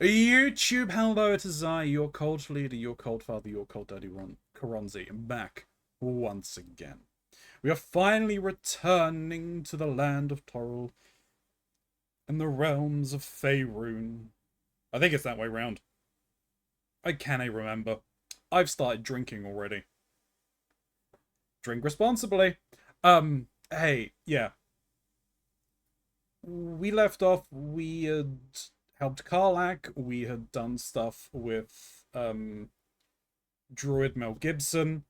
YouTube, hello, it is I, your cold leader, your cold father, your cold daddy, Keronzi, back once again. We are finally returning to the land of Toril and the realms of Faerun. I think it's that way round. I can't remember. I've started drinking already. Drink responsibly. Hey, yeah. We left off, we had helped Karlach, we had done stuff with, Druid Mel Gibson,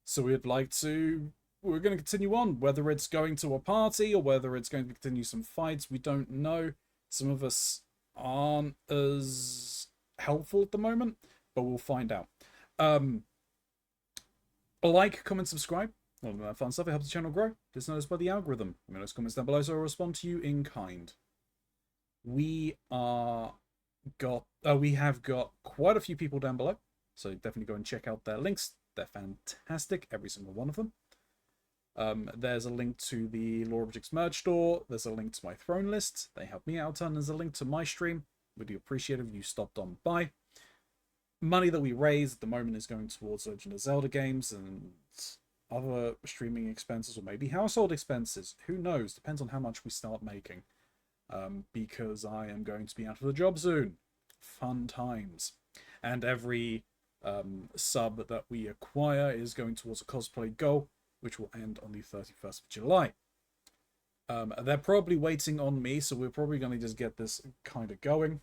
so we're going to continue on, whether it's going to a party or whether it's going to continue some fights, we don't know. Some of us aren't as helpful at the moment, but we'll find out. Like, comment, subscribe. All of that fun stuff. It helps the channel grow. It's noticed by the algorithm. Let me know those comments down below so I'll respond to you in kind. We have got quite a few people down below, so definitely go and check out their links. They're fantastic, every single one of them. There's a link to the Lore Objects merch store. There's a link to my throne list. They help me out, and there's a link to my stream. Would you appreciate if you stopped on by. Money that we raise at the moment is going towards Legend of Zelda games and other streaming expenses, or maybe household expenses. Who knows? Depends on how much we start making. Because I am going to be out of the job soon. Fun times. And every sub that we acquire is going towards a cosplay goal, which will end on the 31st of July. They're probably waiting on me, so we're probably going to just get this kind of going.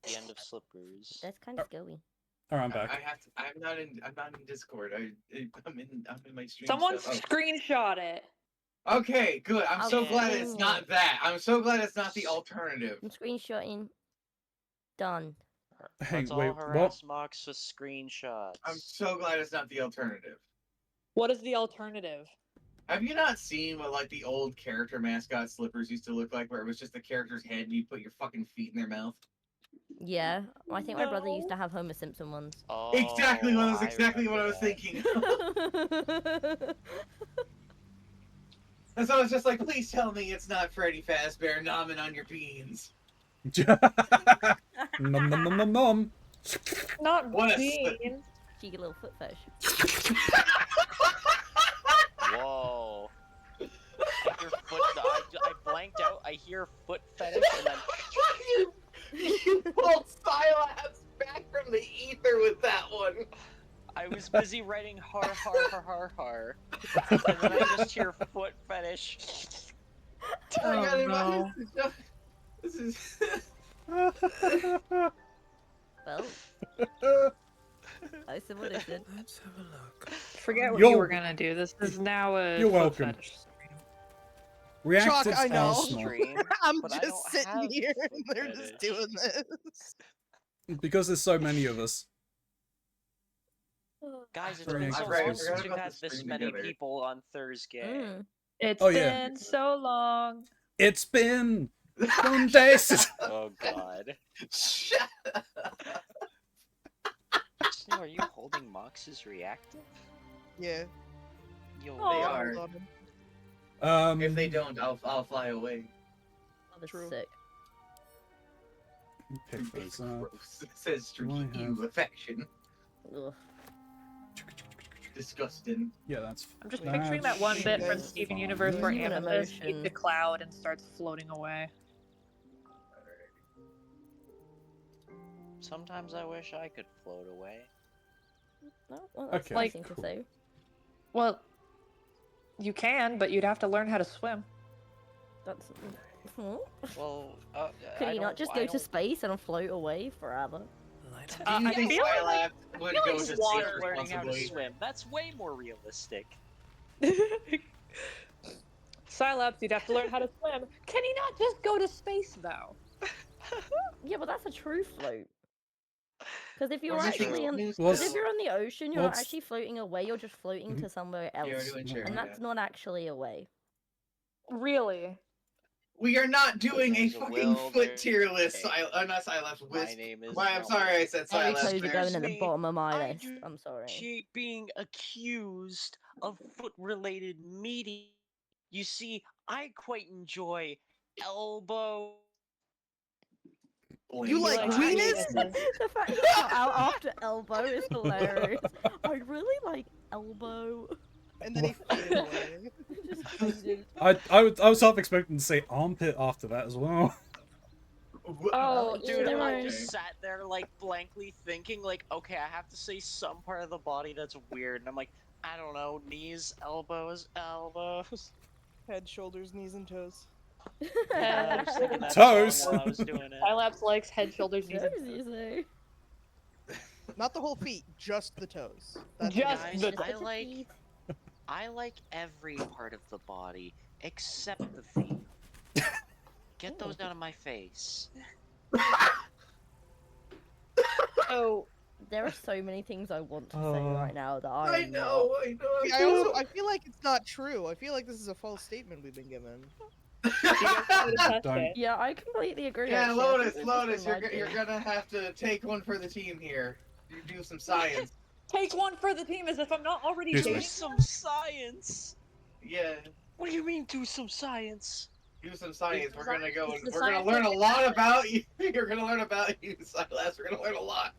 The end of Slippers. That's kind of scary. All right, I'm back. I'm not in Discord. I'm in my stream. Someone stuff. screenshot it. Okay, good. I'm so glad it's screenshot. not that. I'm so glad it's not the alternative. I'm screenshotting. Done. Hey, Let's wait, all harass Mox with screenshots. I'm so glad it's not the alternative. What is the alternative? Have you not seen what like the old character mascot Slippers used to look like, where it was just the character's head and you put your fucking feet in their mouth? Yeah, I think my brother used to have Homer Simpson ones. Oh, Exactly what I was that. thinking. And so I was just like, please tell me it's not Freddy Fazbear nomming on your beans. Nom nom nom nom nom. Not What a beans. Cheeky little foot fetish. Whoa. I hear foot. I blanked out. I hear foot fetish and then. You pulled Silabs back from the ether with that one. I was busy writing har har har har har. And then I just hear foot fetish. Oh my God, no. This is. Well, I said what I did. Let's have a look. Forget what Yo. you were gonna do. This is now a You're foot welcome. fetish stream. Reactive I know. Arsenal. Stream, I'm but I just don't sitting have here foot and they're just fetish. doing this. Because there's so many of us. Guys, it's Sorry, been I so forgot long since we've about had the this stream many together. people on thursgang. It's Oh, yeah. been so long. It's been 1 day since. Oh god. Shut up. Snow, are you holding Mox's reactive? Yeah. Yo, Oh. They are. If they don't, I'll fly away. Oh, that's True. sick. Pick those up. Gross. It says streaky I have- affection. Ugh. Disgusting. Yeah, that's. I'm just that's picturing that one bit from That's Steven fine. Universe where Human Amethyst eats emotion. a cloud and starts floating away. sometimes I wish I could float away. No, well, that's Okay, nice thing cool. to say. Well, you can, but you'd have to learn how to swim. That's. Hmm? Well, Could I you not don't- just I go to don't- space and float away forever? Light Do I you think feel like- Skylab would I feel go like to water space learning how to responsibly? swim. That's way more realistic. Cylops, you'd have to learn how to swim. Can you not just go to space, though? Yeah, but that's a true float. Because if you're Or just actually a in, snooze Well, because if pill. you're on the ocean, you're well, not actually floating away. You're just floating to somewhere Yeah, we're else, doing No. charity, and that's yeah. not actually away. Really? We are not doing a There's a fucking will, foot there's tier list. a way. Not Silas. My Wisp. name is Why? I'm Melvin. sorry, I said Every Silas. toes are Excuse going at the me, bottom of my I list. I'm sorry. appreciate being accused of foot-related media. You see, I quite enjoy elbow. You like like weenus? The fact that it's not out after elbow is hilarious. I really like elbow. And then he faded away. Just faded. I was half expecting to say armpit after that as well. Oh, each Dude, their I own. just sat there like blankly thinking like, okay, I have to say some part of the body that's weird, and I'm like, I don't know, knees, elbows, elbows. Head, shoulders, knees, and toes. Yeah, I was singing that Toes. song while I was doing it. Silapse likes head, shoulders, knees, Toes, and you toes. say? Not the whole feet, just the toes. That's Just Guys, the I Such a like teeth. I like every part of the body except the feet. Get those out of my face. Oh, There are so many things I want to say Uh, right now that I am know, I know. I also I feel like it's not true. I feel like this is a false statement we've been given. you guys want me to test Don't. it? Not. Yeah, I completely agree. Yeah, actually. I think Lotus, we've just Lotus, been you're lied to. gonna have to take one for the team here. You do some science. Take one for the team as if I'm not already Excuse Do me. taking some science. Yeah, What do you mean do some science? do some science. We're gonna go. It's the We're gonna learn a scientific lot about you. You're gonna learn about you, Silas. We're gonna learn a lot.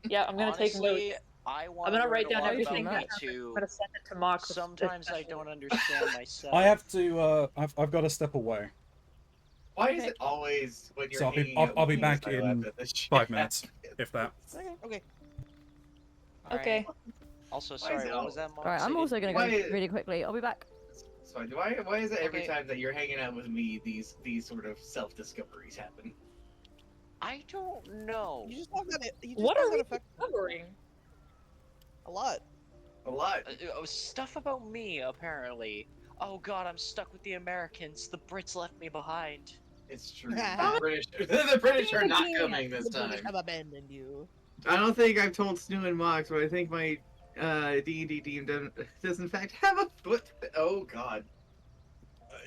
Yeah, I'm gonna take notes. Honestly, I want I'm gonna write down lot everything about that you I'm too. gonna send it to Mark. Sometimes I don't understand myself. I have to. I've got to step away. Why is Okay. it always when you're So hanging out I'll be with me, back Silas, in at the chat? 5 minutes, if that. Okay. Okay. Okay. Also, Why is sorry, it what was that, Mom? Alright, I'm Say also gonna go Why is- really quickly. I'll be back. So why is it every Okay. time that you're hanging out with me, these sort of self discoveries happen? I don't know. You just have that. You just What have are that we effect covering? a lot. A lot. Stuff about me, apparently. Oh god, I'm stuck with the Americans. The Brits left me behind. It's true. The British are not Again. coming this The British time. have abandoned you. I don't think I've told Snoo and Mox, but I think my D&D team does in fact have a foot. Oh god.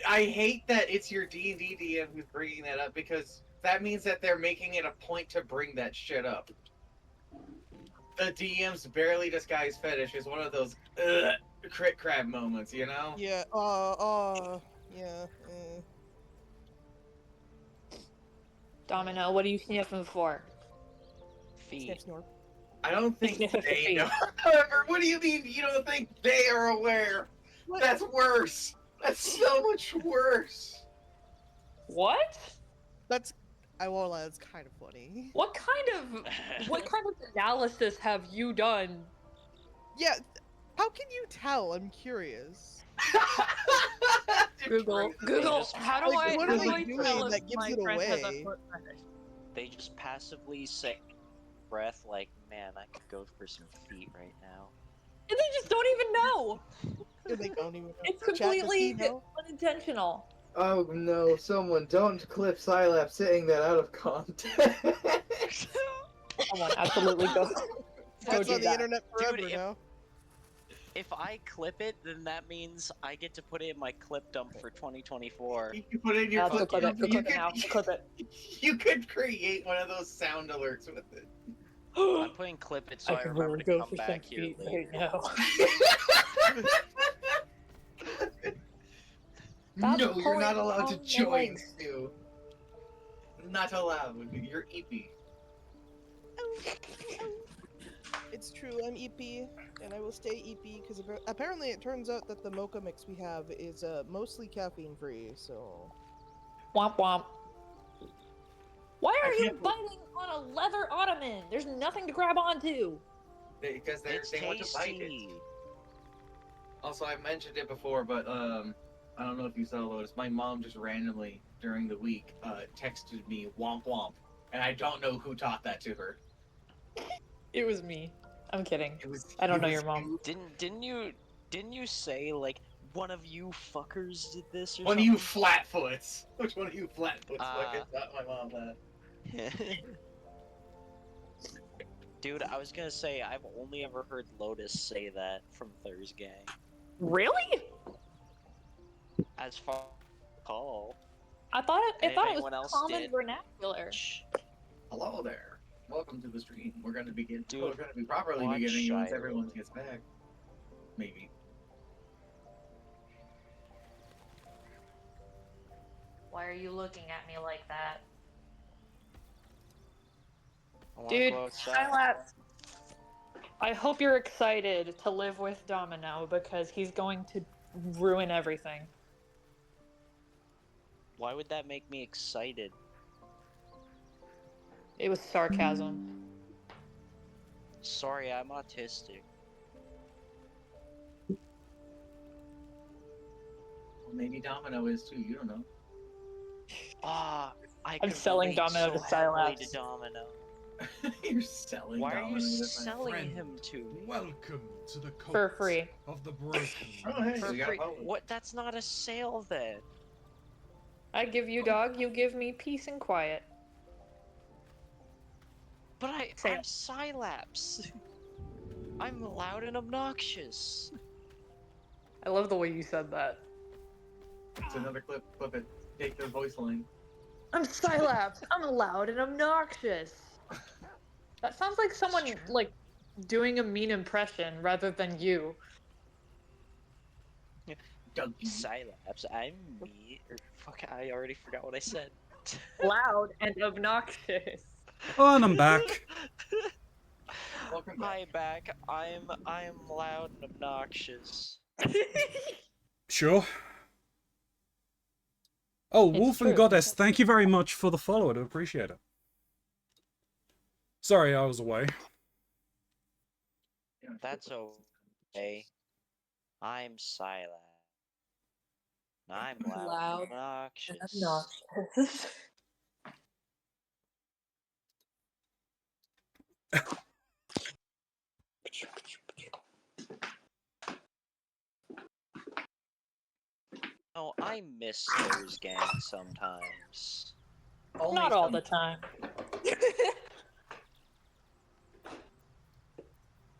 I hate that it's your D&D DM who's bringing that up, because that means that they're making it a point to bring that shit up. The DM's barely disguised fetish is one of those crit crab moments, you know? Yeah. Yeah. Domino, what are you sniffing for? Feet. Sniff snort. I don't think Sniff they feet. know. However, what do you mean you don't think they are aware? What? That's worse. That's so much worse. What? That's. I won't lie. That's kind of funny. What kind of analysis have you done? Yeah. How can you tell? I'm curious. Google. Google, How do Like, I? what How are do they I doing tell that if gives my it friend has a away? foot fetish? They just passively say breath like, man, I could go for some feet right now. And they just don't even know. They don't even know. It's Chat, does completely he know? unintentional. Oh no, someone don't clip Silap saying that out of context. Someone absolutely go. That's do on the that. internet forever Dude, now. If I clip it, then that means I get to put it in my clip dump for 2024. You can put in your Go clip it. Go clip it now. Go clip it. You could create one of those sound alerts with it. I'm putting clip it so I, can remember really to go come for some back here feet later. right now. No, Stop you're pulling not allowed to on my join, legs. Stu. Not allowed. You're EP. It's true, I'm EP, and I will stay EP because apparently it turns out that the mocha mix we have is mostly caffeine free. So Womp womp. Why I are you can't- biting on a leather ottoman? There's nothing to grab onto. Because It's they want to bite it. tasty. Also, I mentioned it before, but I don't know if you saw, Lotus. My mom just randomly during the week texted me "womp womp," and I don't know who taught that to her. It was me. I'm kidding. It was. I don't it know was your mom. you. Didn't you say like one of you fuckers did this or One of something? you flatfoots. Which one of you flatfoots fucking Ah. taught my mom that? Dude, I was gonna say I've only ever heard Lotus say that from thursgang. Really? As far as I recall. I thought And it if was anyone else common did- vernacular. Shh. Hello there. Welcome to the stream. We're gonna begin. Dude, we're gonna be properly watch beginning once Shiloh. everyone gets back. Maybe. Why are you looking at me like that? I wanna Dude, go outside. Skylab, I hope you're excited to live with Domino because he's going to ruin everything. Why would that make me excited? It was sarcasm. Sorry, I'm autistic. Well, maybe Domino is too. You don't know. Ah, I I'm could selling relate Domino so to heavily Skylabs. to Domino. You're selling. Why are you Domino to my selling friend. him to me? Welcome to the cult For free. of the broken. Oh, hey, For we got free? Baldur. What? That's not a sale then. I give you dog, you give me peace and quiet. But Say I'm it. Sylaps. I'm loud and obnoxious. I love the way you said that. It's another clip. Flip it. Take their voice line. I'm Skylabs. I'm loud and obnoxious. That sounds like someone true. like doing a mean impression rather than you. Doug. Sylaps, I'm me. Or fuck, I already forgot what I said. Loud and obnoxious. Oh, and I'm back. Welcome back. Hi back. I'm loud and obnoxious. Sure. Oh, It's Wolf and true. Goddess, thank you very much for the follow. I do appreciate it. Sorry, I was away. Yeah, That's okay. I'm Sylaps. I'm loud and obnoxious. Obnoxious. Oh, I miss thursgang sometimes. Only Not all some- the time.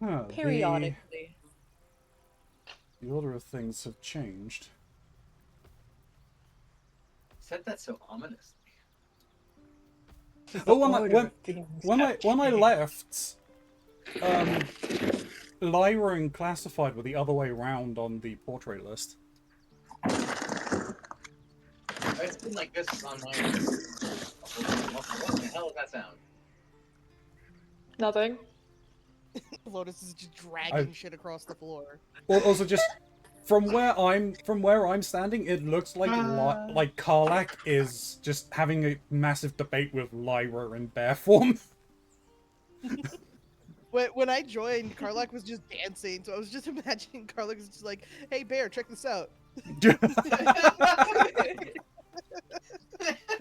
Huh, Periodically. the order of things have changed. Said that so ominously. Oh, when I left, Lyra and Classified were the other way round on the portrait list. It's been like this on my. What the hell is that sound? Nothing. Lotus is just dragging shit across the floor. Well, also just from where I'm standing, it looks like like Karlak is just having a massive debate with Lyra in bear form. When I joined, Karlak was just dancing, so I was just imagining Karlak is just like, "Hey bear, check this out."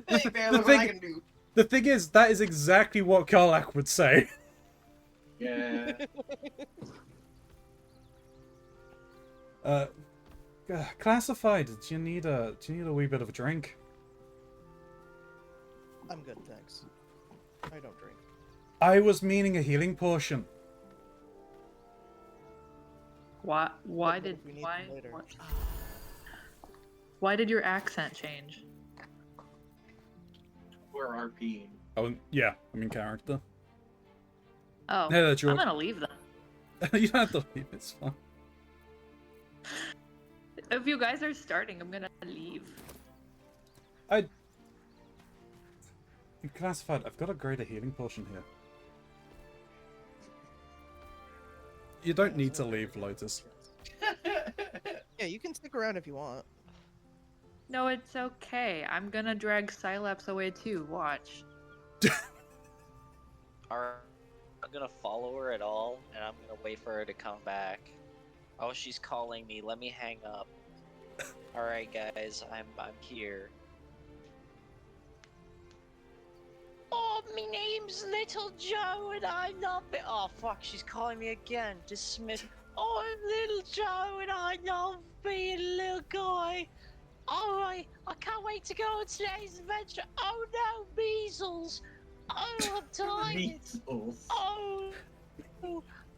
Hey, man, look what I can do. The thing is, that is exactly what Karlak would say. Yeah. Classified. Do you need a wee bit of a drink? I'm good, thanks. I don't drink. I was meaning a healing potion. Why But did if we need why them later. why did your accent change? We're RPing. Oh, yeah, I'm in character. Oh, Yeah, that's your... I'm gonna leave then. You don't have to leave, it's fine. If you guys are starting, I'm gonna leave. Classified, I've got a greater healing potion here. You don't need to leave, Lotus. Yeah, you can stick around if you want. No, it's okay. I'm gonna drag Sylaps away too. Watch. I'm not gonna follow her at all, and I'm gonna wait for her to come back. Oh, she's calling me. Let me hang up. Alright, guys, I'm here. Oh, my name's Little Joe, and I'm not. Oh fuck, she's calling me again. Dismiss. Oh, I'm Little Joe, and I love being a little guy. Alright, I can't wait to go on today's adventure. Oh no, measles. Oh, I'm tired. Measles. Oh,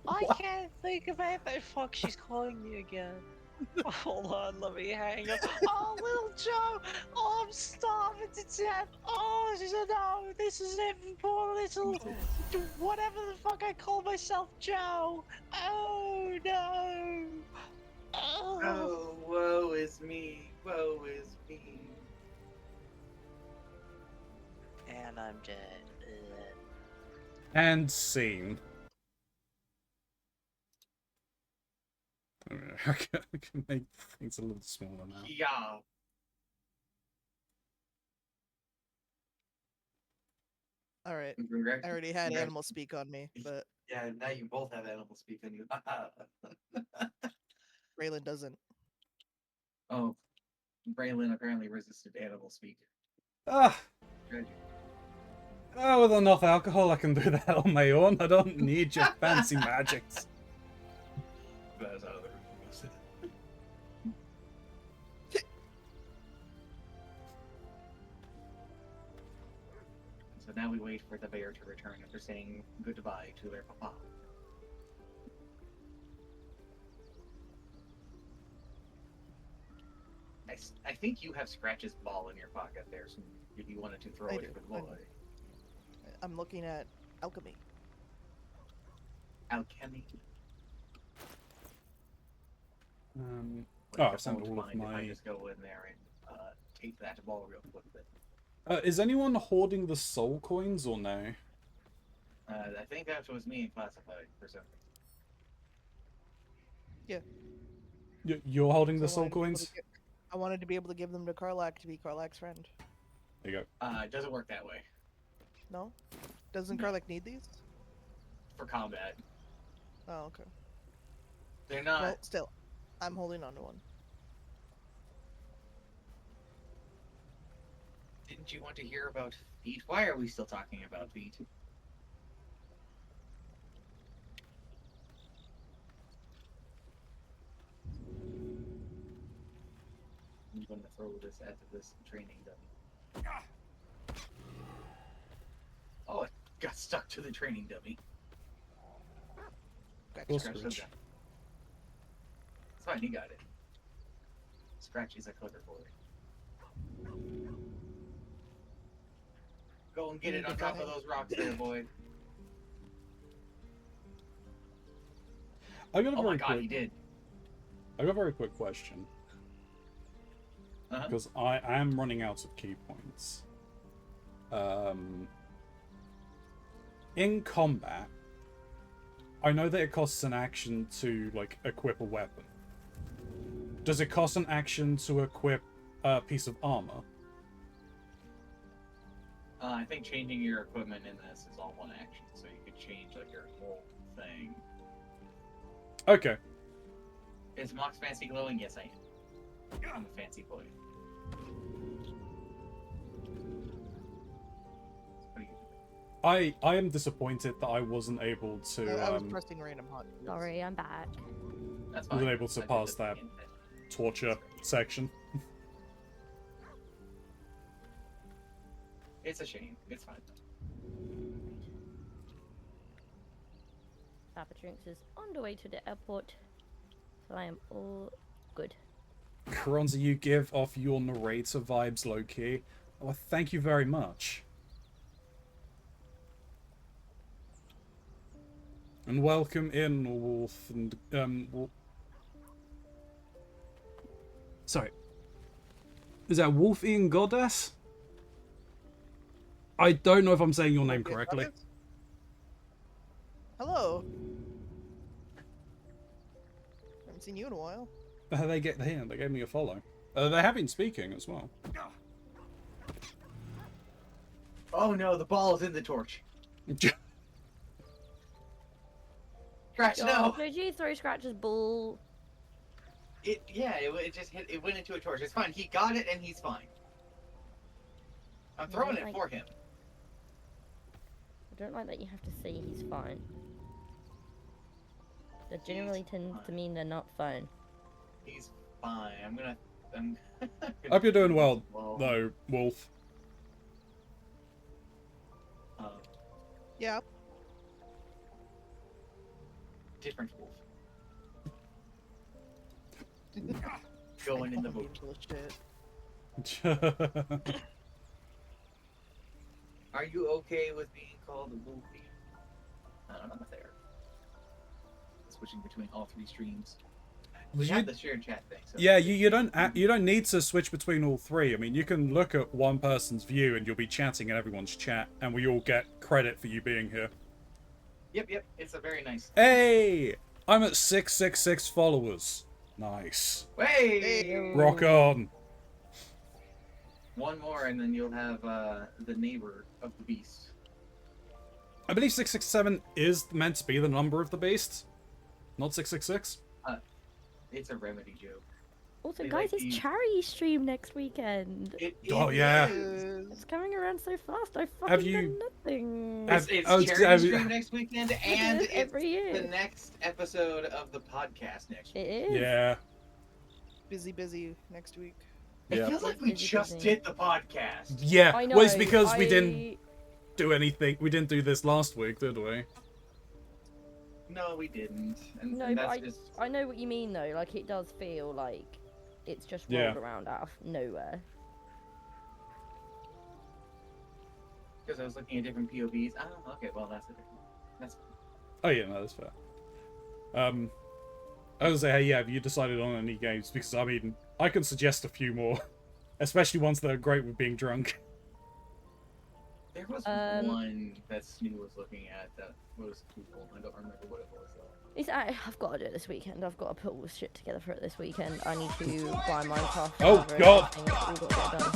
I can't think of anything. Fuck, she's calling me again. Hold on, let me hang up. Oh, Little Joe! Oh, I'm starving to death! Oh, she said, no, this is it for poor little... whatever the fuck I call myself, Joe! Oh, no! Oh, woe is me. Woe is me. and I'm dead. And scene. I can make things a little smaller now. Yeah. All right. Congrats- I already had congrats. animal speak on me, but Yeah, now you both have animal speak on you. Raylan doesn't. Oh, Braylon apparently resisted animal speak. Ah! Tragic. Oh, with enough alcohol, I can do that on my own. I don't need your fancy magics. That is how the room moves. So now we wait for the bear to return after saying goodbye to their papa. I think you have Scratch's ball in your pocket there, so if you wanted to throw I it do, to the I do. boy. I'm looking at alchemy. Alchemy. Oh, Like, I've sent all of if I my... just go in there and take that ball real quick. is anyone hoarding the soul coins or no? I think that was me in classified for some reason. You're holding the So I soul wanted to be able coins? to I wanted to be able to give them to Karlak to be Karlak's friend. There you go. It doesn't work that way No? Doesn't No. Karlak need these? for combat. Oh, okay. They're not. Well, still, I'm holding on to one. Didn't you want to hear about feet? Why are we still talking about feet? I'm going to throw this at this training dummy. Oh, it got stuck to the training dummy. Cool, Scratch Scratch. that. It's fine, he got it. Scratch is a clever boy. Go and get it on top of those rocks there, boy. I got a Oh my very god, quick... he did. I got a very quick question. Uh-huh. Because I am running out of key points. In combat, I know that it costs an action to, like, equip a weapon. Does it cost an action to equip a piece of armor? I think changing your equipment in this is all one action, so you could change like your whole thing. Okay. Is Mox fancy glowing? Yes, I am. I'm a fancy boy. What do you do? I am disappointed that I wasn't able to I was pressing random hot. Sorry, I'm back. That's fine. wasn't able to I did pass the that thing. torture section. It's a shame. It's fine. Papa Drinks is on the way to the airport, so I am all good. Keronzi, you give off your narrator vibes low-key. Oh, thank you very much. And welcome in, Wolf and sorry. Is that Wolf Ian Goddess? I don't know if I'm saying your name Okay, correctly. Goddess? Hello. Haven't seen you in a while. They gave me a follow. They have been speaking as well. Oh no, the ball is in the torch. Scratch, no! Did you throw Scratch's ball? It just hit. It went into a torch. It's fine. He got it and he's fine. I'm throwing it like- for him. I don't like that you have to say he's fine. That generally tends to fine. mean they're not fine. He's fine. I'm Hope you're doing well, Well, though, Wolf. Yeah. different wolf. Going in the boot. Bullshit. Are you okay with being called a wolfie? I don't know there. Switching between all three streams. We You- have the shared chat thing. So Yeah, you don't need to switch between all three. I mean, you can look at one person's view and you'll be chatting in everyone's chat, and we all get credit for you being here. Yep. It's a very nice. Hey, I'm at 666 followers. Nice. Hey! Rock on. One more, and then you'll have the neighbor of the beast. I believe 667 is meant to be the number of the beast, not 666. It's a remedy joke. Also, They guys, like it's the- charity stream next weekend. Oh, yeah. It's coming around so fast. I fucking Have you- done nothing. It's I was- charity I was- stream next weekend, and is every it's year. the next episode of the podcast next week. It is. Yeah. Busy next week. It Yeah. feels like we Busy, just busy. did the podcast. Yeah. I know. Well, it's because we didn't do anything. We didn't do this last week, did we? No, we didn't. And, No, and but that's just I know what you mean though. Like it does feel like it's just Yeah. rolled around out of nowhere. because I was looking at different POVs. Oh, okay, well that's a different. That's Oh yeah, no, that's fair. I was gonna say, hey, yeah, have you decided on any games? Because I mean, I can suggest a few more, especially ones that are great with being drunk. there was one that Snoo was looking at that was cool. I don't remember what it was though. I've got to do it this weekend. I've got to put all the shit together for it this weekend. I need to buy Minecraft. Oh, server, God. everything, it's all got to get done.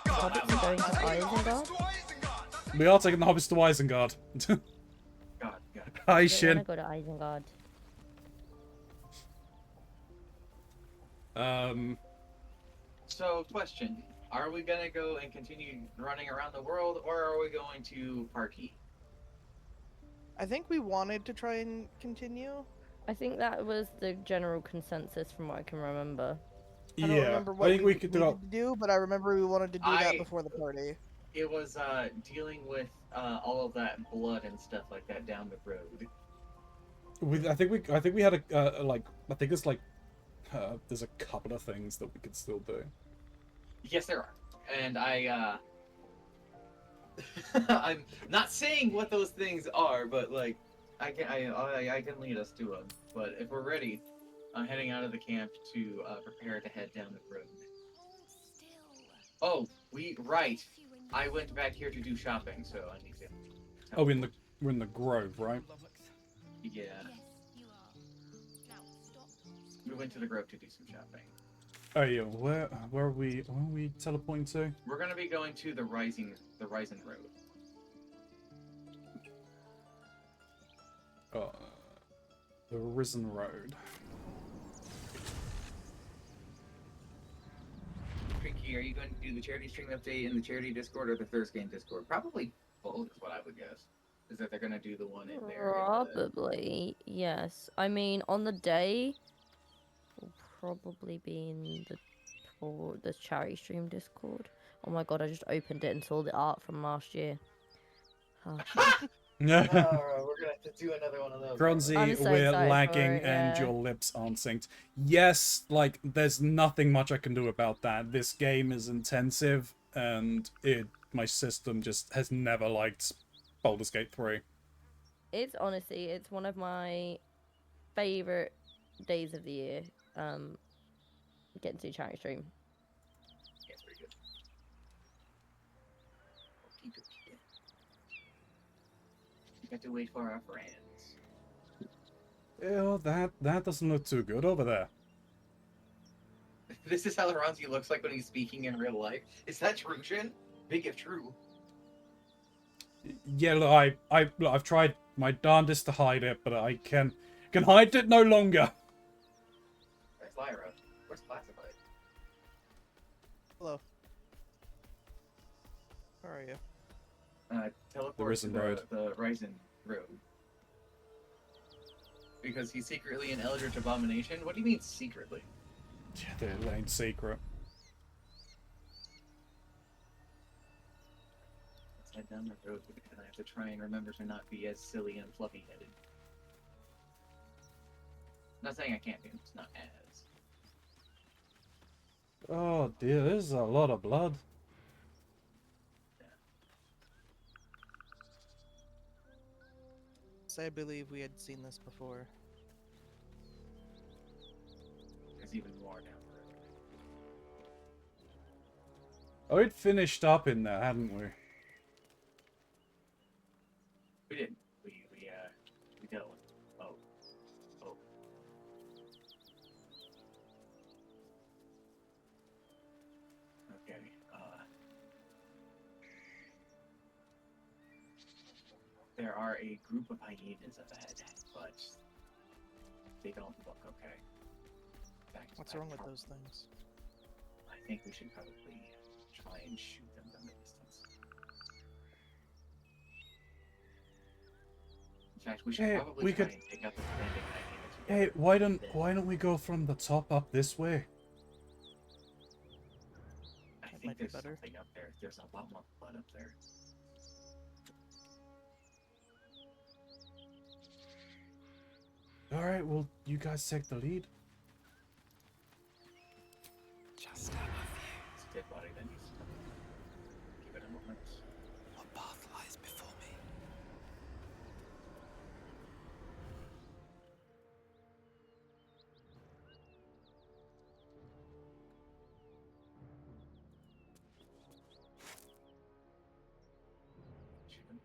Hobbits are going to Isengard. We are taking the hobbits to Isengard. God. Hi, I don't Shin. want to go to Isengard. So, question: are we gonna go and continue running around the world, or are we going to party? I think we wanted to try and continue. I think that was the general consensus from what I can remember. I don't Yeah, remember I what think we could do. needed to do, but I remember we wanted to do that I- before the party. It was dealing with all of that blood and stuff like that down the road. I think we had a like. I think it's like. There's a couple of things that we could still do. Yes, there are, and I'm not saying what those things are, but like I can lead us to them. But if we're ready, I'm heading out of the camp to prepare to head down the road. Oh, right. I went back here to do shopping, so I need to. Oh, we're in the grove, right? Yeah. We went to the grove to do some shopping. Oh yeah. Where are we teleporting to? We're gonna be going to the Rising Road. The Risen Road. Tricky, are you going to do the charity stream update in the charity Discord or the thursgang Discord? Probably both is what I would guess. Is that they're gonna do the one in there? Probably, yes. I mean, on the day, will probably be in the charity stream Discord. Oh my god, I just opened it and saw the art from last year. Oh, Yeah. We're gonna have to do another one of those. Keronzi, I'm so we're excited for lagging it, and yeah. your lips aren't synced. Yes, like, there's nothing much I can do about that. This game is intensive, and my system just has never liked Baldur's Gate 3. it's honestly, it's one of my favorite days of the year. Getting to charity stream. Yeah, very good. Keep it. We got to wait for our friends. Yeah, that doesn't look too good over there. This is how Keronzi looks like when he's speaking in real life. Is that true, Shin? Big if true. Yeah, look, I've tried my darndest to hide it, but I can hide it no longer. Where's Lyra? Where's Classified? Hello. Where are you? Teleport The Risen to Road. the Rising Road. Because he's secretly an Eldritch Abomination? What do you mean secretly? Yeah, they ain't secret. Let's head down the road and I have to try and remember to not be as silly and fluffy headed. Not saying I can't be, it's not as. Oh dear, this is a lot of blood. So I believe we had seen this before. There's even more down the road. Oh, it finished up in there, hadn't we? We didn't. We dealt with. Oh. Okay. There are a group of hyenas up ahead, but they don't look okay. In fact, What's wrong with those things? I think we should probably try and shoot them from a distance. In fact, we should Hey, probably we try could- and take out the standing hyena together. Hey, why don't we go from the top up this way? I That think might be there's better. something up there. There's a lot more blood up there. All right, well, you guys take the lead. Just above you, It's a dead body that needs to come. Give it a moment. what path lies before me? Shoot him.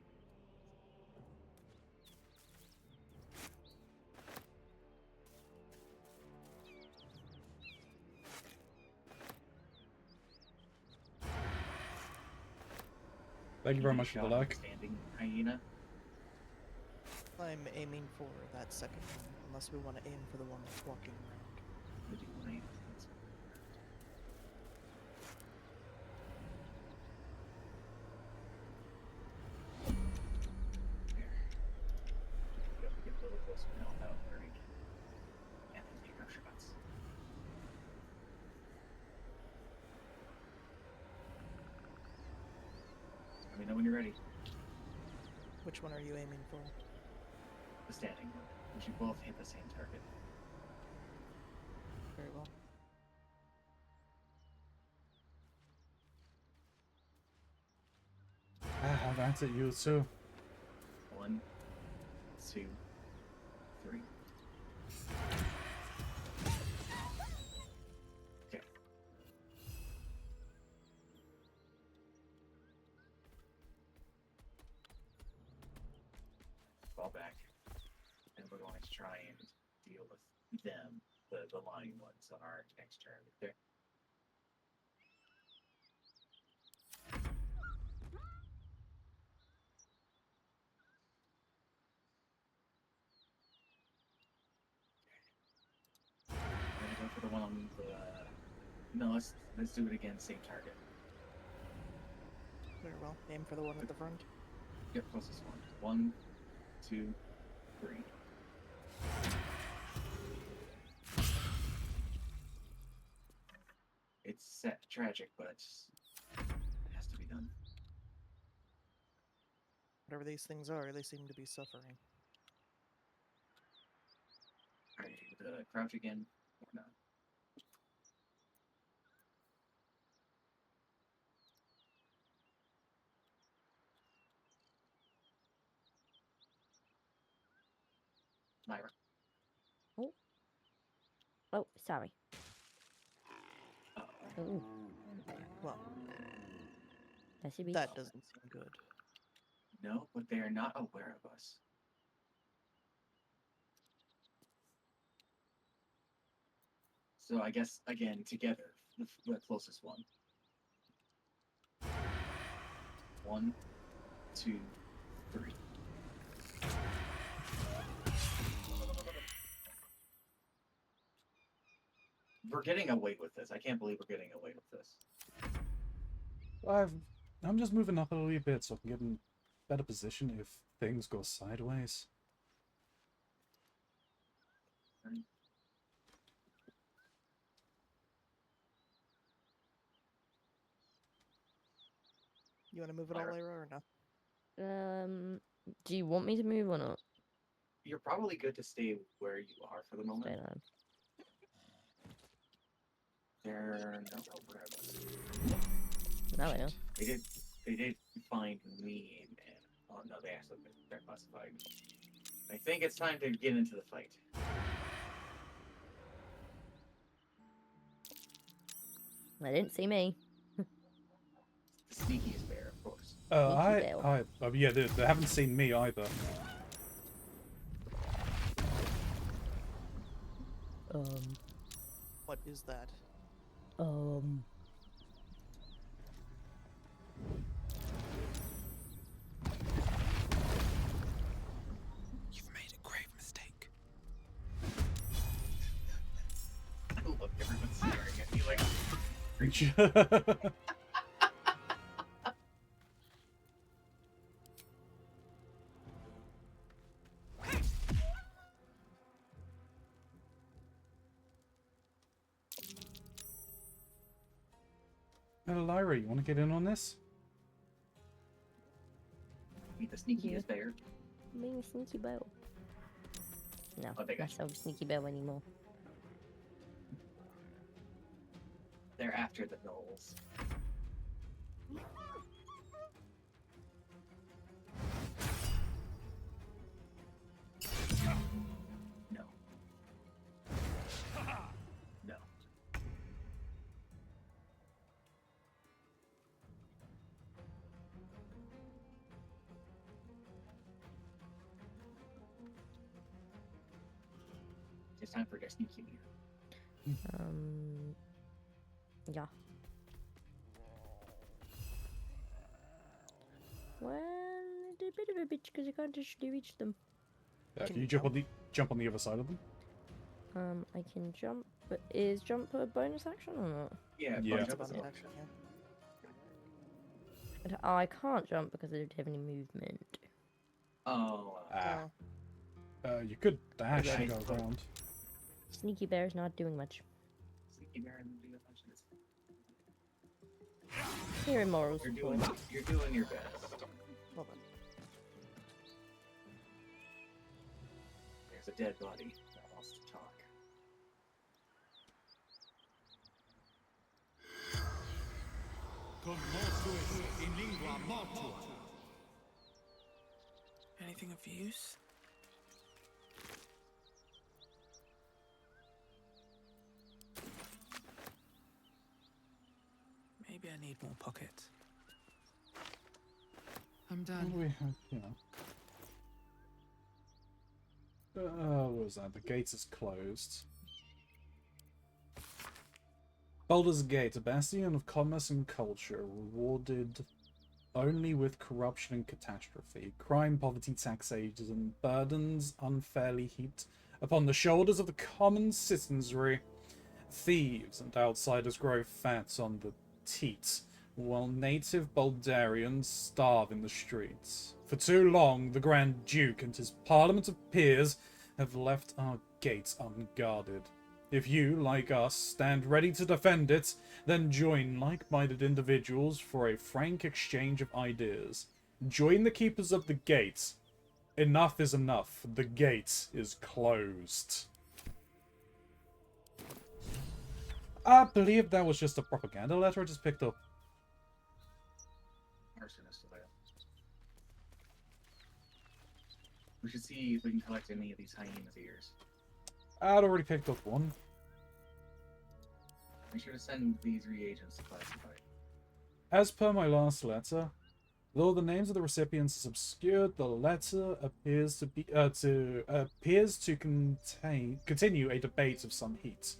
Thank you very Any much for the shot at luck. Standing hyena. I'm aiming for that second one, unless we want to aim for the one that's walking around. We do want to aim. There. We have to get a little closer now without hurting. And then take our shots. Let me know when you're ready. Which one are you aiming for? The standing one. We should both hit the same target. Very well. Ah, that's it, you too. 1, 2, 3. Okay. Fall back. And we're going to try and deal with them, the lying ones, on our next turn. Okay. We're gonna go for the one on the. No, let's do it again. Same target. Very well. Aim for the one at the front. Yep, closest one. 1, 2, 3. It's sad, tragic, but it has to be done. Whatever these things are, they seem to be suffering. Are you able to crouch again or not? Myra. Oh, sorry. Uh-oh. Ooh, Well, that should be. that doesn't seem good. No, but they are not aware of us. So I guess again together, the closest one. 1, 2, 3. We're getting away with this. I can't believe we're getting away with this. I'm just moving up a little bit so I can get in better position if things go sideways. You want to move it all, Myra. Lyra, or no? Do you want me to move or not? You're probably good to stay where you are for the Stay moment. down. They're not aware of us. Now they are. They did find me and oh no, they actually they're classified. I think it's time to get into the fight. They didn't see me. The sneakiest bear, of course. Yeah, they haven't seen me either. What is that? You've made a grave mistake. I love everyone staring at me like. Lyra, you want to get in on this? Be the sneakiest bear. Being a sneaky bear. No, Oh, they got not so sneaky bear anymore. They're after the gnolls. No. No. It's time for Destiny Q. Yeah. Well, it's a bit of a bitch because you can't actually reach them. Can you jump on the other side of them? I can jump, but is jump a bonus action or not? Yeah, Yeah. bunch It's of about us. an action, yeah. Oh, I can't jump because I don't have any movement. Oh, Oh. You could dash Yeah, and go I- around. Sneaky bear is not doing much. sneaky bear and do a bunch of this. Here in morals. You're doing your best. Hold on. There's a dead body that wants to talk. Anything of use? Maybe I need more pockets. I'm done. We have, what was that? The gate is closed. Baldur's Gate, a bastion of commerce and culture, rewarded only with corruption and catastrophe. Crime, poverty, taxation, burdens unfairly heaped upon the shoulders of the common citizenry. Thieves and outsiders grow fat on the teat, while native Baldarians starve in the streets. For too long, the Grand Duke and his parliament of peers have left our gates unguarded. If you, like us, stand ready to defend it, then join like-minded individuals for a frank exchange of ideas. Join the keepers of the gate. Enough is enough. The gate is closed. I believe that was just a propaganda letter I just picked up. Arsonist there. We should see if we can collect any of these hyenas' ears. I'd already picked up one. Make sure to send these reagents to classified. As per my last letter, though the names of the recipients is obscured, the letter appears to continue a debate of some heat.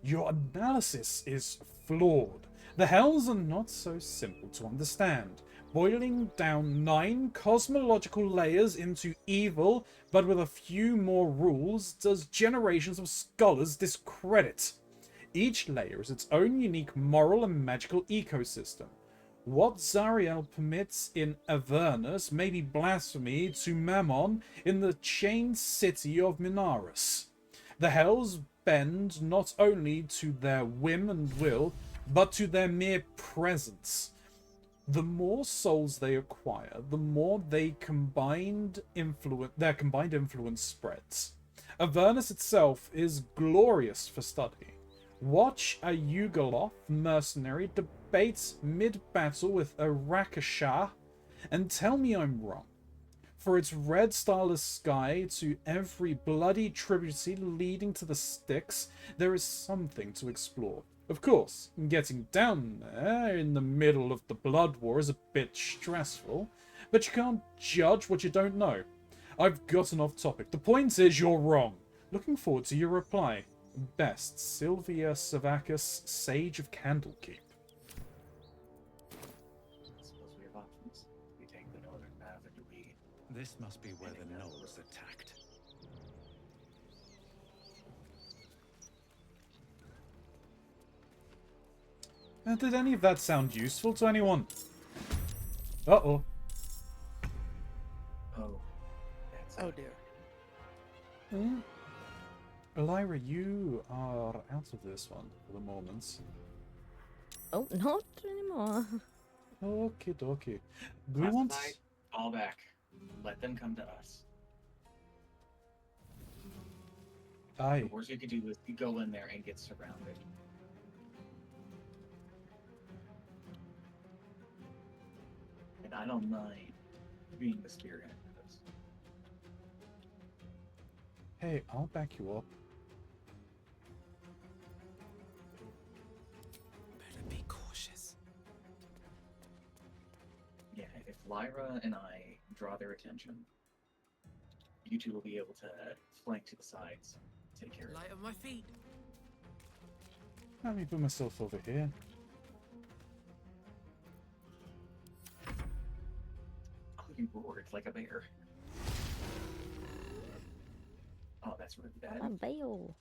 Your analysis is flawed. The hells are not so simple to understand. Boiling down 9 cosmological layers into evil, but with a few more rules, does generations of scholars discredit. Each layer is its own unique moral and magical ecosystem. What Zariel permits in Avernus may be blasphemy to Mammon in the chained city of Minaris. The hells bend not only to their whim and will, but to their mere presence. The more souls they acquire, the more their combined influence spreads. Avernus itself is glorious for study. Watch a Yugoloth mercenary debate mid-battle with a Rakashah, and tell me I'm wrong. For its red starless sky to every bloody tributary leading to the Styx, there is something to explore. Of course, getting down there in the middle of the Blood War is a bit stressful, but you can't judge what you don't know. I've gotten off topic. The point is you're wrong. Looking forward to your reply. Best, Sylvia Savakis, Sage of Candlekeep. I suppose we have options. We take the northern path, or do we? This must be where the gnolls attacked. Did any of that sound useful to anyone? Uh-oh. Oh, that's Oh dear. Hmm? Lyra, you are out of this one for the moment. Oh, not anymore. Okie dokie. Do we want... Classified, fall back. Let them come to us. Aye. The worst you could do is you go in there and get surrounded. And I don't mind being the spearhead for this. Hey, I'll back you up. Better be cautious. Yeah, if Lyra and I draw their attention, you two will be able to flank to the sides, take care of Light on my feet. Let me put myself over here. Oh, you roared like a bear. Oh, that's really bad. A veil.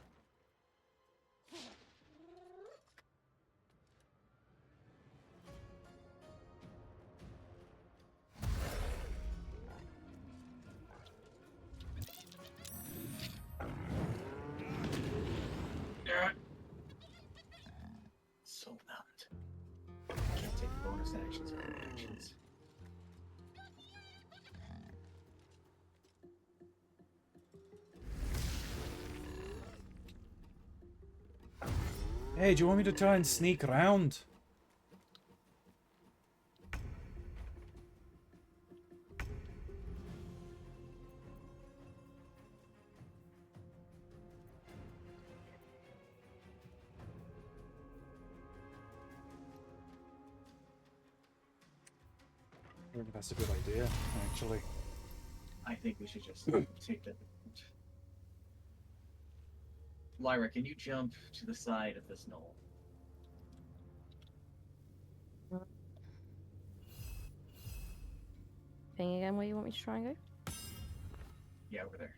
So numbed. Can't take bonus actions or reactions. Hey, do you want me to try and sneak around? I think that's a good idea, actually. I think we should just take the. Lyra, can you jump to the side of this knoll? Thing again, where you want me to try and go? Yeah, over there.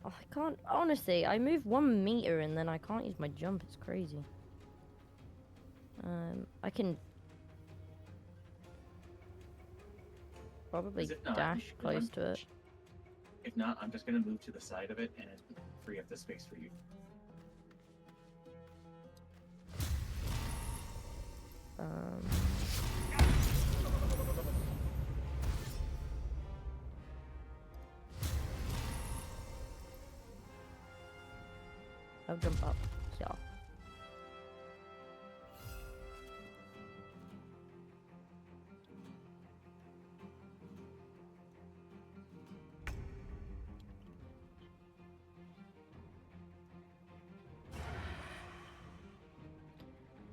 Oh, I can't. Honestly, I move 1 meter and then I can't use my jump. It's crazy. I can probably If not, dash close to it. If not, I'm just gonna move to the side of it and free up the space for you. Um, I'll jump up. Yeah.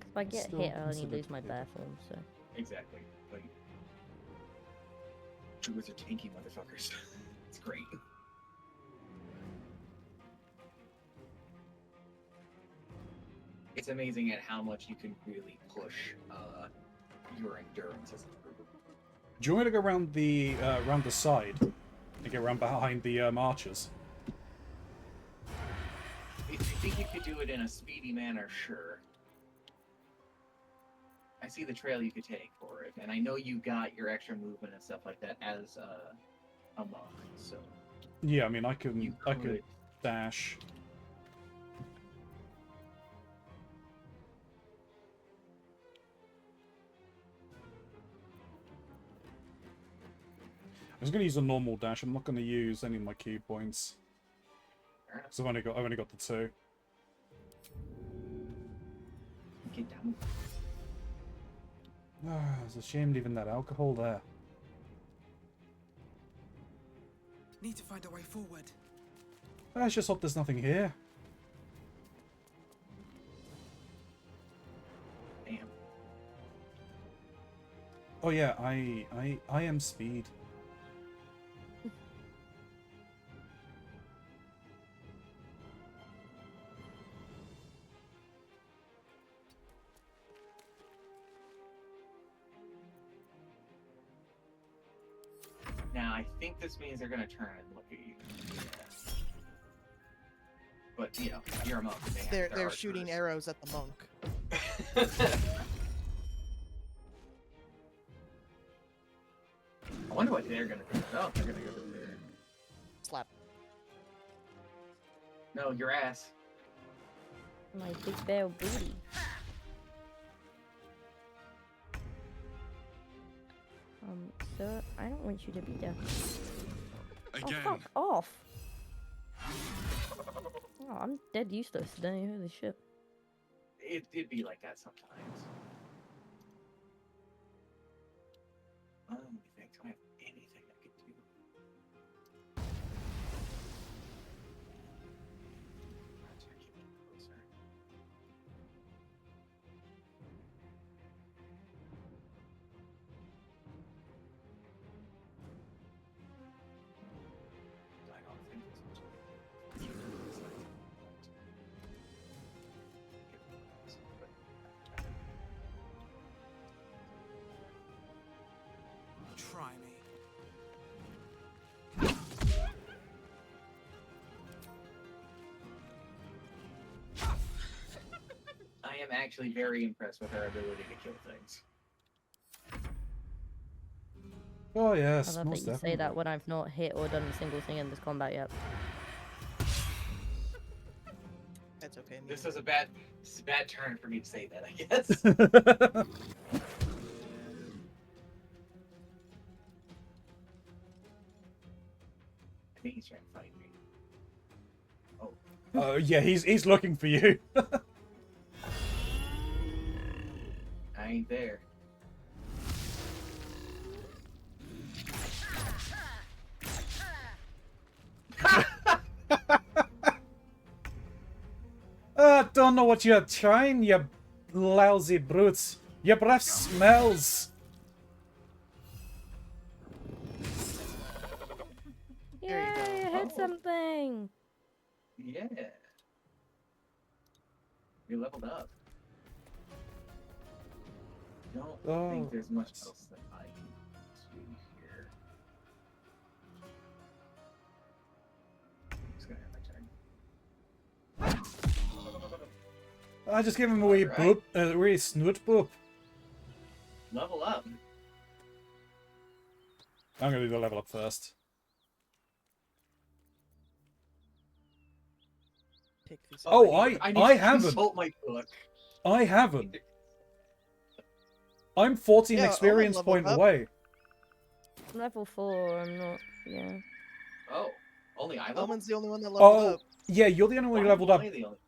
If I get Still hit, I only considered lose my hit. bear form, so. Exactly. Like, druids are tanky motherfuckers. It's great. It's amazing at how much you can really push your endurance as a group. Do you want me to go around the side and get around behind the archers? If you think you could do it in a speedy manner, sure. I see the trail you could take for it, and I know you got your extra movement and stuff like that as a monk, so Yeah, I mean, I you could dash. I was going to use a normal dash. I'm not going to use any of my key points. Fair enough. So I've only got the 2. Get down. Ah, it's a shame leaving that alcohol there. Need to find a way forward. Let's just hope there's nothing here. Damn. Oh yeah, I am speed. Now, I think this means they're gonna turn and look at you. But, you know, you're a monk. They're shooting arrows at the monk. I wonder what they're gonna do. Oh, they're gonna go to there. Slap. No, your ass. My big bear booty. Sir, I don't want you to be there. Again. Oh, fuck off. Oh, I'm dead useless today, holy shit. It'd be like that sometimes. I don't think I have anything I could do. Try to keep it closer. I don't think it's much of a- Try me. I am actually very impressed with our ability to kill things. Oh I yes, love that most you definitely. say that when I've not hit or done a single thing in this combat yet. That's okay. man. This is a bad turn for me to say that, I guess. I think he's trying to fight me. Oh, Yeah, he's looking for you. I ain't there. Don't know what you're trying, you lousy brutes. Your breath smells. There you Yay, go. I hit Oh. something! Yeah. We leveled up. Don't Oh, think there's much nice. else that I can do here. I'm just gonna have my turn. I just gave him a wee Alright. boop, a wee snoot boop. Level up. I'm gonna do the level up first. Pick this Oh, up. I I to haven't. consult my book. I haven't. I'm 14 Yeah, experience Owen point leveled up. away. Level 4, I'm not, yeah. Oh, only I level? Omen's the only one that leveled Oh, up. yeah, you're the only one Why who am leveled up. I the only-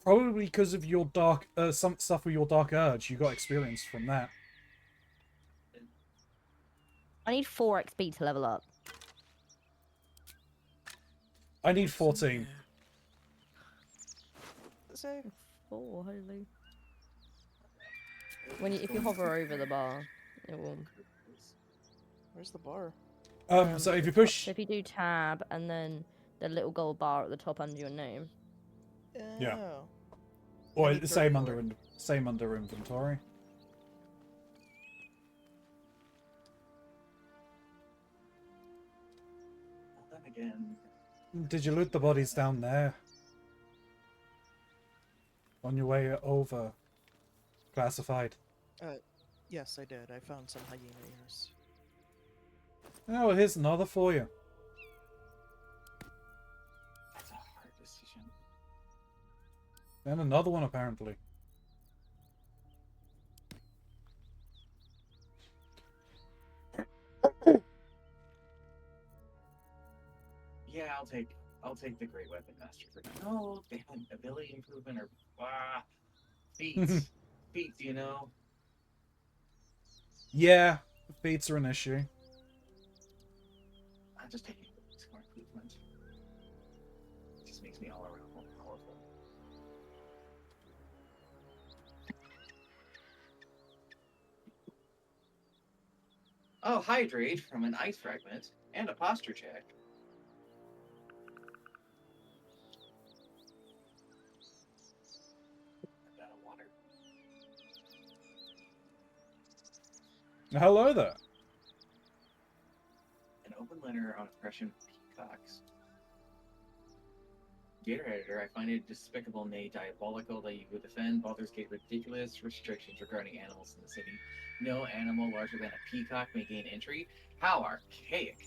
Probably because of your dark, some stuff with your dark urge. You got experience from that. I need 4 XP to level up. I need 14. Say, 4, holy. When you, if you hover over the bar, it will. where's the bar? So if you the top. push, So if you do tab and then the little gold bar at the top under your name. Yeah. Oh. or need same 34. under inventory. Well, then again, Did you loot the bodies down there? On your way over, classified. Yes, I did. I found some hyena ears. Oh, here's another for you. that's a hard decision. And another one, apparently. Yeah, I'll take the Great Weapon Master for now. No, damn, ability improvement or feats, feats, you know. Yeah, feet are an issue. I'm just taking more improvement. It just makes me all around more powerful. Oh, hydrate from an ice fragment and a posture check. I'm out of water. Hello there. An open letter on oppression peacocks. Dear editor, I find it despicable, nay diabolical, that you would defend Baldur's Gate ridiculous restrictions regarding animals in the city. No animal larger than a peacock may gain entry. How archaic!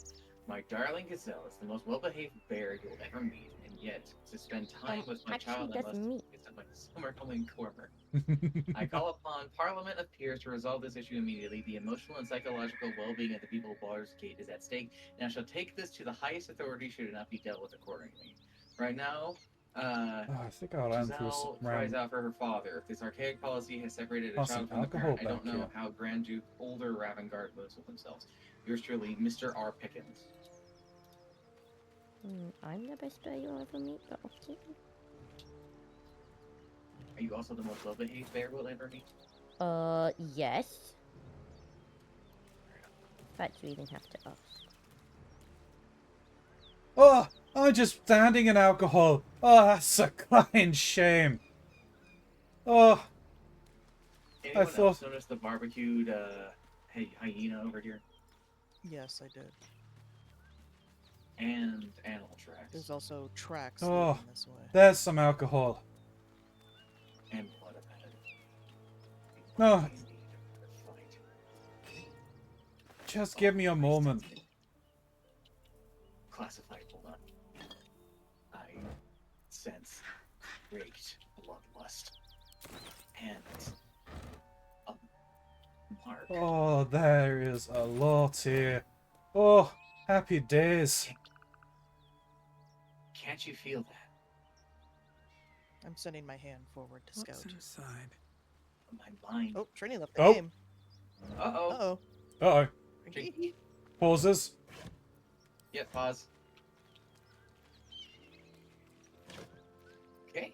My darling gazelle is the most well-behaved bear you'll ever meet, and yet to spend time with my Actually, child, I that's must me. it's like summer home in Cormer. I call upon Parliament of Peers to resolve this issue immediately. The emotional and psychological well-being of the people of Baldur's Gate is at stake, and I shall take this to the highest authority should it not be dealt with accordingly. Right now, Oh, I think I ran through Giselle some cries out for her father. If this archaic policy has separated a Pass some child from the alcohol parent, I don't back know here. how Grand Duke older Ravengard lives with themselves. Yours truly, Mr. R. Pickens. I'm the best bear you'll ever meet, but okay. Are you also the most well-behaved bear we'll ever meet? Yes. In fact, you even have to ask. Oh, I'm just standing in alcohol. Oh, that's a crying shame. Oh, Anyone thought- else notice the barbecued hyena over here? Yes, I did. And animal tracks. There's also tracks Oh. leading this way. there's some alcohol. And blood ahead. No. We need to fight. Just give me a moment. Classified will not. I sense great bloodlust and a mark. Oh, there is a lot here. Oh, happy days. Can't you feel that? I'm sending my hand forward to What's scout. inside? My mind. Oh, Trini left the Oh. game. Uh-oh. Uh-oh. Uh-oh. Trinky? Pauses. Yeah, pause. Okay.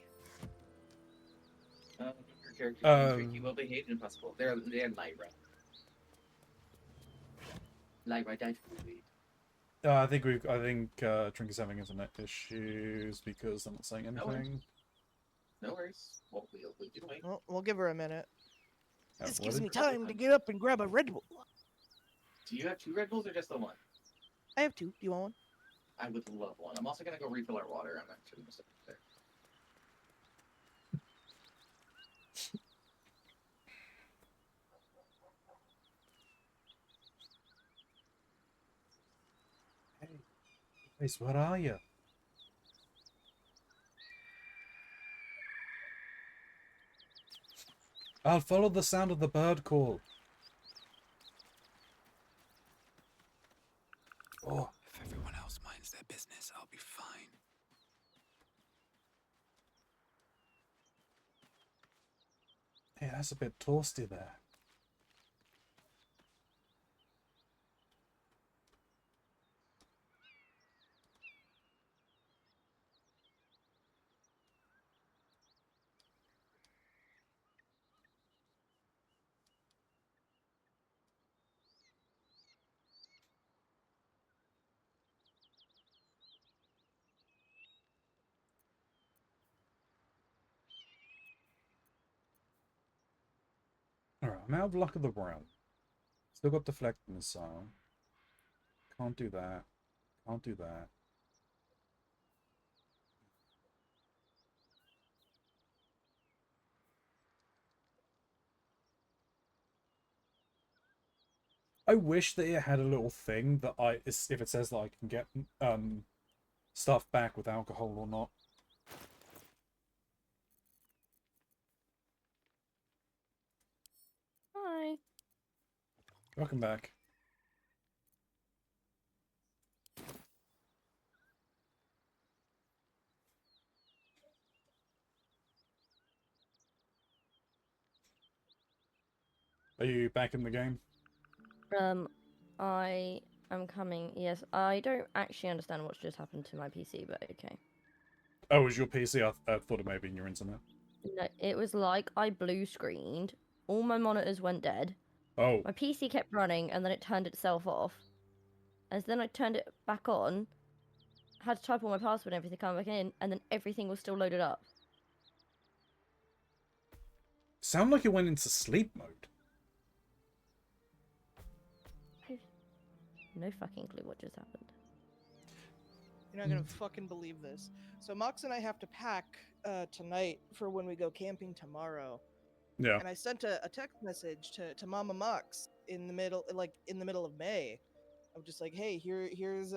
Your character tricky, well behaved, and impossible. They're Lyra. Lyra died for the lead. I think Trink is having internet issues because I'm not saying No worries. anything. No worries. We can wait. Well, we'll give her a minute. This what gives did- me time to get up and grab a Red Bull. Do you have 2 Red Bulls or just the one? I have 2. Do you want one? I would love one. I'm also gonna go refill our water. I'm actually gonna sit there. Hey, guys, where are you? I'll follow the sound of the bird call. Oh, If everyone else minds their business, I'll be fine. hey, that's a bit toasty there. Alright, I'm out of luck of the realm. Still got deflect missile. Can't do that. Can't do that. I wish that it had a little thing that if it says that I can get stuff back with alcohol or not. Hi. Welcome back. Are you back in the game? I am coming. Yes, I don't actually understand what's just happened to my PC, but okay. Oh, it was your PC? I thought it may have been your internet. No, it was like I blue screened, all my monitors went dead, Oh, my PC kept running, and then it turned itself off. And then I turned it back on, had to type all my password and everything, come back in, and then everything was still loaded up. sound like it went into sleep mode. No fucking clue what just happened. You're not gonna fucking believe this. So Mox and I have to pack tonight for when we go camping tomorrow. Yeah. And I sent a text message to Mama Mox in the middle of May. I'm just like, hey, here's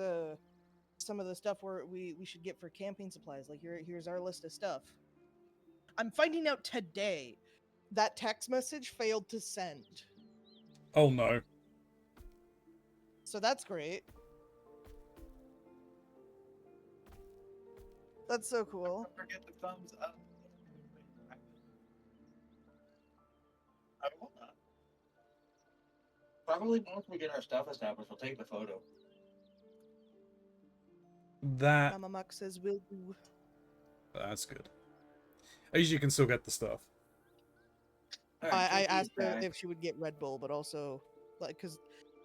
some of the stuff we should get for camping supplies. Like here's our list of stuff. I'm finding out today that text message failed to send. Oh no. So that's great. That's so cool. Don't forget the thumbs up. I will not. Probably once we get our stuff established, we'll take the photo. That Mama Mox says will do. that's good. At least you can still get the stuff. I asked her if she would get Red Bull, but also like because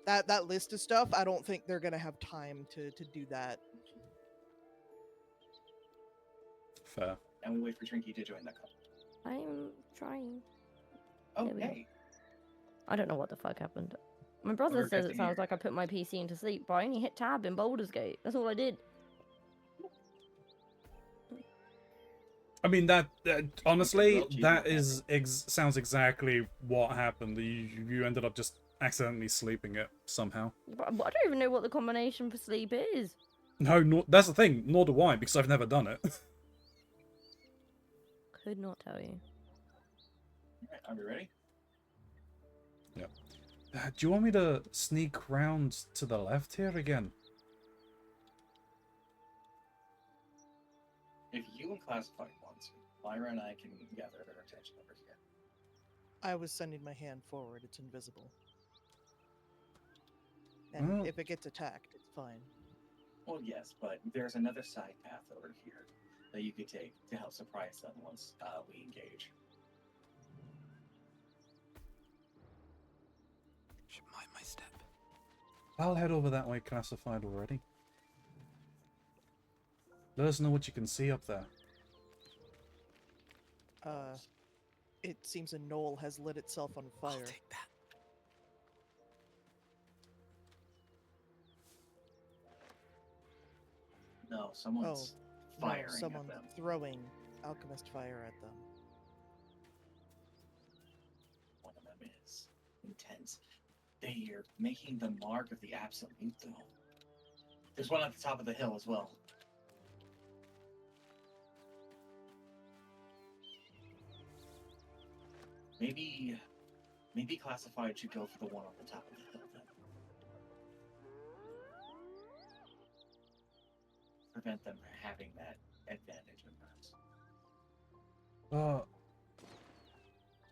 that list of stuff, I don't think they're gonna have time to do that. Fair. And we wait for Trinky to join the call. I'm trying. There we go. Okay. I don't know what the fuck happened. My brother We're says good it to sounds hear. like I put my PC into sleep, but I only hit tab in Baldur's Gate. That's all I did. I mean that honestly, Well, that Jesus. is sounds exactly what happened. You ended up just accidentally sleeping it somehow. But I don't even know what the combination for sleep is. No, that's the thing. Nor do I, because I've never done it. Could not tell you. Alright, are we ready? Do you want me to sneak round to the left here again? If you and Classified want to, Lyra and I can gather their attention over here. I was sending my hand forward; it's invisible. And Well- if it gets attacked, it's fine. Well, yes, but there's another side path over here that you could take to help surprise them once we engage. Should mind my step. I'll head over that way, Classified already. Let us know what you can see up there. It seems a knoll has lit itself on I'll fire. take that. No, someone's No, firing someone's at them. throwing alchemist fire at them. One of them is intense. They are making the mark of the absolute, though. There's one at the top of the hill as well. Maybe Classified should go for the one on the top of the hill then. Prevent them from having that advantage of us.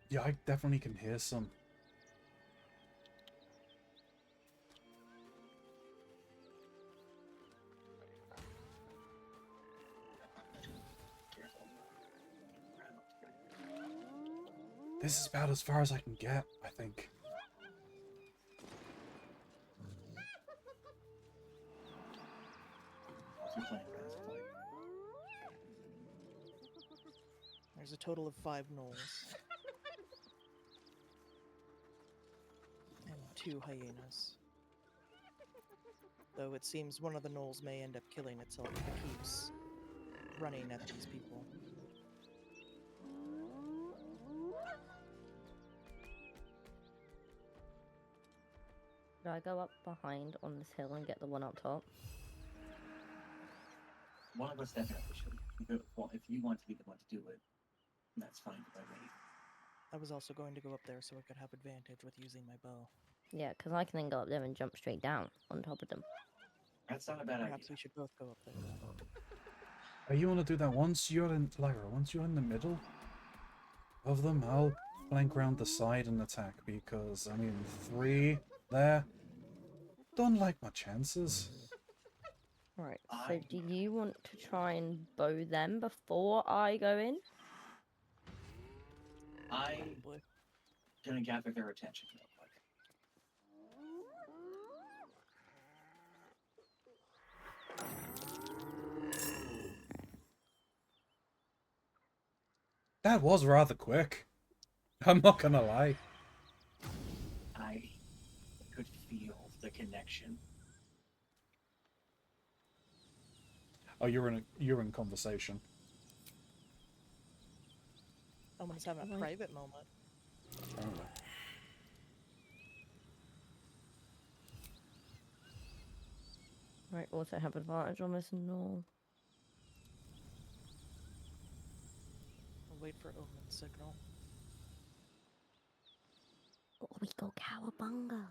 Yeah, I definitely can hear some. This is about as far as I can get, I think. What's your plan, Classified? There's a total of 5 gnolls. And 2 hyenas. Though it seems one of the gnolls may end up killing itself if it keeps running at these people. Do I go up behind on this hill and get the one up top? One of us definitely should. If you want to be the one to do it, that's fine by me. I was also going to go up there so I could have advantage with using my bow. Yeah, because I can then go up there and jump straight down on top of them. That's not a bad Perhaps idea. we should both go up there. You want to do that once you're in, Lyra, once you're in the middle of them, I'll flank round the side and attack, because, I mean, 3 there. Don't like my chances. Right, so do you want to try and bow them before I go in? I'm Probably. gonna gather their attention real quick. That was rather quick. I'm not gonna lie. I could feel the connection. Oh, you're in conversation. Someone's having a Right. private moment. Apparently. Right, also have advantage on this null. I'll wait for omen signal. Oh, we go cowabunga.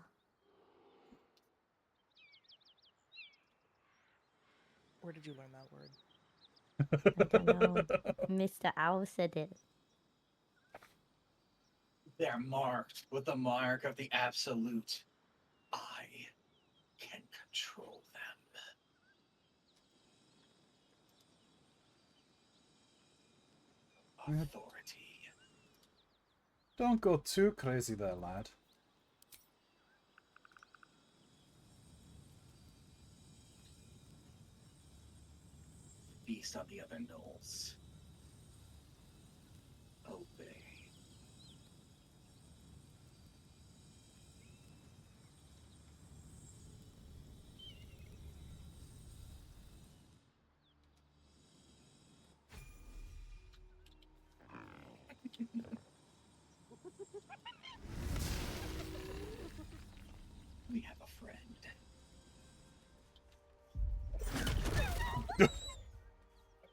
Where did you learn that word? I don't know. Mr. Owl said it. They're marked with the mark of the absolute. I can control them. Yeah. Authority. Don't go too crazy there, lad. Feast on the other gnolls. Obey. We have a friend.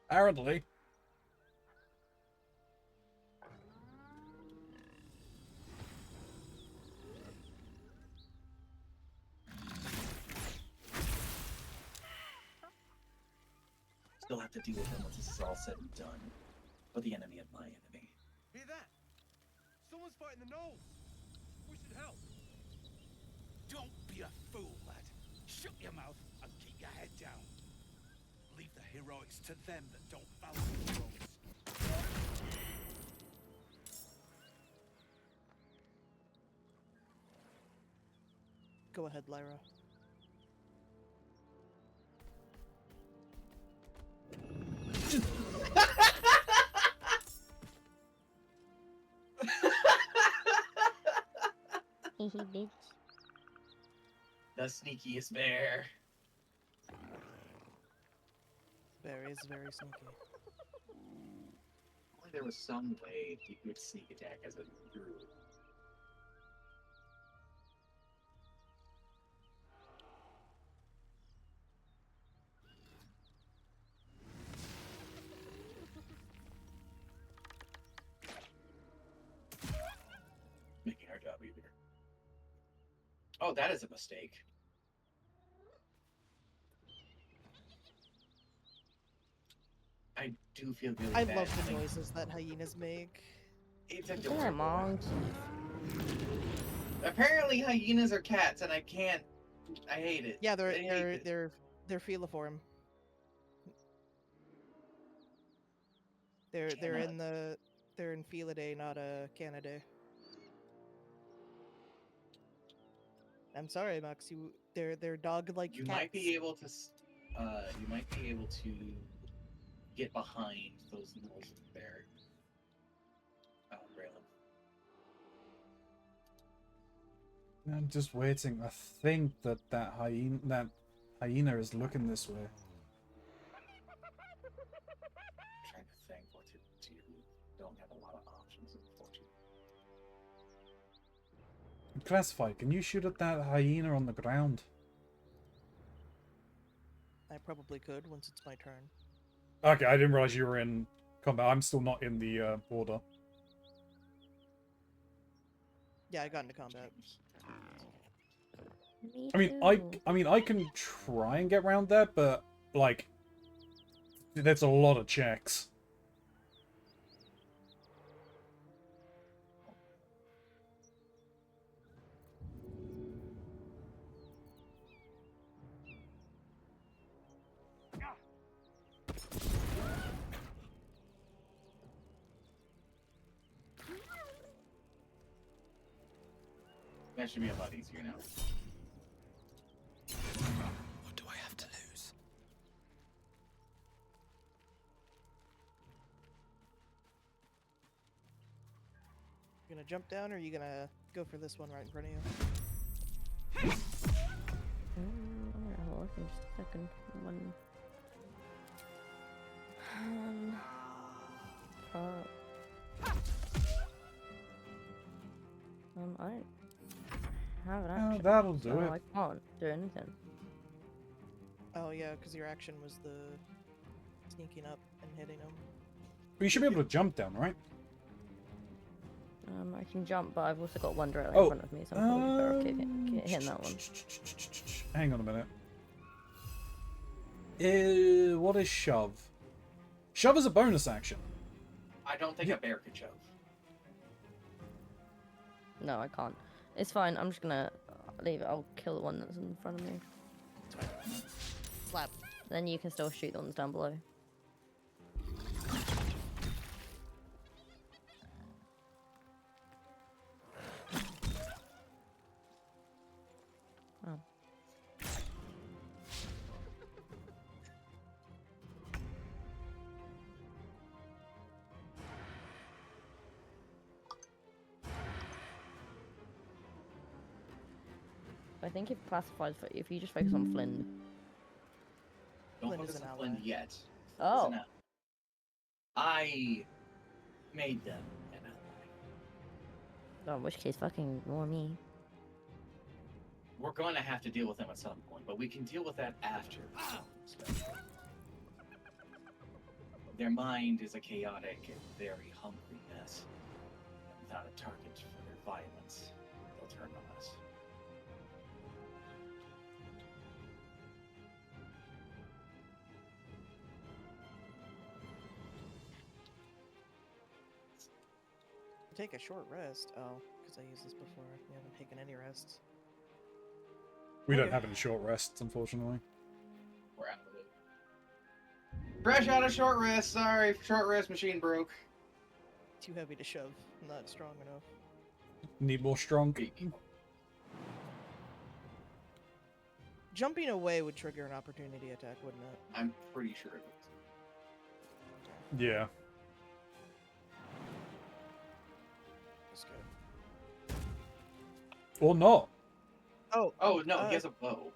Apparently. Still have to deal with him once this is all said and done. But the enemy of my enemy. Hear that? Someone's fighting the gnolls. We should help. Don't be a fool, lad. Shut your mouth and keep your head down. Leave the heroics to them that don't value heroes. Go ahead, Lyra. Hehe, bitch. The sneakiest bear. Bear is very sneaky. Only there was some way he could sneak attack as a druid. Making our job easier. Oh, that is a mistake. I do feel really I bad. love the having- noises that hyenas make. It's They're adorable. monkeys. Apparently hyenas are cats, and I can't. I hate it. Yeah, I hate it. they're feliform. They're Cannot. they're in Felidae, not a Canidae. I'm sorry, Max. They're dog-like You cats. might be able to. You might be able to get behind those gnolls with bear. Braylon. I'm just waiting. I think that hyena is looking this way. Trying to think what to do. Don't have a lot of options, unfortunately. Classified, can you shoot at that hyena on the ground? I probably could once it's my turn. Okay, I didn't realize you were in combat. I'm still not in the border. Yeah, I got into combat. Me I mean, I can try and get around there, but like, there's a lot of checks. That should be a lot easier now. What do I have to lose? You gonna jump down, or are you gonna go for this one right in front of you? Hold on just a second. One. I don't have an Oh, action. that'll do so it. I can't do anything. Oh yeah, because your action was the sneaking up and hitting him. But you should be able to jump down, right? I can jump, but I've also got one directly Oh, in front of me, so I'm probably better off hitting that one. Hang on a minute. What is shove? Shove is a bonus action. I don't think a bear could shove. No, I can't. It's fine. I'm just gonna leave it. I'll kill the one that's in front of me. Slap. Then you can still shoot the ones down below. Oh. I think if classified for if you just focus on Flynn. Don't Flynn is focus an on Flynn ally. yet. Oh. Listen up. I made them an ally. Oh, in which case, fucking ignore me. We're going to have to deal with them at some point, but we can deal with that after. Their mind is a chaotic and very hungry mess. And without a target for their violence, they'll turn on us. Take a short rest. Oh, because I used this before. We haven't taken any rests. We don't Okay. have any short rests, unfortunately. We're out of the loop. Fresh out of short rest. Sorry, short rest machine broke. Too heavy to shove. Not strong enough. Need more strong. Jumping away would trigger an opportunity attack, wouldn't it? I'm pretty sure it was. Yeah. Let's go. Or not. Oh, no, he has a bow.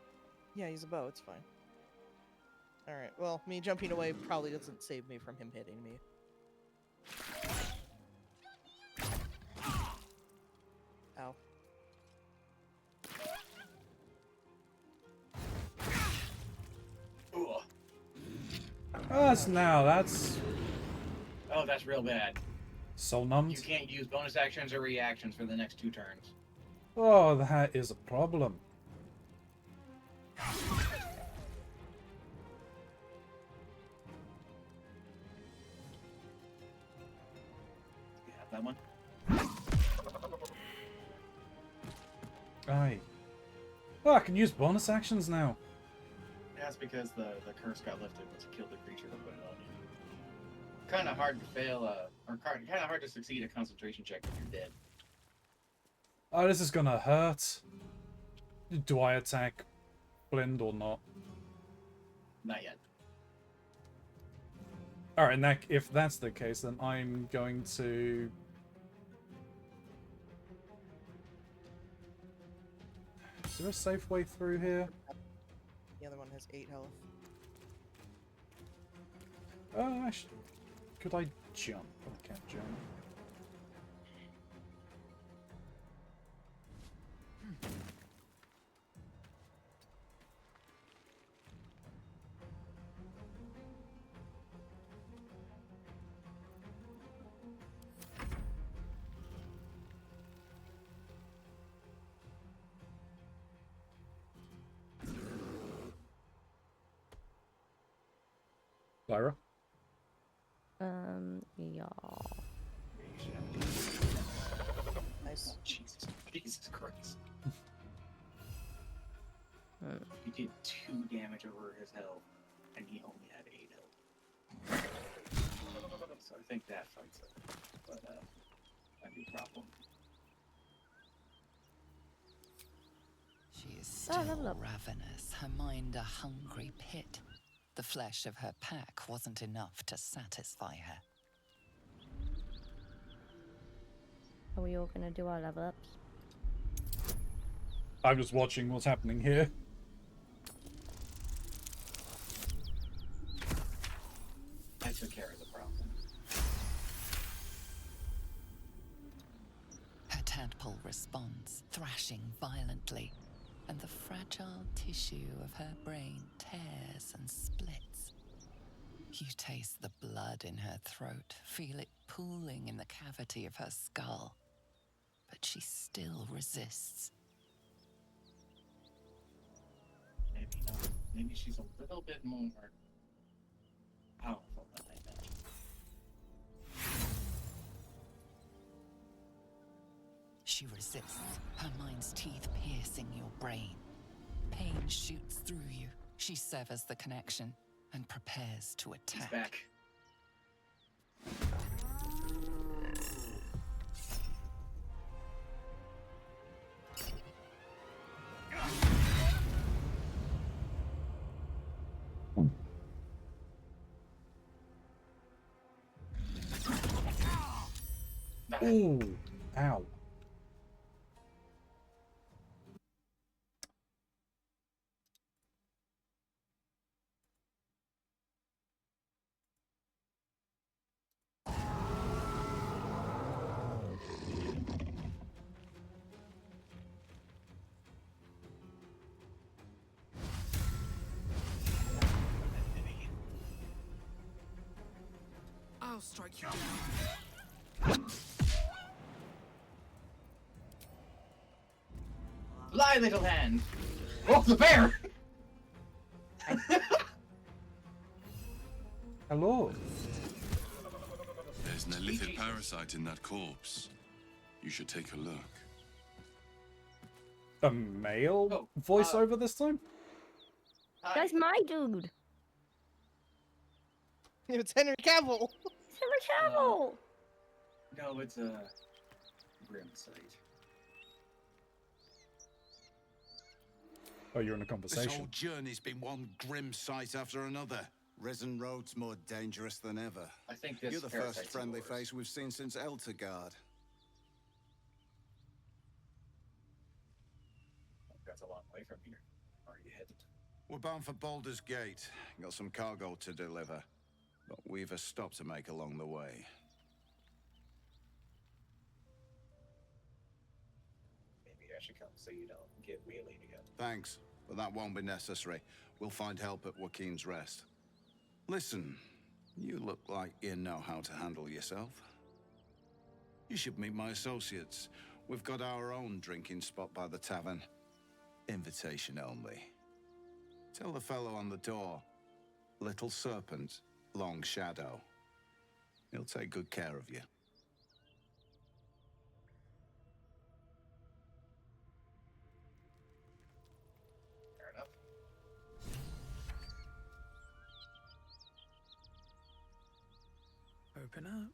Yeah, he's a bow. It's fine. Alright, well, me jumping away probably doesn't save me from him hitting me. Ow. Ugh. That's Oh, that's real bad. soul You numbed. can't use bonus actions or reactions for the next 2 turns. Oh, that is a problem. You have that one? Aye. Oh, I can use bonus actions now. That's because the curse got lifted once you killed the creature that put it on you. Kind of hard to fail, or kind of hard to succeed a concentration check if you're dead. Oh, this is gonna hurt. Do I attack Blind or not? Not yet. Alright, if that's the case, then I'm going to... Is there a safe way through here? The other one has 8 health. Actually, could I jump? Oh, I can't jump. Lyra? Yeah. Nice. Jesus Christ. Hmm. You did 2 damage over his health, and he only had 8 health. So I think that fights it. But, that'd be a problem. She is Oh, level still up. ravenous, her mind a hungry pit. The flesh of her pack wasn't enough to satisfy her. Are we all gonna do our level ups? I'm just watching what's happening here. I took care of the problem. Her tadpole responds, thrashing violently, and the fragile tissue of her brain tears and splits. You taste the blood in her throat, feel it pooling in the cavity of her skull. But she still resists. Maybe not. Maybe she's a little bit more powerful than I imagined. She resists, her mind's teeth piercing your brain. Pain shoots through you. She severs the connection and prepares to He's attack. back. Ooh, ow. I'll strike you down. Fly, little hand! Oh, the bear! Hello. There's an illithid parasite in that corpse. You should take a look. A male voiceover this time? That's my dude. It's Henry Cavill. It's Henry Cavill. No, it's a grim sight. Oh, you're in a This conversation. whole journey's been one grim sight after another. Risen Road's more dangerous than ever. I think this You're the parasite's first friendly yours. face we've seen since Eltergard. That's a long way from here. Where are you headed? We're bound for Baldur's Gate. Got some cargo to deliver. But we've a stop to make along the way. Maybe I should come so you don't get wheelied again. Thanks, but that won't be necessary. We'll find help at Joaquin's Rest. Listen, you look like you know how to handle yourself. You should meet my associates. We've got our own drinking spot by the tavern. Invitation only. Tell the fellow on the door, Little Serpent, Long Shadow. He'll take good care of you. Fair enough. Open up.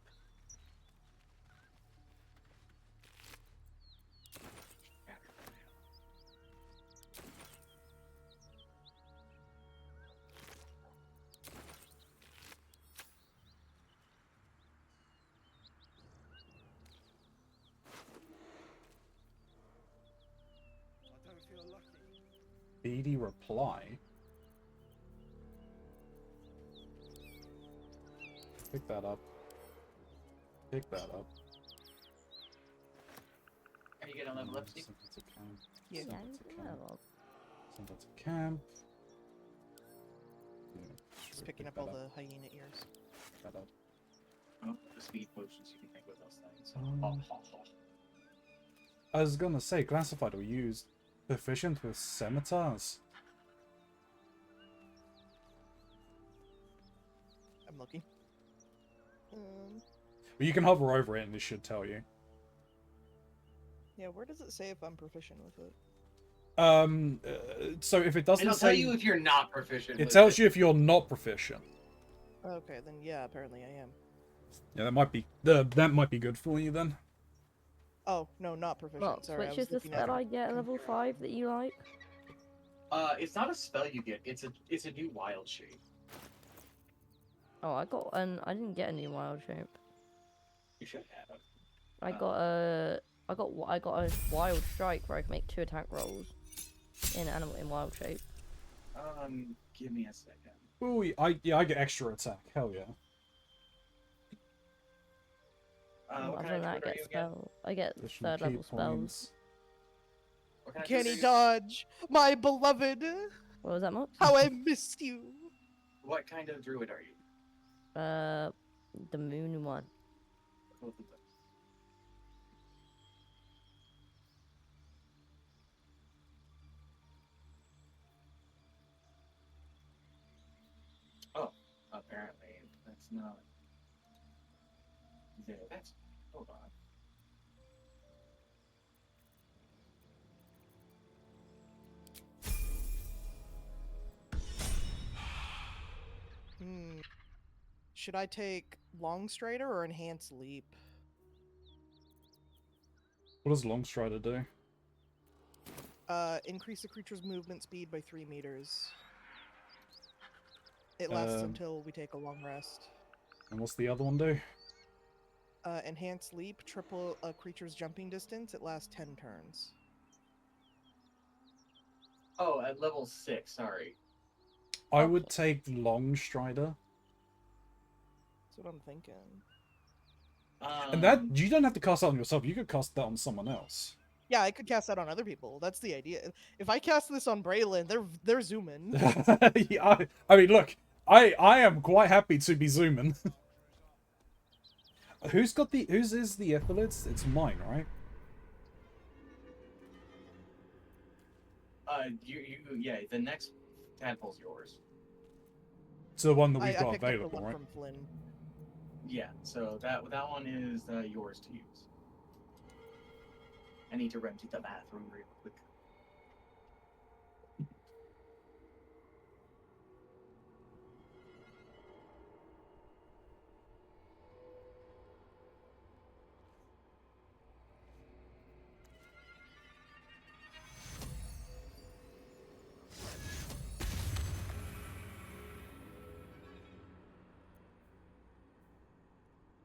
I don't feel lucky. Beady reply. Pick that up. Pick that up. Are you gonna level up, Steve? Send that to camp. Yeah. Send Yeah, that to camp. level. Send that to camp. Yeah, Just picking pick up all that the hyena ears. Pick that up. Oh, the speed potions you can make with those things. I was gonna say, classified or used proficient with scimitars. I'm looking. But you can hover over it and it should tell you. Yeah, where does it say if I'm proficient with it? So if it doesn't It'll say, tell you if you're not proficient. it with tells you if you're not proficient. Okay, then yeah, apparently I am. Yeah, that might be good for you then. Oh, no, not proficient. Well, Sorry, I which was is the looking at... spell I get at level 5 that you like? It's not a spell you get. It's a new wild shape. Oh, I didn't get a new wild shape. You should have. I got a wild strike where I can make 2 attack rolls in wild shape. Give me a second. Ooh, I get extra attack. Hell yeah. What Other kind than of that, I druid are get you again? spell. I get Additional 3rd key level spells. points. What kind of Can he druid are you? dodge? My beloved! What was that, Mox? How I missed you! What kind of druid are you? The moon one. Both of them. Oh, apparently that's not. Yeah, that's. Hold on. Should I take Long Strider or Enhance Leap? What does Longstrider do? Increase the creature's movement speed by 3 meters. It lasts until we take a long rest. And what's the other one do? Enhance Leap, triple a creature's jumping distance. It lasts 10 turns. Oh, at level 6. Sorry. I would take Longstrider. That's what I'm thinking. And that you don't have to cast that on yourself. You could cast that on someone else. Yeah, I could cast that on other people. That's the idea. If I cast this on Braylon, they're zooming. Yeah, I mean, look, I am quite happy to be zooming. Whose is the Epaulettes? It's mine, right? Yeah, the next tadpole's yours. So the one that we've I got picked up the available, one right? from Flynn. Yeah, so that one is yours to use. I need to run to the bathroom real quick.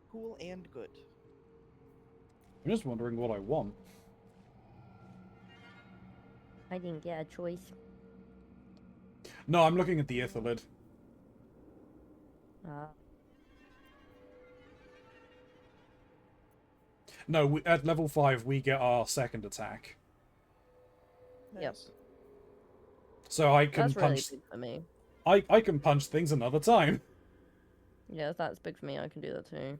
Cool and good. I'm just wondering what I want. I didn't get a choice. No, I'm looking at the Ithalid. No, at level 5 we get our second attack. Yep. So I can That's really punch. big for me. I can punch things another time. Yeah, if that's big for me, I can do that too.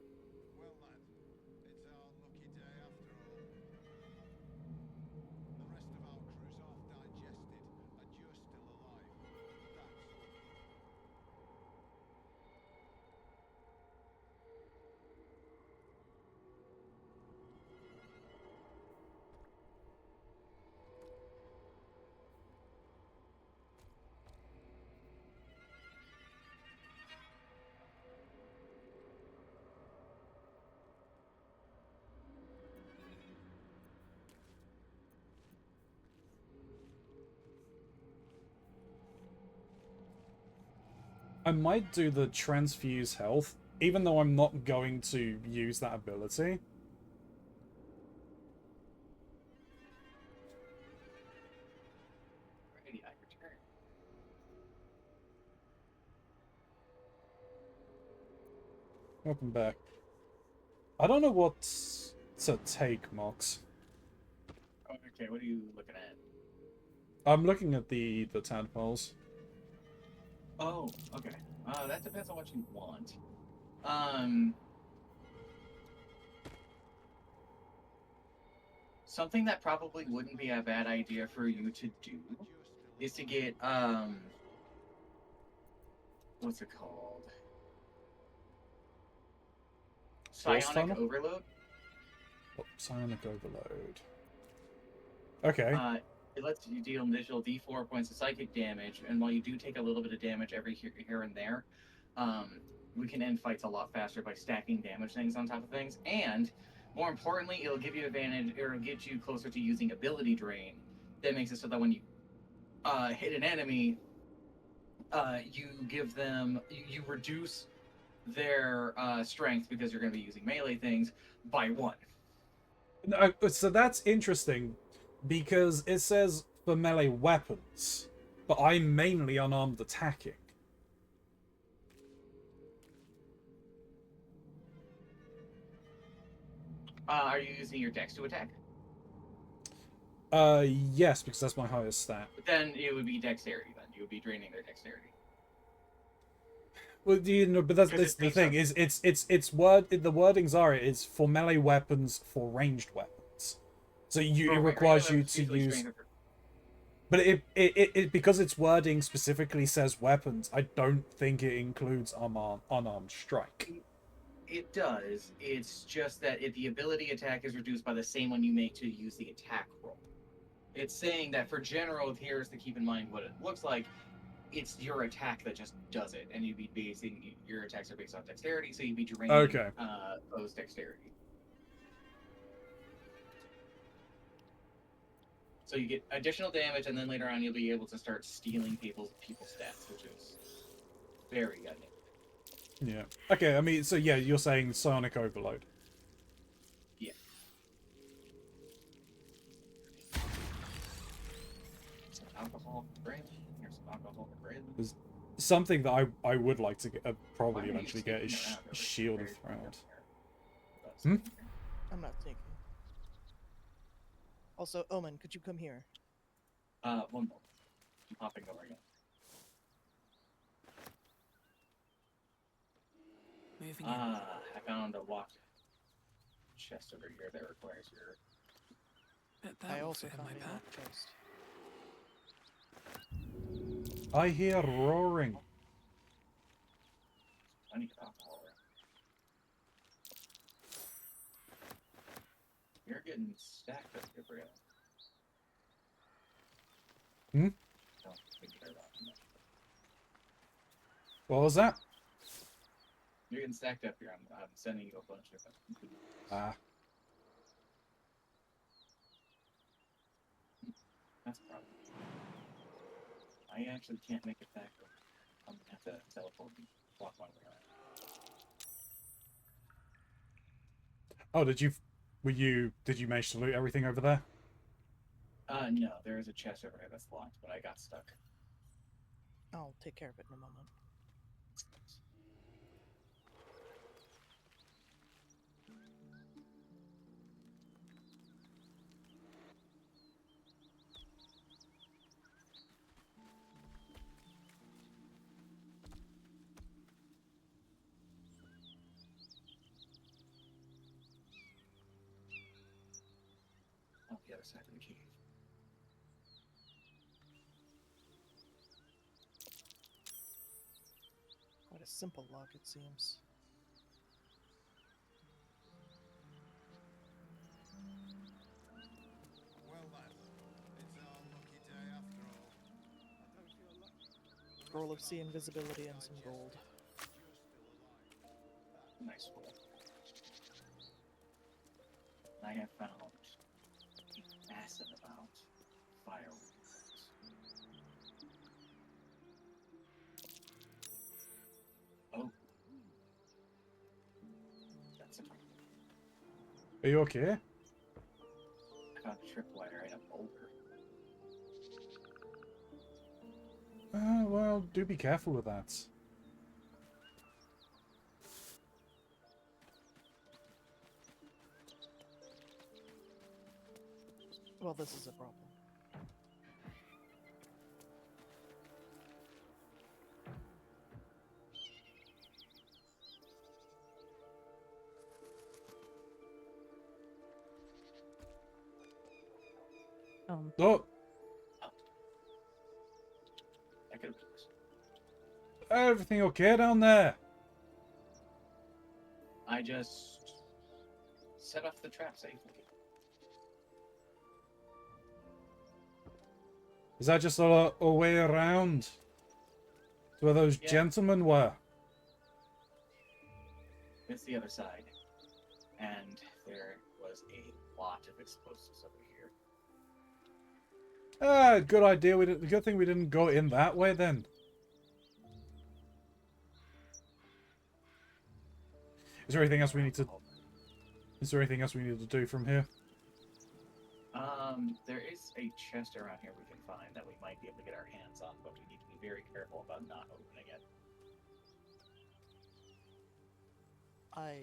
I might do the transfuse health, even though I'm not going to use that ability. Alrighty, I return. Welcome back. I don't know what to take, Mox. Oh, okay, what are you looking at? I'm looking at the tadpoles. Oh, okay. That depends on what you want. Something that probably wouldn't be a bad idea for you to do is to get, what's it called? Psionic Overload. Oh, Psionic Overload. Okay. It lets you deal an additional D4 points of psychic damage, and while you do take a little bit of damage every here and there, we can end fights a lot faster by stacking damage things on top of things. And more importantly, it'll give you advantage, or it'll get you closer to using ability drain. That makes it so that when you hit an enemy, you give them you reduce their strength because you're going to be using melee things by 1. No, so that's interesting because it says for melee weapons, but I'm mainly unarmed attacking. Are you using your dex to attack? Yes, because that's my highest stat. Then it would be dexterity. Then you would be draining their dexterity. Well, you know, but that's the thing. Is it's word the wordings are it's for melee weapons for ranged weapons, so it requires you to use. But it because its wording specifically says weapons, I don't think it includes unarmed strike. It does. It's just that the ability attack is reduced by the same one you make to use the attack roll. It's saying that for general, here's to keep in mind what it looks like. It's your attack that just does it, and you'd be basing your attacks are based off dexterity, so you'd be draining those dexterity. So you get additional damage, and then later on you'll be able to start stealing people's stats, which is very good. Yeah. Okay. I mean, so yeah, you're saying psionic overload. Yeah. Some alcohol for Braylon. Here's some alcohol for Braylon. There's something that I would like to get, probably eventually get is shield of threat. I'm not thinking. Also, Omen, could you come here? One moment. I'm hopping over again. I found a locked chest over here that requires your. I also found a locked chest. I hear roaring. I need alcohol. You're getting stacked up here, Braylon. Don't care about that. What was that? You're getting stacked up here. I'm sending you a bunch of them. That's a problem. I actually can't make it back. I'm gonna have to teleport and walk my way around. Oh, did you manage to loot everything over there? No, there is a chest over here that's locked, but I got stuck. I'll take care of it in a moment. On the other side of the cave. Quite a simple lock, it seems. Well then, it's our lucky day after all. Scroll of Sea invisibility and some gold. Nice roll. I have found a massive amount of fireworks. Oh. That's a problem. Are you okay? I found a tripwire and a boulder. Well, do be careful with that. Well, this is a problem. Oh, I could everything okay down there? I just set off the trap safely. Is that just a way around to where those gentlemen were? It's the other side. And there was a lot of explosives over here. Ah, good idea. Good thing we didn't go in that way then. Is there anything else we need to? Is there anything else we need to do from here? There is a chest around here we can find that we might be able to get our hands on, but we need to be very careful about not opening it. I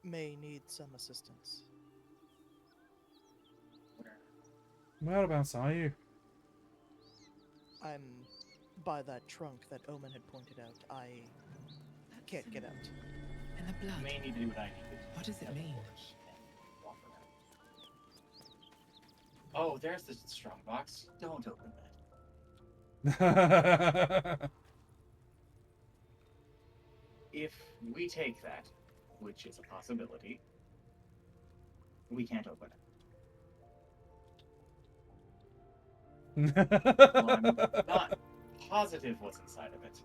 may need some assistance. Whereabouts are you? I'm by that trunk that Omen had pointed out. I can't get out. And the You blood. may need to do what I need to do. What does it mean? Walk around. Oh, there's the strong box. Don't open that. If we take that, which is a possibility, we can't open it. Well, I'm not positive what's inside of it.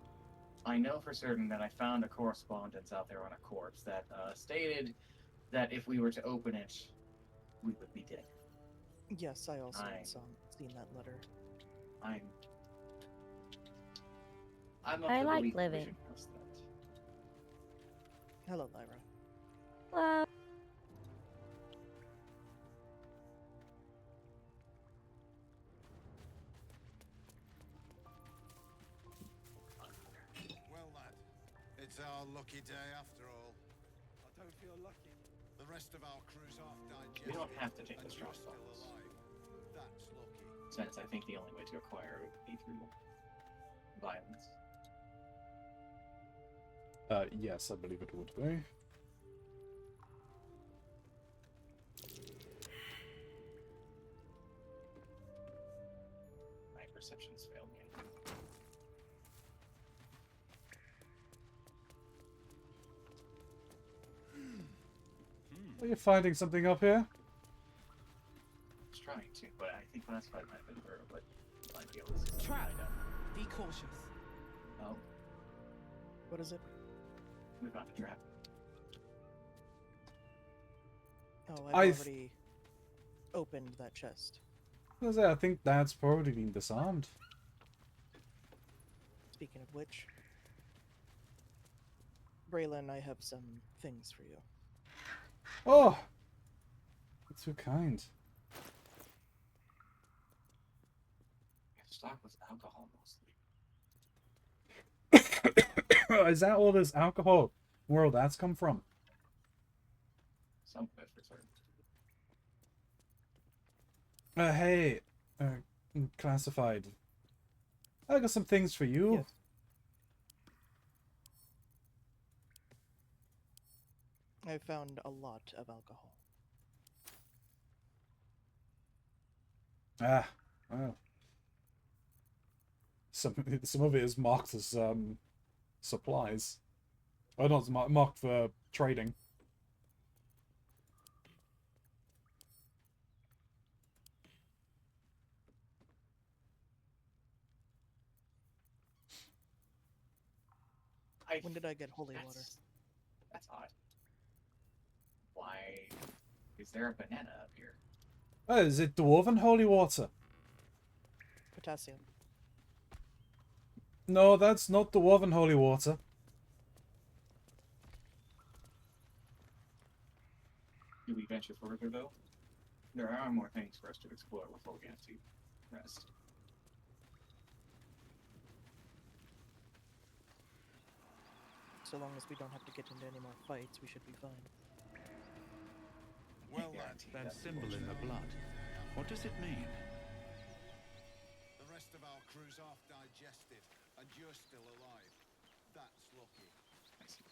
I know for certain that I found a correspondence out there on a corpse that stated that if we were to open it, we would be dead. Yes, I also had seen that letter. I'm I like living. Hello, Lyra. Well, Well, lad, it's our lucky day after all. I don't feel lucky. The rest of our crew's half digested. We don't have to take and the you're strong still box. alive. That's lucky. Since I think the only way to acquire it would be through violence. Yes, I believe it would be. My perceptions failed me. Are you finding something up here? I was trying to, but I think last fight might have been thorough, but might be able to see Trap. something I Be cautious. don't. Oh, What is it? we found a trap. Oh, I I've already opened that chest. I think that's probably been disarmed. Speaking of which, Braylon, I have some things for you. Oh! That's too kind. Stock was alcohol mostly. Is that all this alcohol? Where that's come from? Some of it for certain. Hey, classified. I got some things for you. Yes. I found a lot of alcohol. Ah, well. Some of it is marked as supplies. Oh, not marked for trading. When did I get holy water? That's odd. Why is there a banana up here? Oh, is it dwarven holy water? Potassium. No, that's not dwarven holy water. Do we venture further though? There are more things for us to explore before we have to rest. So long as we don't have to get into any more fights, we should be fine. Well, lad, That symbol in the blood. What does it mean? the rest of our crew's half digested, and you're still alive. That's lucky. I see.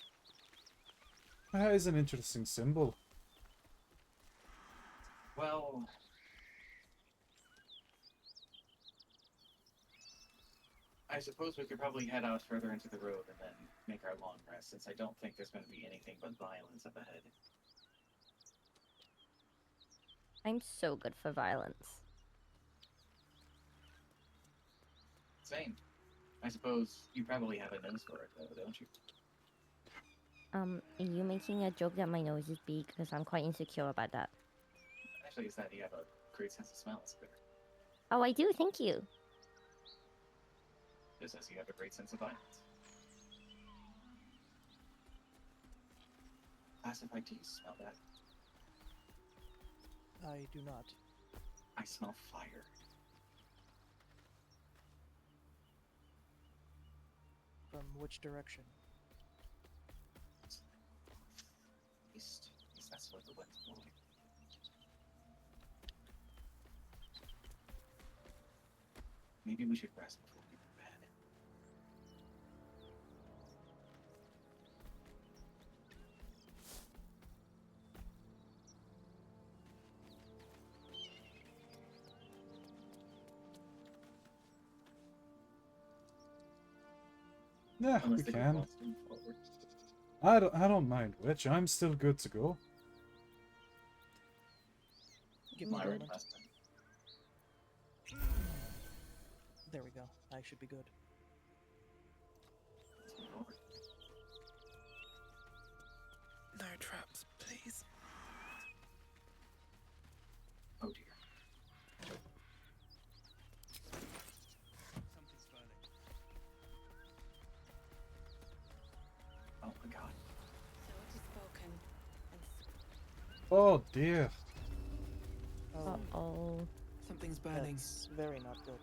That is an interesting symbol. Well, I suppose we could probably head out further into the road and then make our long rest, since I don't think there's going to be anything but violence up ahead. I'm so good for violence. Same. I suppose you probably have a nose for it, though, don't you? Are you making a joke that my nose is big? Because I'm quite insecure about that. Actually, it's that you have a great sense of smell. It's better. Oh, I do. Thank you. Just as you have a great sense of violence. Classified, do you smell that? I do not. I smell fire. From which direction? East. That's where the wind's blowing. Maybe we should rest before we go to bed. Yeah, Unless we they can. go forward. I don't mind which. I'm still good to go. Give me a My moment. request. There we go. I should be good. Let's move forward. No traps, please. Oh dear. Something's burning. Oh my god. So it is spoken, and Oh dear. Oh, Uh-oh. Something's burning. that's very not good.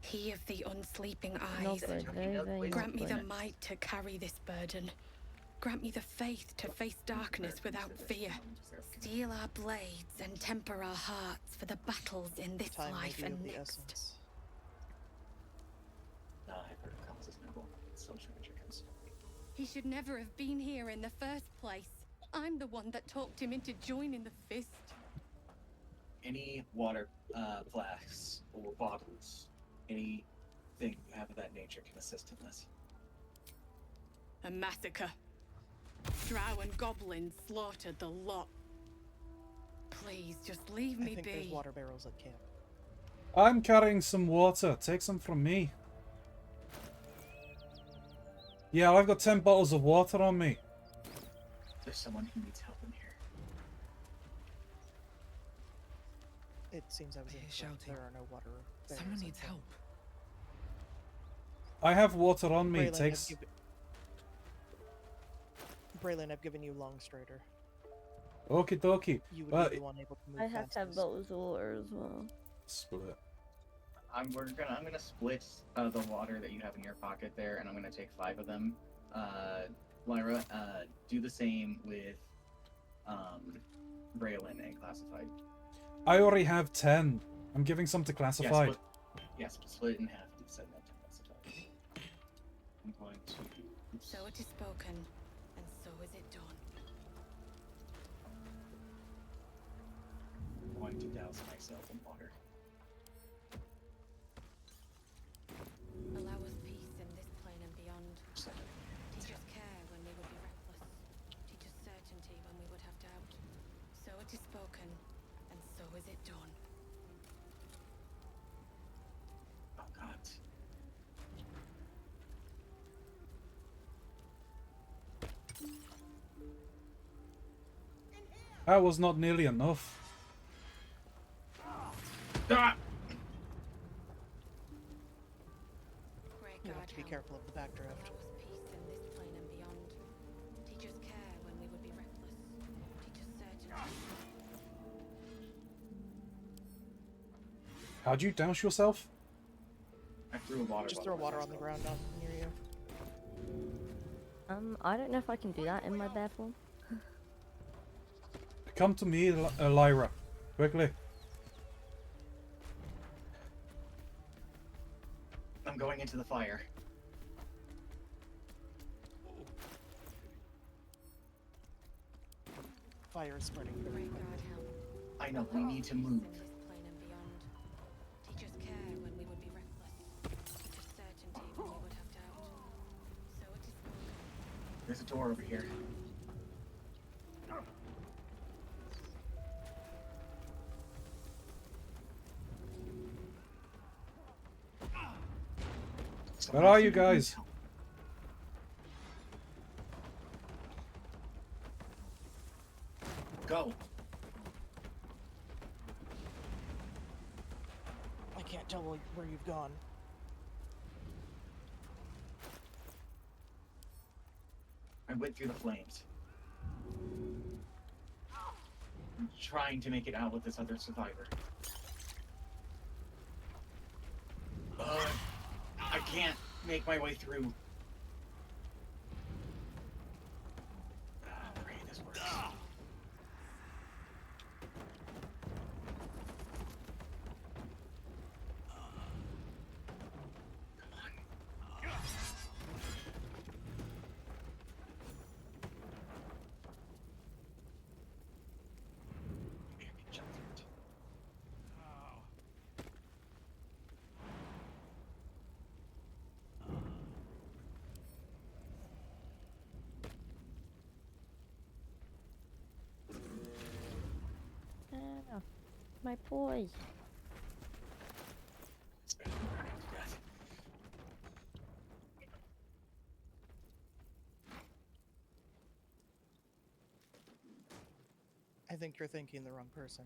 he of the unsleeping Not eyes, good. Very, very grant me not the good. might to carry this burden. Grant me the faith to face darkness without fear. Steel our blades and temper our hearts for the battles in this Time may life be and of the next. essence. I've heard it comes as noble. It's so tragic and so. He should never have been here in the first place. I'm the one that talked him into joining the fist. Any water flasks or bottles, anything you have of that nature can assist in this. A massacre. Drow and goblins slaughtered the lot. Please, just leave I me think there's be. water barrels at camp. I'm carrying some water. Take some from me. Yeah, I've got 10 bottles of water on me. There's someone who needs help in here. It seems I was I hear incorrect. shouting. There are no water barrels. Someone at needs camp. help. I have water on me. Braylon, Takes. Braylon, I've given you long strider. Okie dokie. You would Well, be the one able to move I have 10 fastest. bottles of water as well. split. I'm gonna split the water that you have in your pocket there, and I'm gonna take 5 of them. Lyra, do the same with Braylon and Classified. I already have 10. I'm giving some to Yeah, classified. split it in half and send that to Classified. I'm going to. So it is spoken, and so is it done. I'm going to douse myself in water. Allow us peace in this plane and beyond. Teach us care when we would be reckless. Teach us certainty when we would have doubt. So it is spoken, and so is it done. Oh God. That was not nearly enough. Ah! Great You God, have to be help. careful of the backdraft. Allow us peace in this plane and beyond. Teach us care when we would be reckless. Teach us certainty. How'd you douse yourself? I threw a water Just bottle throw water myself. on the ground not near you. I don't know if I can do that in my bear form. Come to me, Lyra. Quickly. I'm going into the fire. Fire is spreading very Great quickly. God, help. I know we need to move. In this plane and beyond. Teach us care when we would be reckless. Teach us certainty when we would have doubt. So it is spoken. There's a door over here. Where are you guys? can't tell where you've gone. I went through the flames. I'm trying to make it out with this other survivor. I can't make my way through. Pray this works. Ah, my boy. I think you're thinking the wrong person.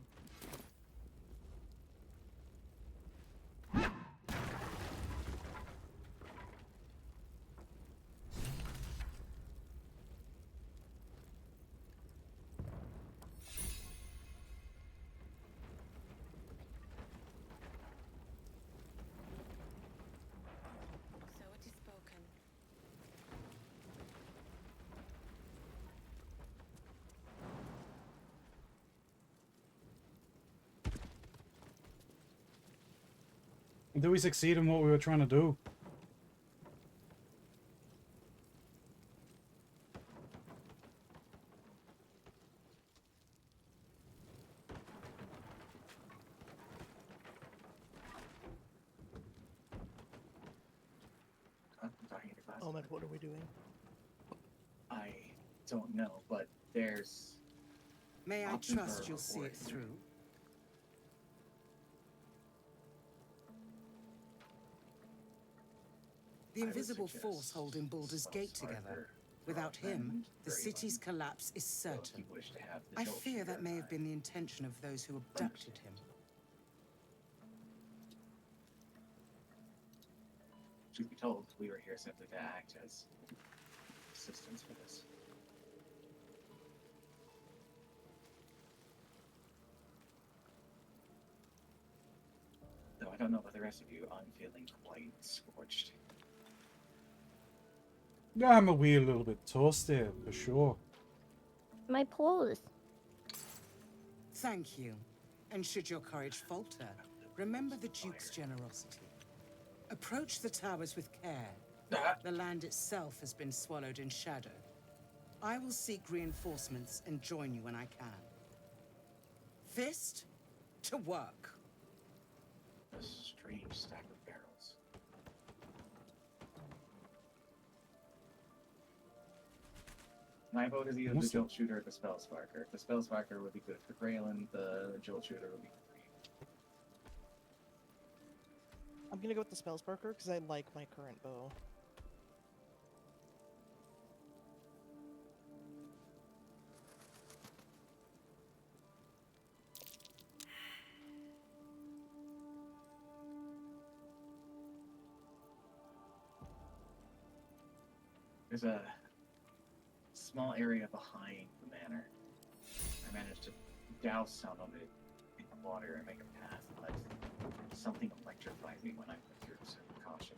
So it is spoken. Do we succeed in what we were trying to do? Omen, what are we doing? I don't know, but there's. May I options trust for you'll see it avoiding. through? The I would invisible suggest force holding Baldur's Gate together. Arthur, Without our him, friend the city's Faerun, collapse is so if certain. you wish to have the I Jolt fear that shooter, may have been the intention of those who abducted him. Truth be told, we were here simply to act as assistants for this. Though I don't know about the rest of you, I'm feeling quite scorched. Yeah, I'm a wee little bit toasty, for sure. My paws. Thank you. And should your courage falter, remember the Duke's generosity. Approach the towers with care. The land itself has been swallowed in shadow. I will seek reinforcements and join you when I can. Fist, to work. A strange stack of barrels. My vote is either the Jolt Shooter or the Spell Sparker. The Spell Sparker would be good for Graylin, the Jolt Shooter would be good for you. I'm gonna go with the Spell Sparker because I like my current bow. There's a small area behind the manor. I managed to douse some of it in the water and make a path, but something electrified me when I went through, so caution.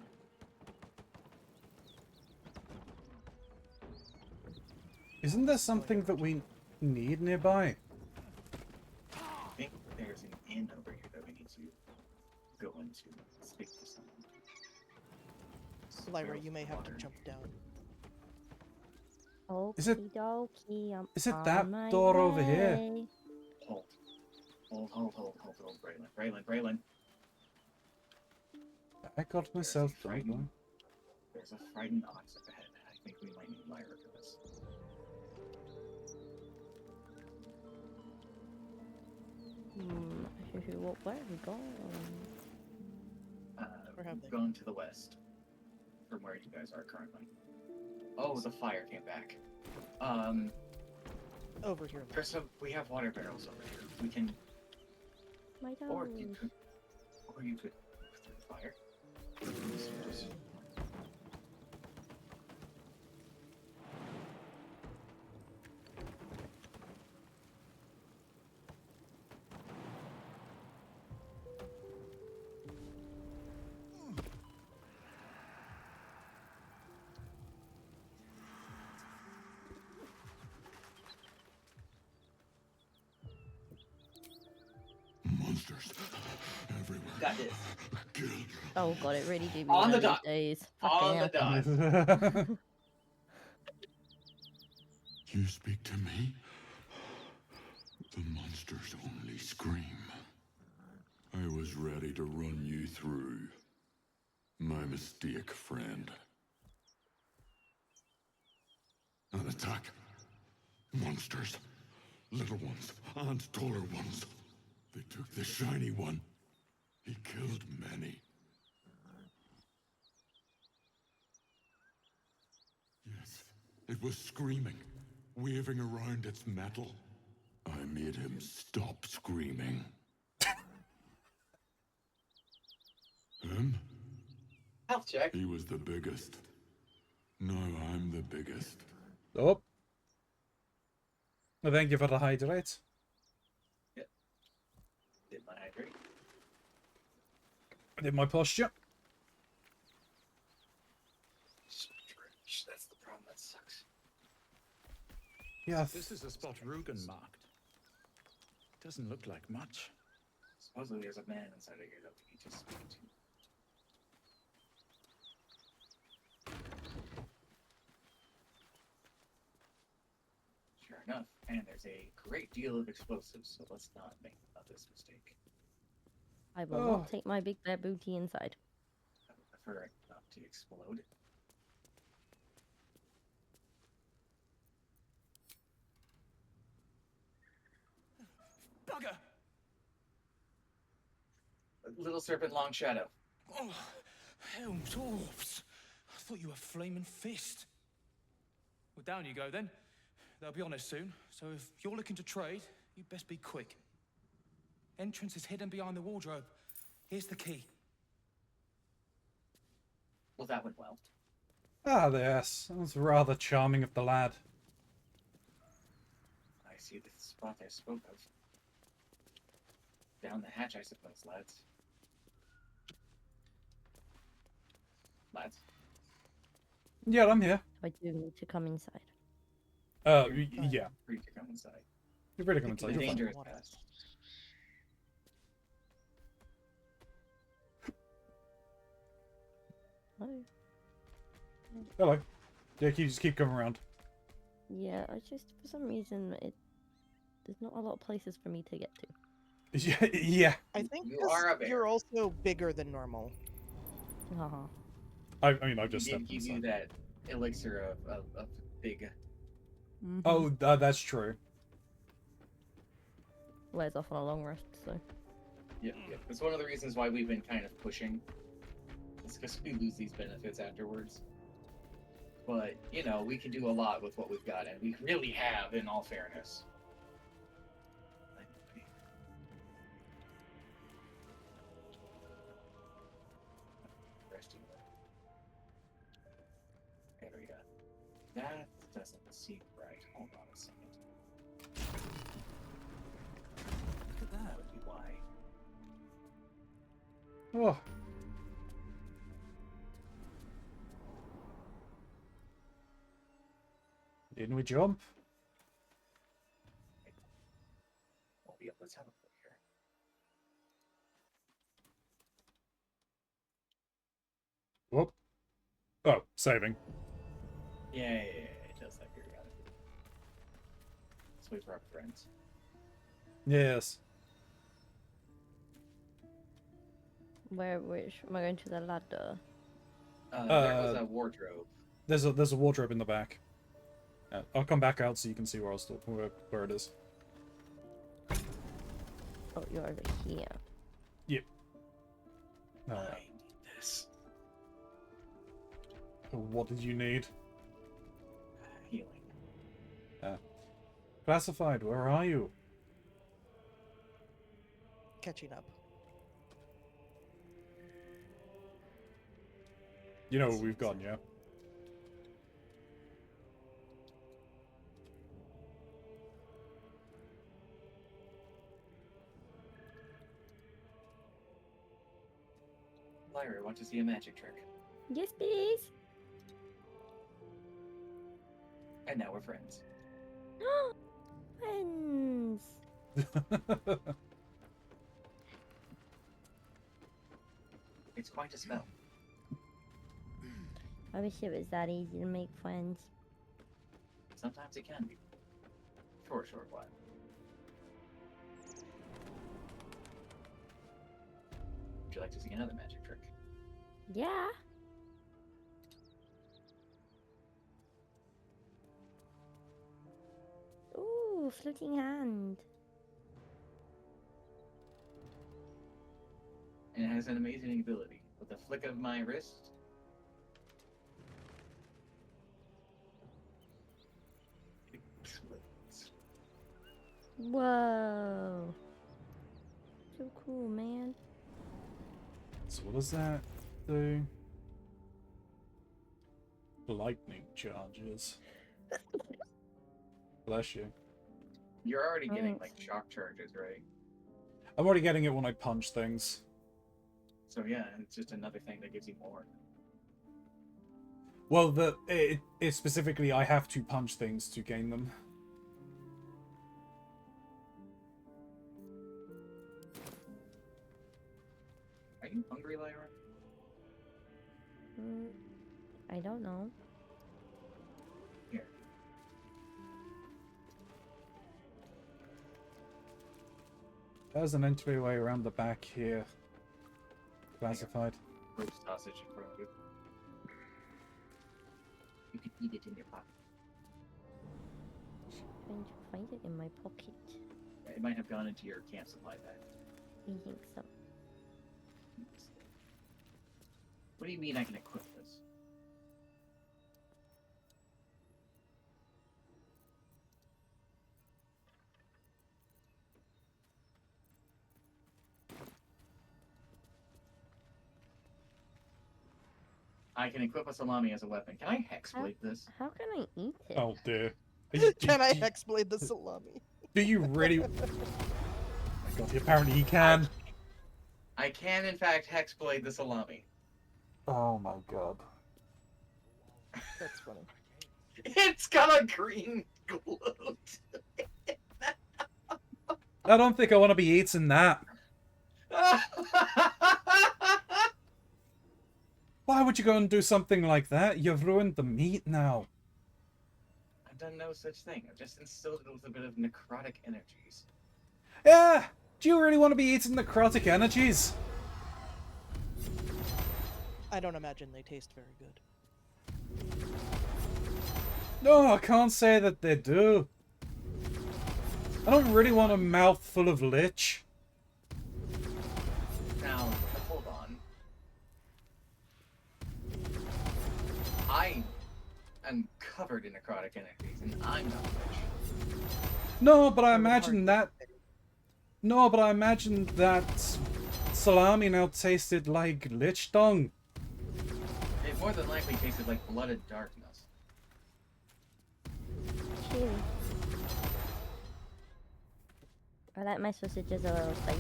Isn't there something that we need nearby? I think there's an inn over here that we need to go into and speak to someone. Lyra, you may have to jump down. Is it- Okie dokie, I'm is it on that my door over here? way. Hold, Braylon. I got myself There's a done. There's a frightened ox up ahead. I think we might need Lyra for this. Where are we going? Where have they Going to the west from where you guys are currently. Oh, the fire came back. over here? We have water barrels over here. We can, My or toes. you could fire. Monsters everywhere. Got this. Oh god, it really do be On one the of these dot. days. On the Fucking dot. You speak to me? The monsters only scream. I was ready to run you through. My mistake, friend. An attack. Monsters. Little ones and taller ones. They took the shiny one. He killed many. Yes, it was screaming, waving around its metal. I made him stop screaming. Him? Health check. He was the biggest. Now I'm the biggest. Oh. Well, thank you for the hydrate. Yep. Did my hydrate. I did my posture. That's the problem. That sucks. Yeah. This is a spot Rugen marked. Doesn't look like much. Supposedly there's a man inside of here that we need to speak to. Sure enough, and there's a great deal of explosives, so let's not make this mistake. I will not take my big bear booty inside. I would prefer it not to explode. Bugger! Little serpent, long shadow. Oh, Helm's orbs. I thought you were Flaming Fist. Well, down you go then. They'll be on us soon, so if you're looking to trade, you best be quick. Entrance is hidden behind the wardrobe. Here's the key. Well, that went well. Ah, yes. That was rather charming of the lad. I see the spot I spoke of. Down the hatch, I suppose, lads. Lads? Yeah, I'm here. I do need to come inside. Yeah. Free to come inside. You're free to come inside. The You're fine. danger is past. Oh. Hello. Yeah, just keep coming around. Yeah, I just for some reason there's not a lot of places for me to get to. Yeah. I think You 'cause are a bear. you're also bigger than normal. Uh-huh. I mean, I've just He did stepped give you inside. that elixir of big. Oh, that's true. Wears off on a long rest, so. Yeah. It's one of the reasons why we've been kind of pushing. It's because we lose these benefits afterwards. But, you know, we can do a lot with what we've got, and we really have, in all fairness. There we go. That doesn't seem right. Hold on a second. Look at that. That would be why. Oh. Didn't we jump? Oh, yeah, let's have a look here. Whoop. Oh, saving. Yeah, it does that periodically. Let's wait for our friends. Yes. Which am I going to the ladder? There was a wardrobe. There's a wardrobe in the back. I'll come back out so you can see where where it is. Oh, you're over here. Yep. I need this. What did you need? Healing. Classified, where are you? Catching up. You know where we've gone, yeah? Lyra, want to see a magic trick? Yes, please. And now we're friends. Friends. It's quite a spell. I wish it was that easy to make friends. Sometimes it can be. For a short while. Would you like to see another magic trick? Yeah. Ooh, floating hand. And it has an amazing ability. With a flick of my wrist, it explodes. Whoa. So cool, man. So what does that do? Lightning charges. Bless you. You're already getting Thanks. like shock charges, right? I'm already getting it when I punch things. So yeah, it's just another thing that gives you more. Well, it specifically I have to punch things to gain them. Are you hungry, Lyra? I don't know. Here. There's an entryway around the back here. Classified. Roast sausage in front of you. You can eat it in your pocket. Trying to find it in my pocket. It might have gone into your camp supply bag. I think so. What do you mean I can equip this? I can equip a salami as a weapon. Can I hexblade this? How can I eat it? Oh dear. Can I hexblade the salami? Do you really? Oh my god, apparently he can. I can, in fact, hexblade the salami. Oh my god. That's funny. It's got a green gloat. I don't think I want to be eating that. Why would you go and do something like that? You've ruined the meat now. I've done no such thing. I've just instilled it with a bit of necrotic energies. Yeah! Do you really want to be eating necrotic energies? I don't imagine they taste very good. No, I can't say that they do. I don't really want a mouthful of lich. Now, hold on. I am covered in necrotic energies, and I'm not rich. No, but I imagine that... No, but I imagine that salami now tasted like lich dung. It more than likely tasted like blooded darkness. Chewy. I like my sausages a little spicy.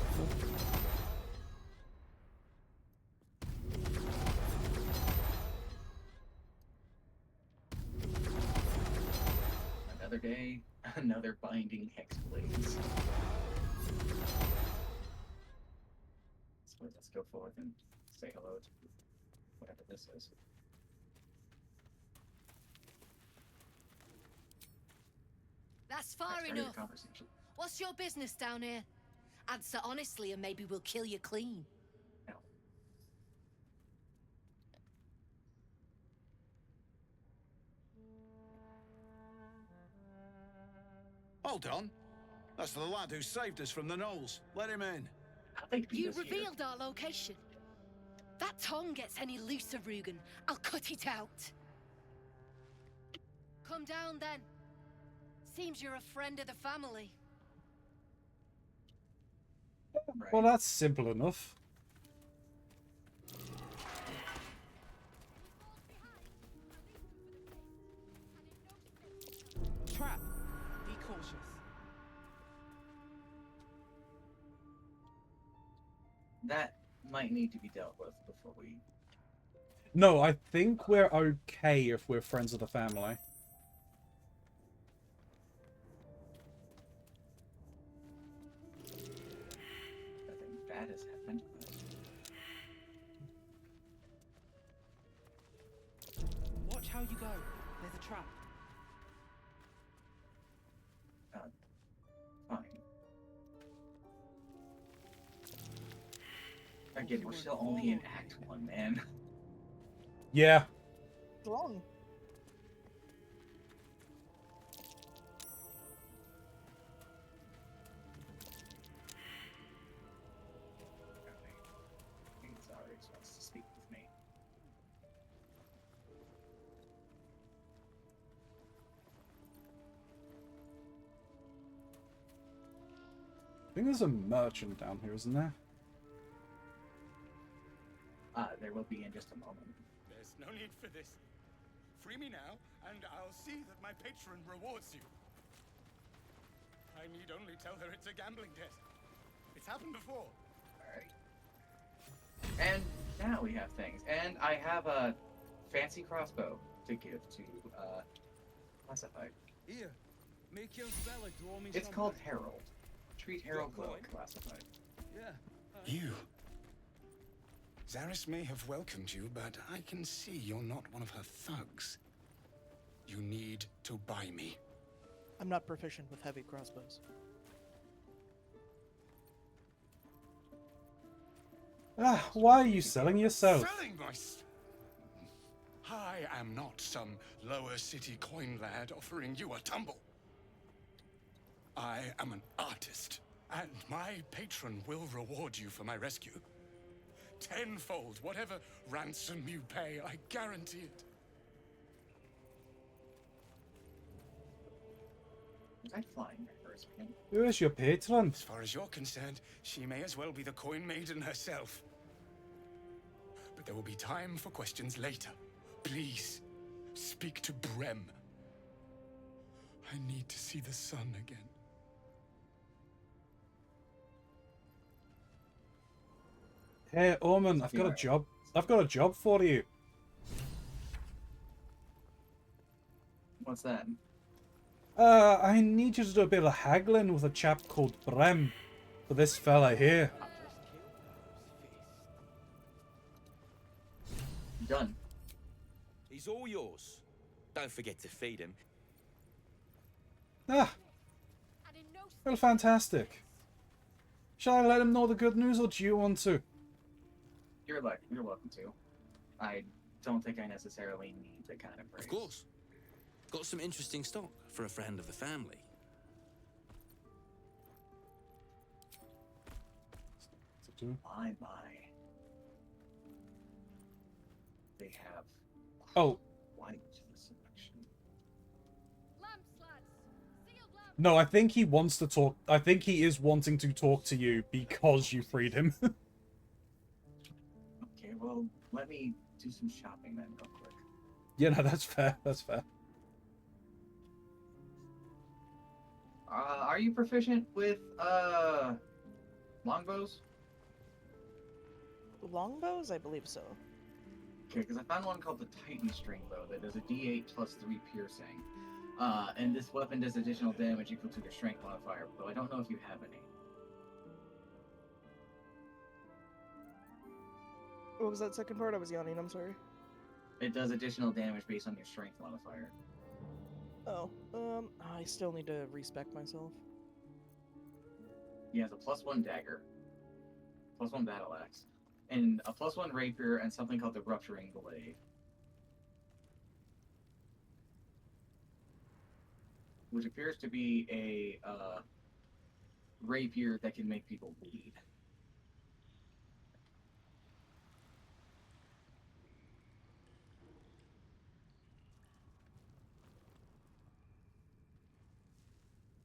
Another day, another binding hex blades. So let's go forward and say hello to whatever this is. That's far I started a enough. conversation. What's your business down here? Answer honestly and maybe we'll kill you clean. No. Hold on. That's the lad who saved us from the gnolls. Let him in. You revealed our location. That tongue gets any looser, Rugen, I'll cut it out. Come down then. Seems you're a friend of the family. Well, that's simple enough. That might need to be dealt with before we... No, I think we're okay if we're friends of the family. Nothing bad has happened. Watch how you go. There's a trap. Fine. Again, we're still only in Act 1, man. Yeah. Long. I think Zarix wants to speak with me. I think there's a merchant down here, isn't there? There will be in just a moment. There's no need for this. Free me now, and I'll see that my patron rewards you. I need only tell her it's a gambling debt. It's happened before. Alright. And now we have things. And I have a fancy crossbow to give to, Classified. Here, make your fella draw me It's some called money. Herald. Treat Herald Good well, point. Classified. Yeah. You? Zaris may have welcomed you, but I can see you're not one of her thugs. You need to buy me. I'm not proficient with heavy crossbows. Ah, why are you selling yourself? Selling I am not some lower city coin lad offering you a tumble. I am an artist, and my patron will reward you for my rescue. Tenfold, whatever ransom you pay, I guarantee it. Was I flying my first man? Who is your patron? As far as you're concerned, she may as well be the coin maiden herself. But there will be time for questions later. Please, speak to Brem. I need to see the sun again. Hey, Omen, I've got a job. I've got a job for you. What's that? I need you to do a bit of haggling with a chap called Brem for this fella here. Done. He's all yours. Don't forget to feed him. Ah. Well, fantastic. Shall I let him know the good news, or do you want to? You're welcome to. I don't think I necessarily need the kind of praise. Of course. Got some interesting stock for a friend of the family. My. They have Oh. quite the selection. No, I think he wants to talk. I think he is wanting to talk to you because you freed him. Okay, well, let me do some shopping then real quick. Yeah, no, that's fair. That's fair. Are you proficient with, longbows? Longbows? I believe so. Okay, because I found one called the Titan String Bow that does a D8 plus 3 piercing. And this weapon does additional damage equal to your strength modifier, but I don't know if you have any. What was that second part? I was yawning, I'm sorry. It does additional damage based on your strength modifier. Oh, I still need to respec myself. He has a +1 dagger, +1 battle axe, and a +1 rapier, and something called the Rupturing Blade. Which appears to be a rapier that can make people bleed.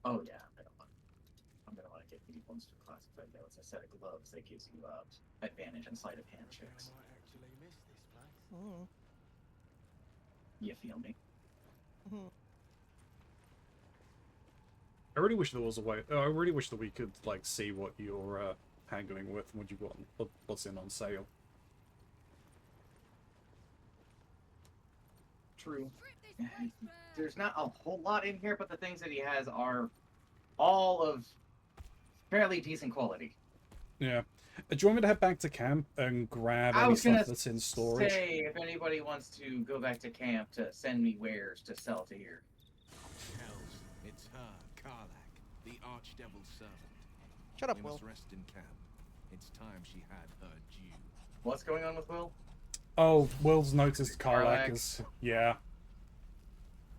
Oh yeah, I'm gonna want to get these ones for classified notes. A set of gloves that gives you advantage on sleight of hand checks. Mm. You feel me? Mm-hmm. I really wish there was a way. I really wish that we could like see what your haggling with and what's in on sale. True. There's not a whole lot in here, but the things that he has are all of fairly decent quality. Yeah. Do you want me to head back to camp and grab any stuff that's in storage? Say, if anybody wants to go back to camp to send me wares to sell to here. Hells, it's her, Karlak, the Archdevil's servant. Shut up, we Will. must rest in camp. It's time she had her due. What's going on with Will? Oh, Will's noticed Karlak is... Yeah.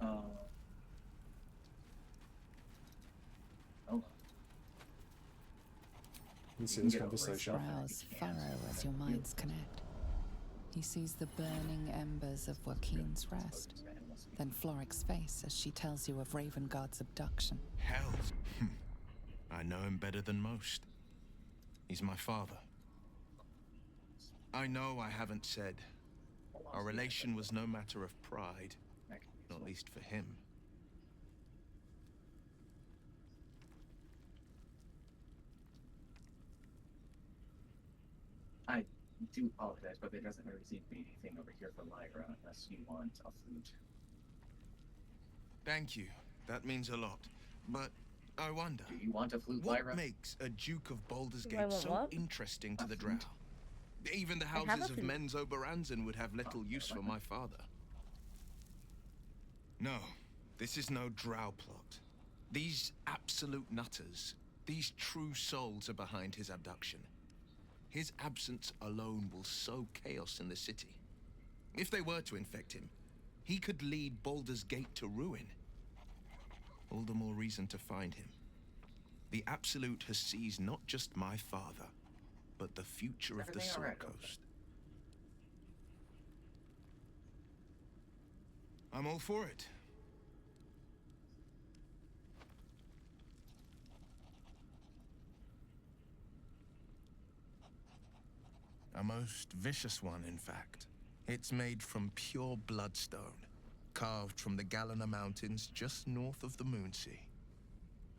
Oh. You see this conversation. Brows furrow as your minds connect. He sees the burning embers of Joaquin's rest, then Floric's face as she tells you of Ravenguard's abduction. Hells. I know him better than most. He's my father. I know I haven't said. Our relation was no matter of pride, not least for him. I do apologize, but there doesn't really seem to be anything over here for Lyra unless you want a flute. Thank you. That means a lot. But I wonder... Do you want a flute, what Lyra? makes a Duke of Baldur's Do Gate I want so what? interesting to A the flute? Drow? Even the I have houses a of flute. Menzo Baranzan would have little use for my father. No, this is no Drow plot. These absolute nutters, these true souls are behind his abduction. His absence alone will sow chaos in the city. If they were to infect him, he could lead Baldur's Gate to ruin. All the more reason to find him. The Absolute has seized not just my father, but the future of the Everything Silk alright? Coast. I'm all for it. A most vicious one, in fact. It's made from pure bloodstone, carved from the Galena Mountains just north of the Moonsea.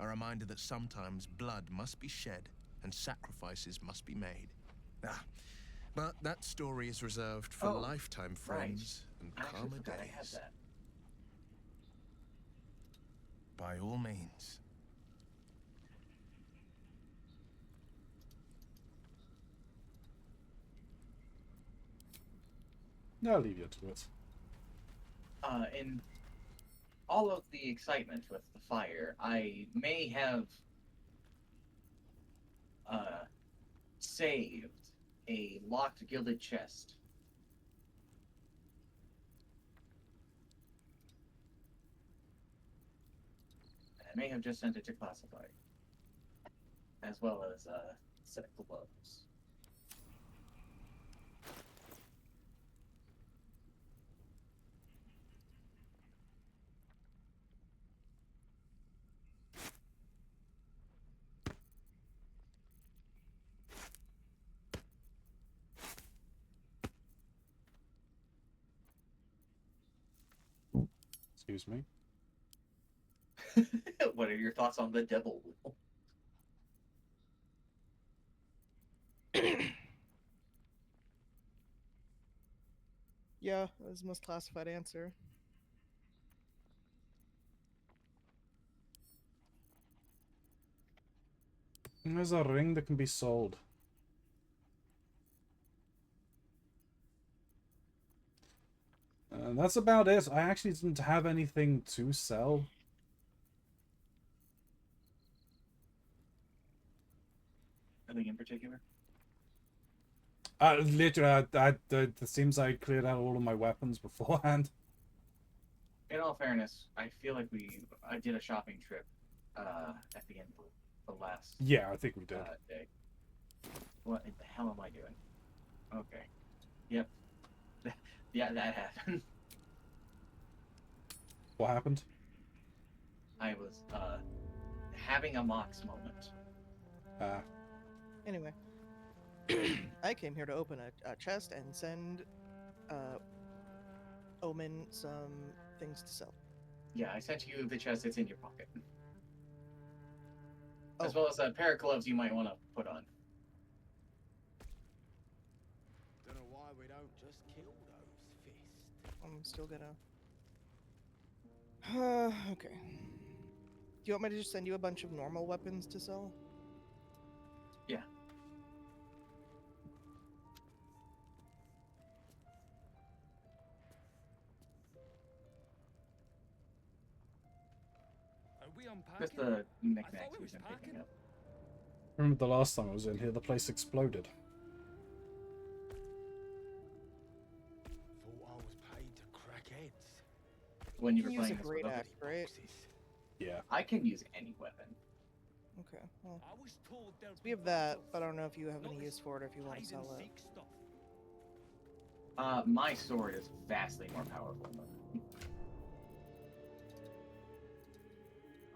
A reminder that sometimes blood must be shed and sacrifices must be made. But that story is reserved for lifetime friends and calmer I had days. that. By all means. I'll leave you to it. In all of the excitement with the fire, I may have saved a locked gilded chest. I may have just sent it to classified, as well as a set of gloves. Excuse me. What are your thoughts on the devil wheel? Yeah, that was the most classified answer. There's a ring that can be sold. And that's about it. I actually didn't have anything to sell. Anything in particular? Literally, it seems I cleared out all of my weapons beforehand. In all fairness, I feel like I did a shopping trip at the end of the last Yeah, I think we did. day. What in the hell am I doing? Okay. Yep. Yeah, that happened. What happened? I was having a Mox moment. Anyway, I came here to open a chest and send Omen some things to sell. Yeah, I sent you the chest. It's in your pocket. As Oh. well as a pair of gloves you might want to put on. we don't just kill those fists. I'm still gonna. Okay. Do you want me to just send you a bunch of normal weapons to sell? Yeah. Are we unpacking? Just the knickknacks we've been picking up. Remember the last time I was in here, the place exploded. Thought I was paid to crack heads. When you can were use playing a this great with axe, right? Yeah. I can use any weapon. Okay. Well, I was told there'd we have that, but I don't know if you have any use for it or if you want to hide sell and it. seek stuff. My sword is vastly more powerful than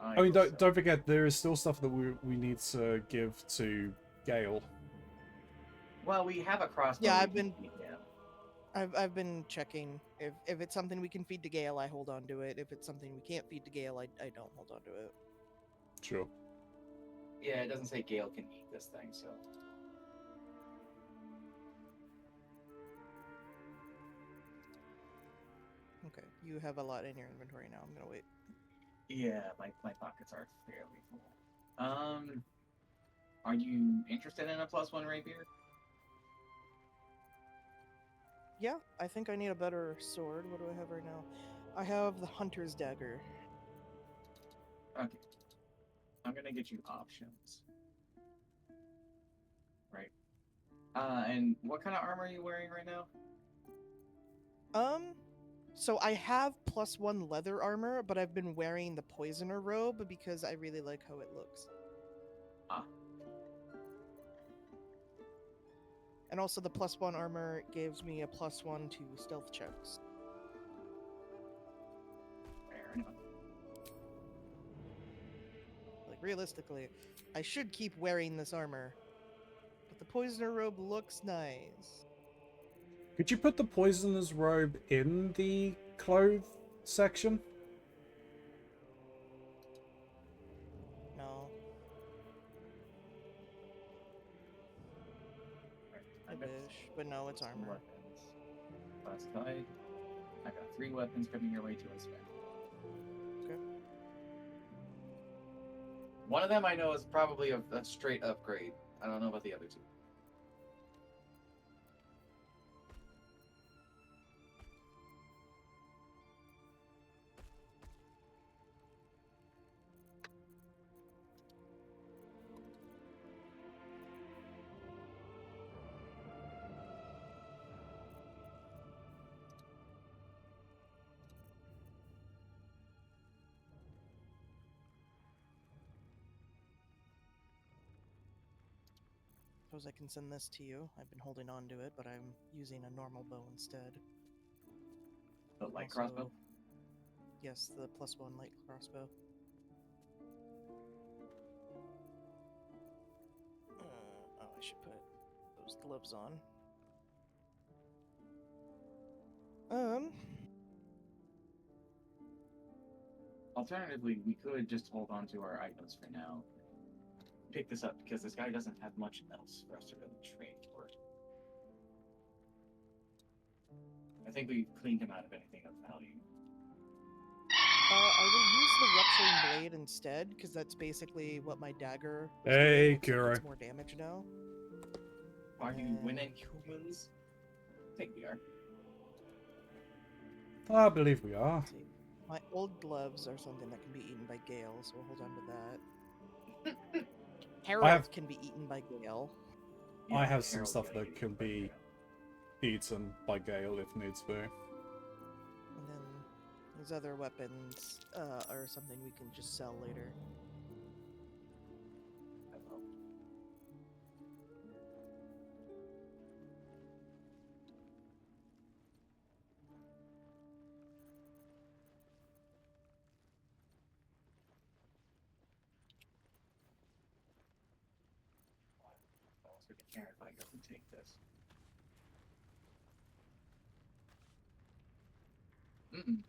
I mean, don't forget, there is still stuff that we need to give to Gale. Well, we have a crossbow. Yeah, we can feed him. I've been checking. If it's something we can feed to Gale, I hold on to it. If it's something we can't feed to Gale, I don't hold on to it. Sure. Yeah, it doesn't say Gale can eat this thing, so. Okay, you have a lot in your inventory now. I'm gonna wait. Yeah, my pockets are fairly full. Are you interested in a +1 rapier? Yeah, I think I need a better sword. What do I have right now? I have the Hunter's Dagger. Okay. I'm gonna get you options. Right. And what kind of armor are you wearing right now? So I have +1 leather armor, but I've been wearing the Poisoner robe because I really like how it looks. Ah. And also the +1 armor gives me a +1 to stealth checks. Fair enough. Like, realistically, I should keep wearing this armor. But the Poisoner robe looks nice. Could you put the Poisoner's robe in the clothes section? No. I wish, but no, it's armor. Weapons. Classified. I got 3 weapons coming your way to inspect. Okay. One of them I know is probably a straight upgrade. I don't know about the other 2. Suppose I can send this to you. I've been holding on to it, but I'm using a normal bow instead. The light crossbow? Yes, the +1 light crossbow. Oh, I should put those gloves on. Alternatively, we could just hold on to our items for now. Pick this up because this guy doesn't have much else for us to really trade for. I think we've cleaned him out of anything of value. I will use the rupturing blade instead, because that's basically what my dagger was Hey, doing, except Kuro. it's more damage now. Are you winning humans? I think we are. I believe we are. Let's see. My old gloves are something that can be eaten by Gale, so we'll hold on to that. Harold can be eaten by Gale. I have some stuff that can be eaten by Gale if needs be. And then these other weapons are something we can just sell later. If I go and take this.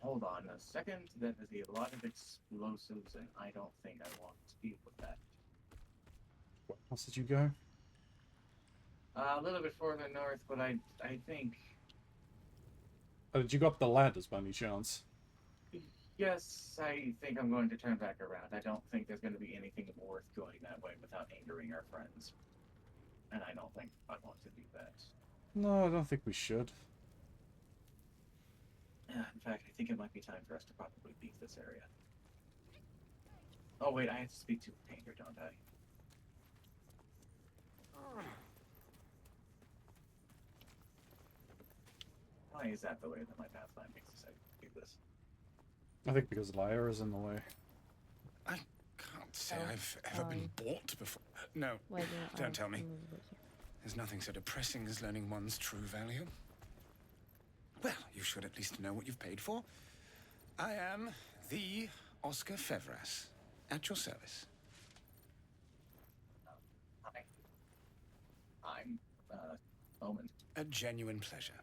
Hold on a second. That is a lot of explosives, and I don't think I want to deal with that. Where else did you go? A little bit further north, but I think Oh, did you go up the ladders by any chance? yes, I think I'm going to turn back around. I don't think there's going to be anything worth going that way without angering our friends, and I don't think I want to do that. No, I don't think we should. In fact, I think it might be time for us to probably leave this area. Oh wait, I have to speak to a painter, don't I? Why is that the way that my pathline makes us do this? I think because Lyra is in the way. I can't say I've ever been bought before. No, don't tell me. There's nothing so depressing as learning one's true value. Well, you should at least know what you've paid for. I am the Oscar Fevras, at your service. Hi. I'm, Omen. A genuine pleasure.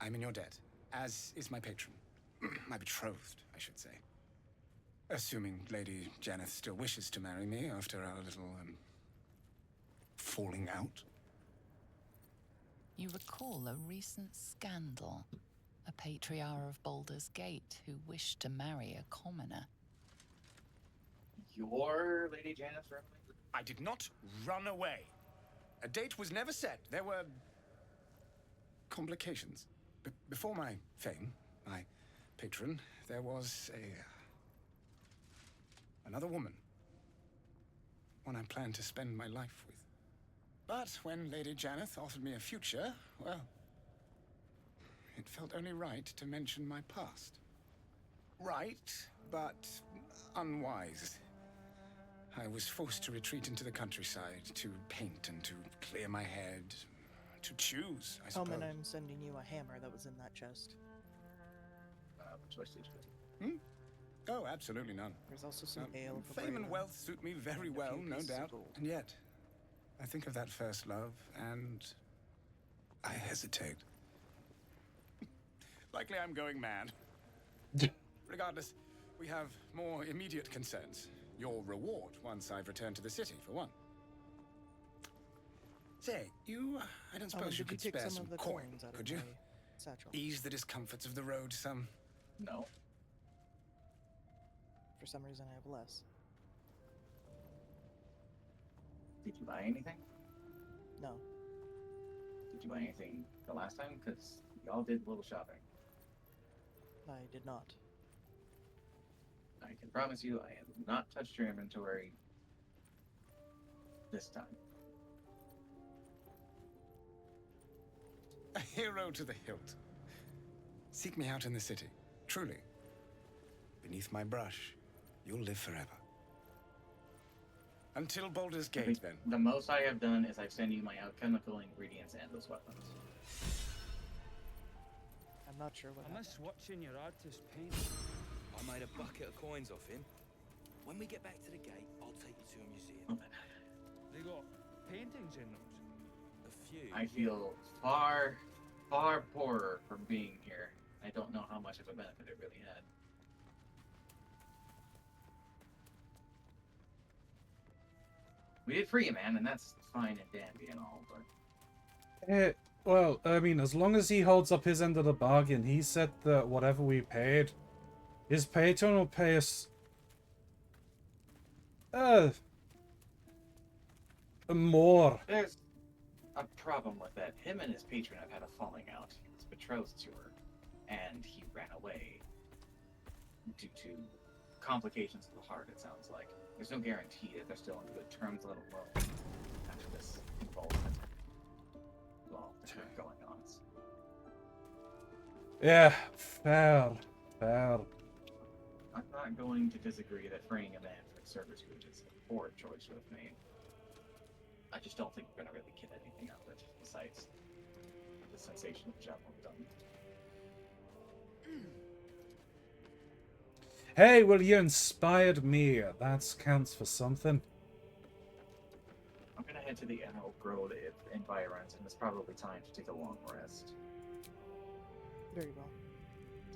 I'm in your debt, as is my patron. My betrothed, I should say. Assuming Lady Janeth still wishes to marry me after our little, falling out. You recall a recent scandal. A patriarch of Baldur's Gate who wished to marry a commoner. Your Lady Janeth ran away? I did not run away. A date was never set. There were complications. Before my fame, my patron, there was another woman. One I planned to spend my life with. But when Lady Janeth offered me a future, well, it felt only right to mention my past. Right, but unwise. I was forced to retreat into the countryside, to paint and to clear my head, to choose, I suppose. Omen, I'm sending you a hammer that was in that chest. Which choice did you make? Oh, absolutely none. There's also some ale for Fame and Faerun. wealth suit me very And a well, few no pieces of doubt. gold. And yet, I think of that first love, and I hesitate. Likely I'm going mad. Regardless, we have more immediate concerns. Your reward once I've returned to the city, for one. Say, I don't suppose you did could pick spare some some of the coin, coins out of could you? my satchel? Ease the discomforts of the road some. No. For some reason, I have less. Did you buy anything? No. Did you buy anything the last time? Because y'all did a little shopping. I did not. I can promise you I have not touched your inventory this time. A hero to the hilt. Seek me out in the city. Truly. Beneath my brush, you'll live forever. Until Baldur's Gate, then. The most I have done is I've sent you my alchemical ingredients and those weapons. I'm not sure what I happened. miss watching your artist paint. I made a bucket of coins off him. When we get back to the gate, I'll take you to a museum. They got paintings in those? A few. I feel far, far poorer from being here. I don't know how much of a benefit it really had. We did free you, man, and that's fine and dandy and all, but... Well, I mean, as long as he holds up his end of the bargain, he said that whatever we paid, his patron will pay us... more. There's a problem with that. Him and his patron have had a falling out. He was betrothed to her, and he ran away due to complications of the heart, it sounds like. There's no guarantee that they're still on good terms, let alone after this involvement. Well, there's going on. Yeah, fair. I'm not going to disagree that freeing a man for servitude is a poor choice you have made. I just don't think we're gonna really get anything out of it besides the sensation of the job we've done. Hey, well, you inspired me. That counts for something. I'm gonna head to the Emerald Grove environs, and it's probably time to take a long rest. Very well.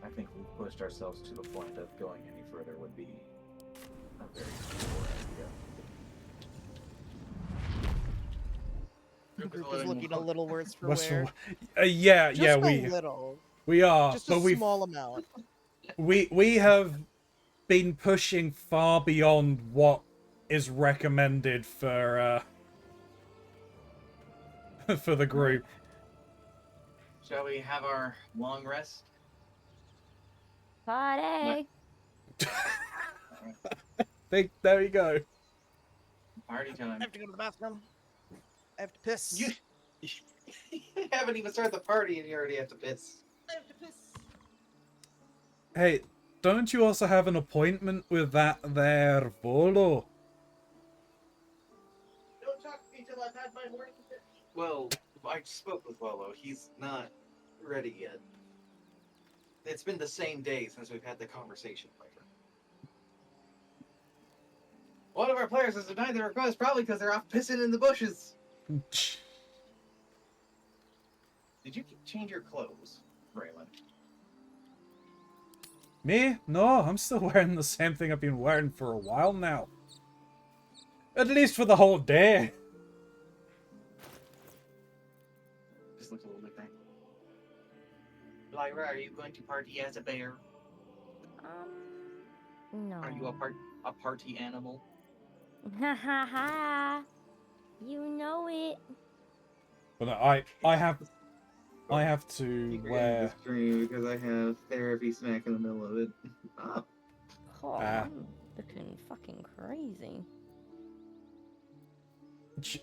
I think we've pushed ourselves to the point of going any further would be a very poor idea. The group is looking a little worse for What's wear. yeah, Just yeah, a we little. are, Just but a we small amount. we have been pushing far beyond what is recommended for for the group. Shall we have our long rest? Party! There you go. Party time. I have to go to the bathroom. I have to piss. You haven't even started the party and you already have to piss. I have to piss. Hey, don't you also have an appointment with that there Volo? Don't talk to me till I've had my morning piss. Well, I spoke with Lolo. He's not ready yet. It's been the same day since we've had the conversation, my friend. One of our players has denied the request, probably because they're off pissing in the bushes. Did you change your clothes, Braylon? Me? No, I'm still wearing the same thing I've been wearing for a while now. At least for the whole day. Just looks a little different. Lyra, are you going to party as a bear? No. Are you a party animal? Ha ha ha! You know it. But no, I have to wear. Stream because I have therapy smack in the middle of it. Oh. Oh, I'm looking fucking crazy.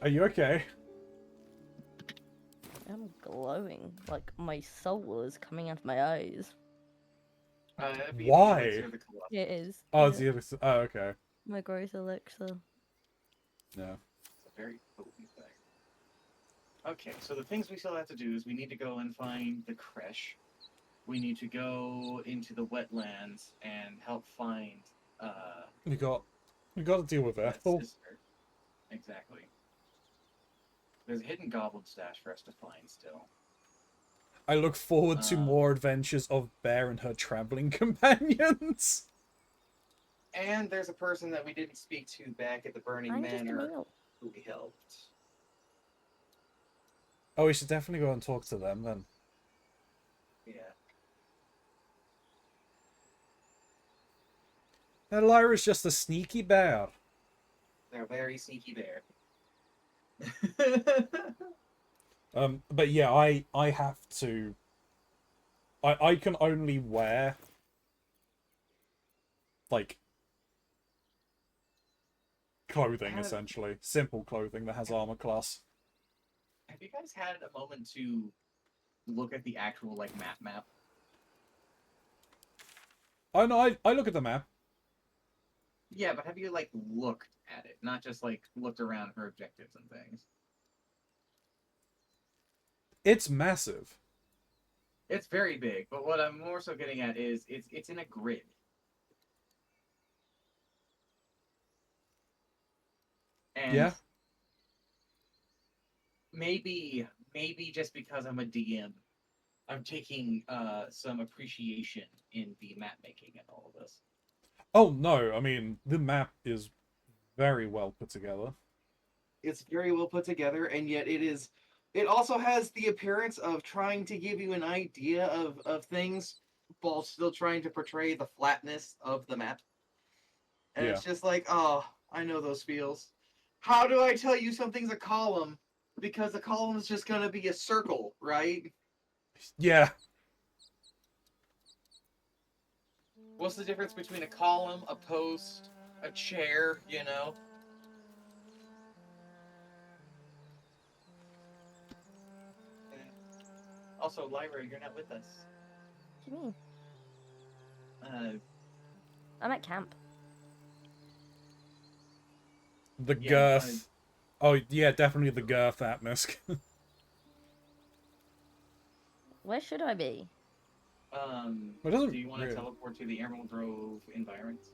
Are you okay? I'm glowing. Like my soul is coming out of my eyes. Why? It is. Oh, it's the other. Oh, okay. My growth elixir. Yeah. It's a very potent thing. Okay, so the things we still have to do is we need to go and find the creche. We need to go into the wetlands and help find We got to deal with Ethel. sister. Exactly. There's a hidden goblin stash for us to find still. I look forward to more adventures of Bear and her traveling companions. And there's a person that we didn't speak to back at the Burning Manor who we helped. Oh, we should definitely go and talk to them then. Yeah. And Lyra's just a sneaky bear. They're a very sneaky bear. But yeah, I have to. I can only wear like clothing essentially, simple clothing that has armor class. Have you guys had a moment to look at the actual like map? Oh no, I look at the map. Yeah, but have you like looked at it, not just like looked around for objectives and things? It's massive. It's very big, but what I'm more so getting at is it's in a grid. And yeah. Maybe just because I'm a DM, I'm taking some appreciation in the map making and all of this. Oh no, I mean the map is very well put together. It's very well put together, and yet it also has the appearance of trying to give you an idea of things while still trying to portray the flatness of the map. And it's just like, oh, I know those feels. How do I tell you something's a column? Because a column is just going to be a circle, right? Yeah. What's the difference between a column, a post, a chair, you know? Also, Lyra, you're not with us. What do you mean? I'm at camp. The girth. Oh yeah, definitely the girth atmos. Where should I be? Do you want to teleport to the Emerald Grove environs?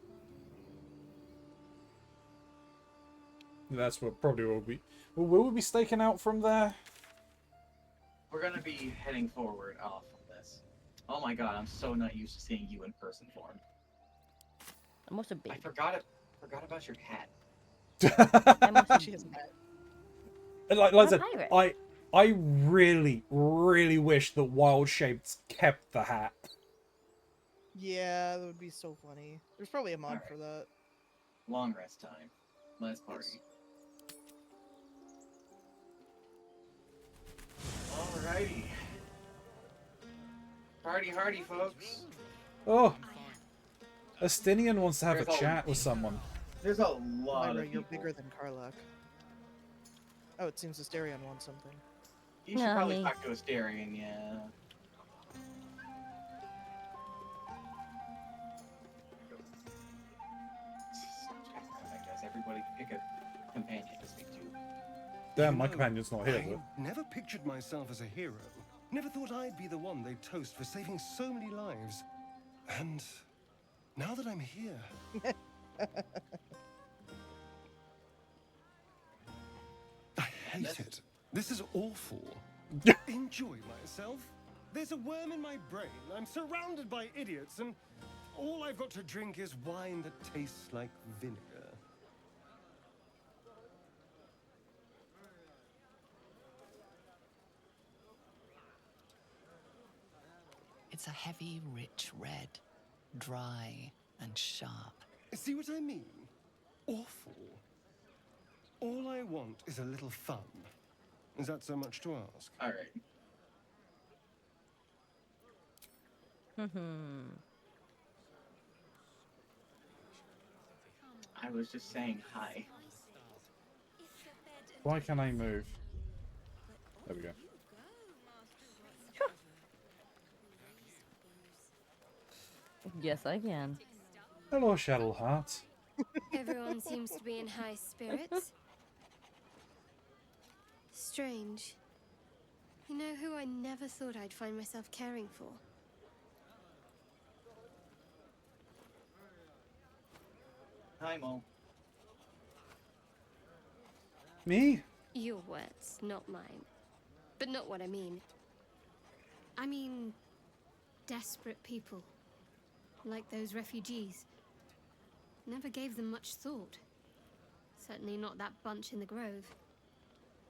That's what probably will be. Will we be staking out from there? We're gonna be heading forward off of this. Oh my god, I'm so not used to seeing you in person form. I must have been. I forgot about your cat. I must have been. Like I'm I a said, pirate. I really, really wish that Wild Shapes kept the hat. Yeah, that would be so funny. There's probably a mod Alright. for that. Long rest time. Let's party. Alrighty. Party hardy, folks. Oh, Astinian wants to have There's a chat with someone. There's a lot Lyra, of you're people. bigger than Karlak. Oh, it seems Asterion wants something. You should probably talk to Asterion, yeah. I guess everybody pick a companion to speak to. Damn, my companion's not here. Though. I never pictured myself as a hero. Never thought I'd be the one they'd toast for saving so many lives. And now that I'm here... I hate it. This is awful. Enjoy myself. There's a worm in my brain. I'm surrounded by idiots, and all I've got to drink is wine that tastes like vinegar. It's a heavy, rich red, dry and sharp. See what I mean? Awful. All I want is a little fun. Is that so much to ask? All right. I was just saying hi. Why can't I move? There we go. Yes, I can. Hello, Shadowheart. Everyone seems to be in high spirits. Strange. You know who I never thought I'd find myself caring for? Hi, Mo. Me? Your words, not mine. But not what I mean. I mean, desperate people. Like those refugees. Never gave them much thought. Certainly not that bunch in the grove.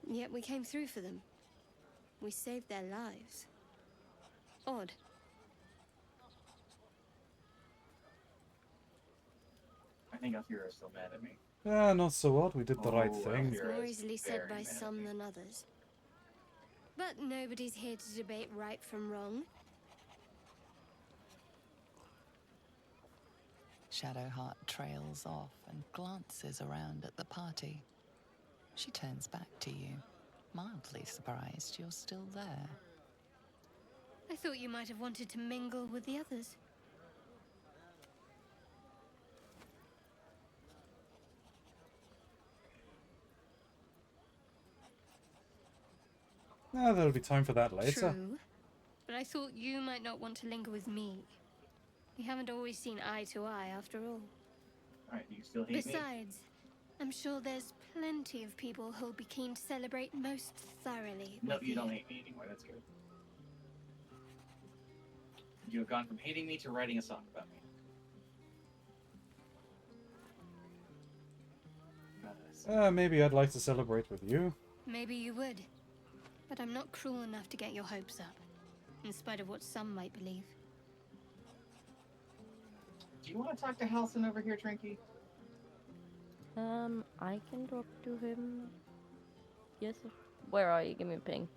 Yet we came through for them. We saved their lives. Odd. I think Alfira's still mad at me. Ah, not so odd. We did the right thing. It's more easily said by some than others. But nobody's here to debate right from wrong. Shadowheart trails off and glances around at the party. She turns back to you, mildly surprised you're still there. I thought you might have wanted to mingle with the others. Ah, there'll be time for that later. True, but I thought you might not want to linger with me. We haven't always seen eye to eye, after all. Alright, you still hate me? Besides, I'm sure there's plenty of people who'll be keen to celebrate most thoroughly. No, with you don't hate me anymore. That's good. You have gone from hating me to writing a song about me. Maybe I'd like to celebrate with you. Maybe you would, but I'm not cruel enough to get your hopes up, in spite of what some might believe. Do you want to talk to Halson over here, Trinky? I can talk to him. Yes. Where are you? Give me a ping.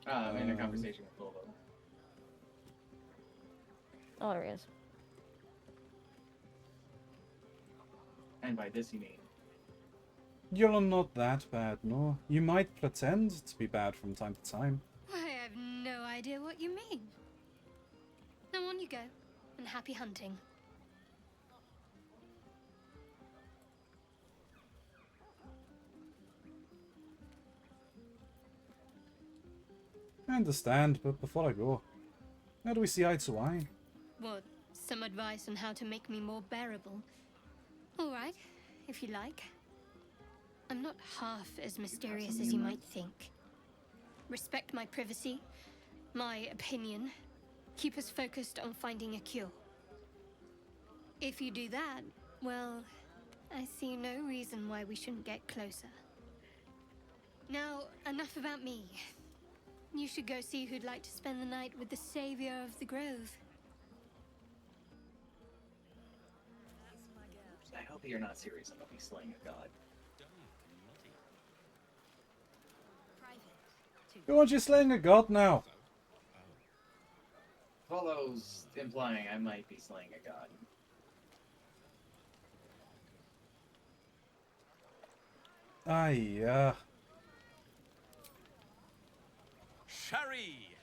I'm in a conversation with Lolo. Oh, there he is. And by this you mean? You're not that bad, no. You might pretend to be bad from time to time. I have no idea what you mean. Now on you go, and happy hunting. I understand, but before I go, how do we see eye to eye? What, some advice on how to make me more bearable? All right, if you like. I'm not half as mysterious as you might think. Respect my privacy, my opinion. Keep us focused on finding a cure. If you do that, well, I see no reason why we shouldn't get closer. Now, enough about me. You should go see who'd like to spend the night with the savior of the grove. I hope you're not serious about me slaying a god. Who aren't you slaying a god now? Follows implying I might be slaying a god. Aye, Sherry!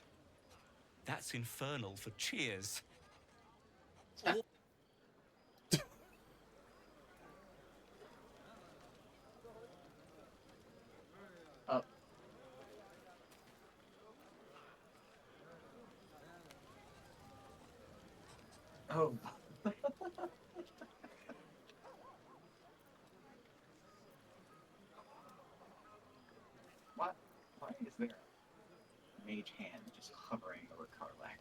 That's infernal for cheers. Oh. What? Why is there a mage hand just hovering over Karlak?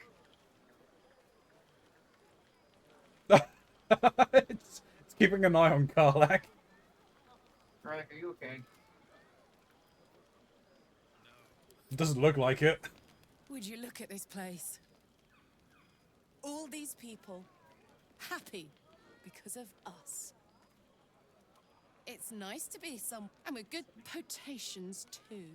it's keeping an eye on Karlak. Karlak, are you okay? It doesn't look like it. Would you look at this place? All these people happy because of us. It's nice to be some, and with good potations too.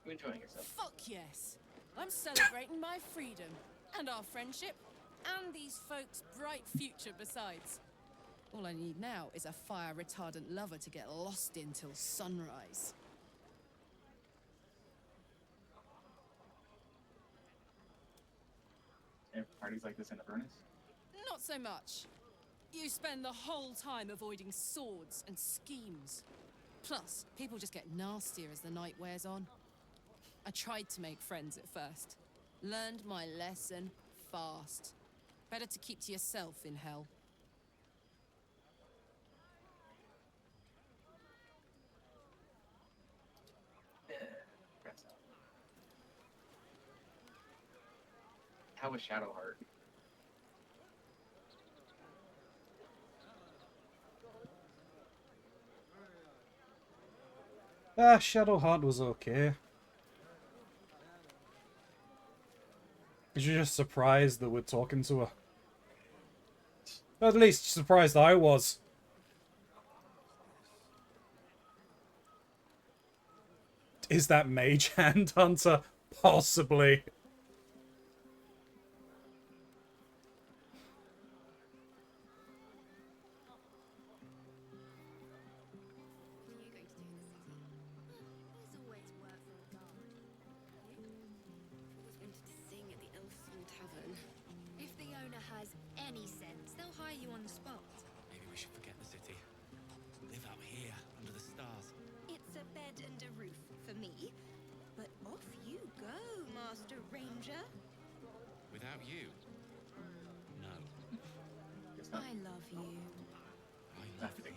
You enjoying yourself? Fuck yes. I'm celebrating my freedom and our friendship and these folks' bright future besides. All I need now is a fire-retardant lover to get lost in till sunrise. And parties like this in the furnace? Not so much. You spend the whole time avoiding swords and schemes. Plus, people just get nastier as the night wears on. I tried to make friends at first. Learned my lesson fast. Better to keep to yourself in hell. How was Shadowheart? Shadowheart was okay. You're just surprised that we're talking to her. At least surprised I was. Is that Mage Hand Hunter? Possibly. If the owner has any sense, they'll hire you on the spot. Maybe we should forget the city. Live out here, under the stars. It's a bed and a roof for me. But off you go, Master Ranger. Without you? No. I love you. I love you.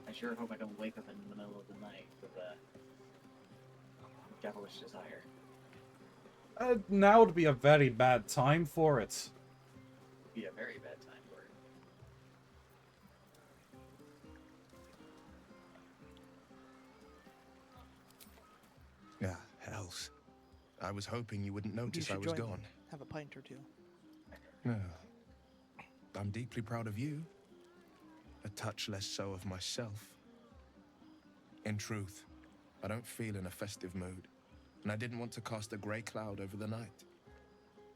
I sure hope I don't wake up in the middle of the night with a devilish desire. Now would be a very bad time for it. Be a very bad time for it. Ah, hells. I was hoping you wouldn't You notice should I was join me. gone. Have a pint or two. No. I'm deeply proud of you. A touch less so of myself. In truth, I don't feel in a festive mood, and I didn't want to cast a grey cloud over the night.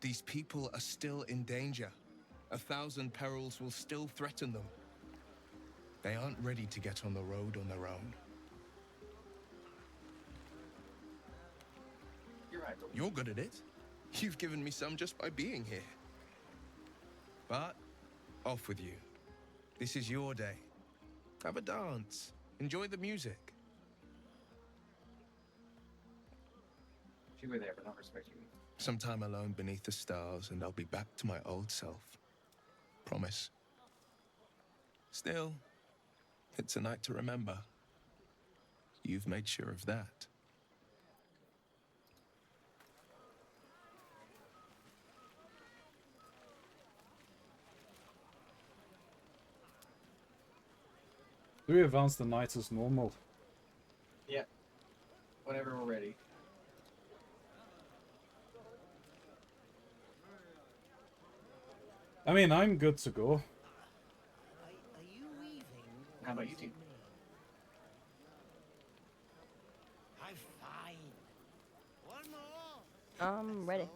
These people are still in danger. 1,000 perils will still threaten them. They aren't ready to get on the road on their own. You're right. You're good at it. You've given me some just by being here. But, off with you. This is your day. Have a dance. Enjoy the music. You were there, but not respect you. Some time alone beneath the stars, and I'll be back to my old self. Promise. Still, it's a night to remember. You've made sure of that. Do we advance the knights as normal? Yeah. Whenever we're ready. I mean, I'm good to go. How about you two? I'm fine. One more. I'm ready.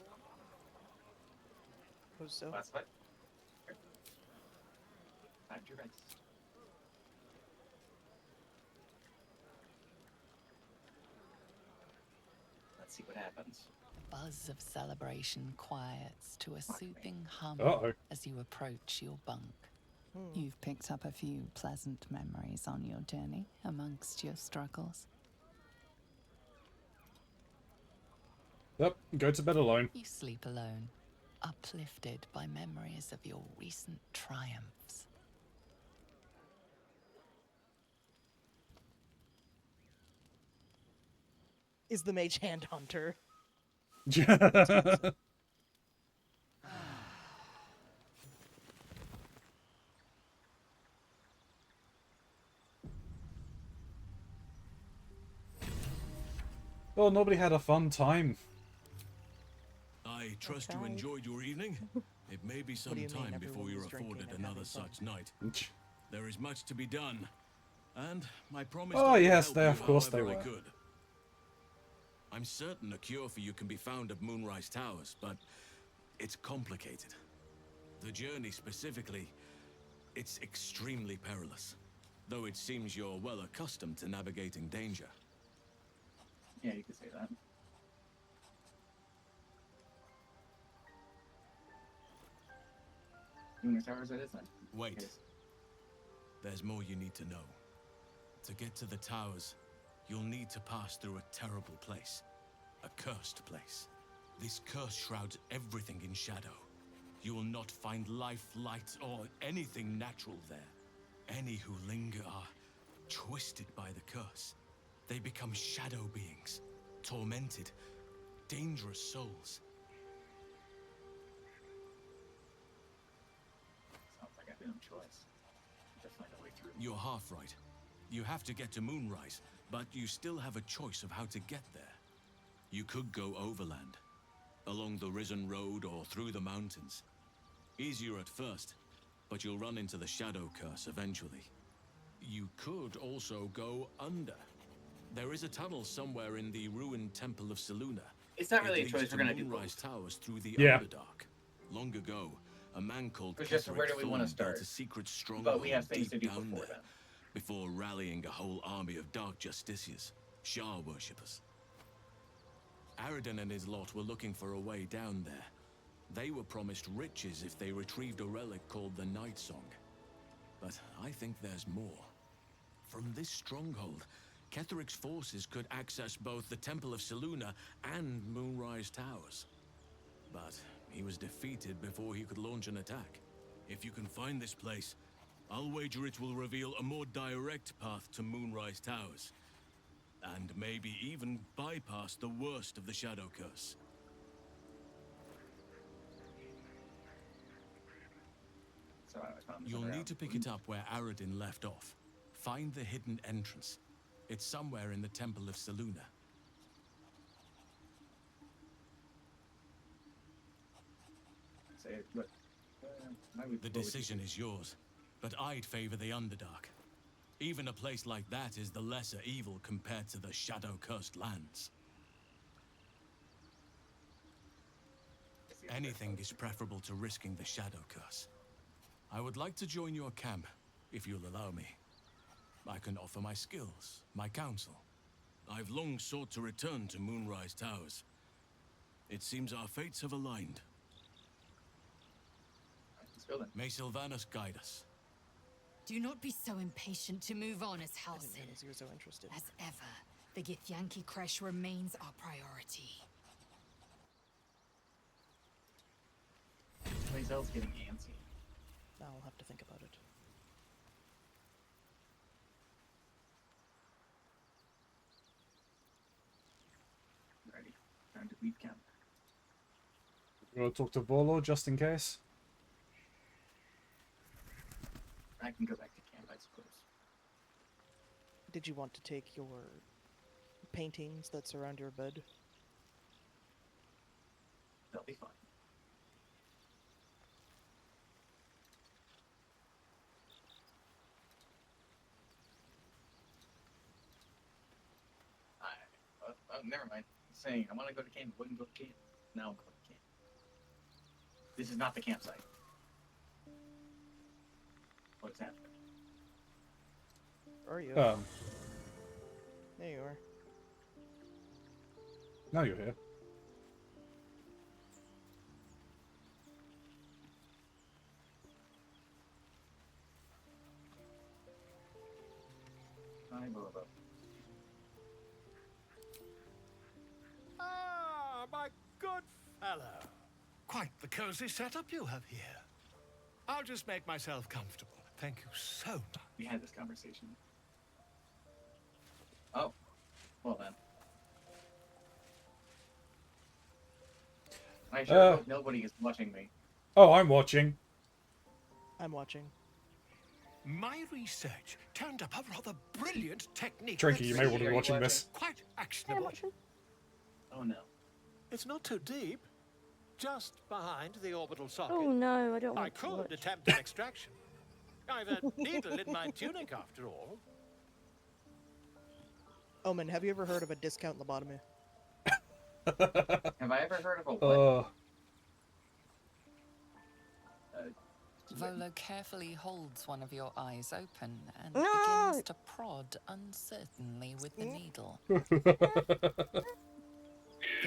Who's so? That's fine. Time to rest. Let's see what happens. The buzz of celebration quiets to a soothing hum Uh-oh. as you approach your bunk. You've picked up a few pleasant memories on your journey amongst your struggles. Yep, go to bed alone. You sleep alone, uplifted by memories of your recent triumphs. Is the mage hand hunter? Well, nobody had a fun time. I trust you enjoyed your evening. It may be some time before you're afforded another such night. There is much to be done, and my promise. Oh, I will yes, help they- you of course they however I were. could. I'm certain a cure for you can be found at Moonrise Towers, but it's complicated. The journey specifically, it's extremely perilous, though it seems you're well accustomed to navigating danger. Yeah, you could say that. Moonrise Towers, that is then. Wait. There's more you need to know. To get to the towers, you'll need to pass through a terrible place. A cursed place. This curse shrouds everything in shadow. You will not find life, light, or anything natural there. Any who linger are twisted by the curse. They become shadow beings, tormented, dangerous souls. Sounds like I have no choice. Just find a way through. You're half right. You have to get to Moonrise, but you still have a choice of how to get there. You could go overland, along the Risen Road or through the mountains. Easier at first, but you'll run into the Shadow Curse eventually. You could also go under. There is a tunnel somewhere in the ruined Temple of Selûne. It's not really It a choice, leads we're to gonna do Moonrise both. Towers through the Yeah. Underdark. Long ago, a man called It's just where do we wanna Thorn built start? a secret stronghold But we have things deep to do down before there, then. before rallying a whole army of Dark Justiciars, Shah worshippers. Aradin and his lot were looking for a way down there. They were promised riches if they retrieved a relic called the Night Song. But I think there's more. From this stronghold, Ketheric's forces could access both the Temple of Selûne and Moonrise Towers. But he was defeated before he could launch an attack. If you can find this place, I'll wager it will reveal a more direct path to Moonrise Towers. And maybe even bypass the worst of the Shadow Curse. So I found this You'll around. need to pick it up where Aradin left off. Find the hidden entrance. It's somewhere in the Temple of Selûne. Say it, but, The decision is yours, but I'd favor the Underdark. Even a place like that is the lesser evil compared to the shadow-cursed lands. Anything is preferable to risking the Shadow Curse. I would like to join your camp, if you'll allow me. I can offer my skills, my counsel. I've long sought to return to Moonrise Towers. It seems our fates have aligned. May Sylvanas guide us. Do not be so impatient to move on as I didn't Halsin. realize you were so interested. As ever, the Githyanki Kresh remains our priority. Lae'zel's getting antsy. Now I'll have to think about it. Ready. Time to leave camp. You want to talk to Volo just in case? I can go back to camp, I suppose. Did you want to take your paintings that surround your bed? They'll be fine. Never mind. Saying I want to go to camp, wouldn't go to camp. Now I'm going to camp. This is not the campsite. What is happening? Where are you? There you are. Now you're here. Ah, my good fellow. Quite the cozy setup you have here. I'll just make myself comfortable. Thank you so much. We had this conversation. Oh, well then. I sure hope nobody is watching me. Oh, I'm watching. I'm watching. My research turned up a rather brilliant technique. Trinky, you may want to be watching this. Quite actionable. Oh no. It's not too deep. Just behind the orbital socket. Oh no, I don't want I to could watch. attempt an extraction. I've a needle in my tunic after all. Omen, have you ever heard of a discount lobotomy? Have I ever heard of a what? Volo carefully holds one of your eyes open and begins to prod uncertainly with the needle. The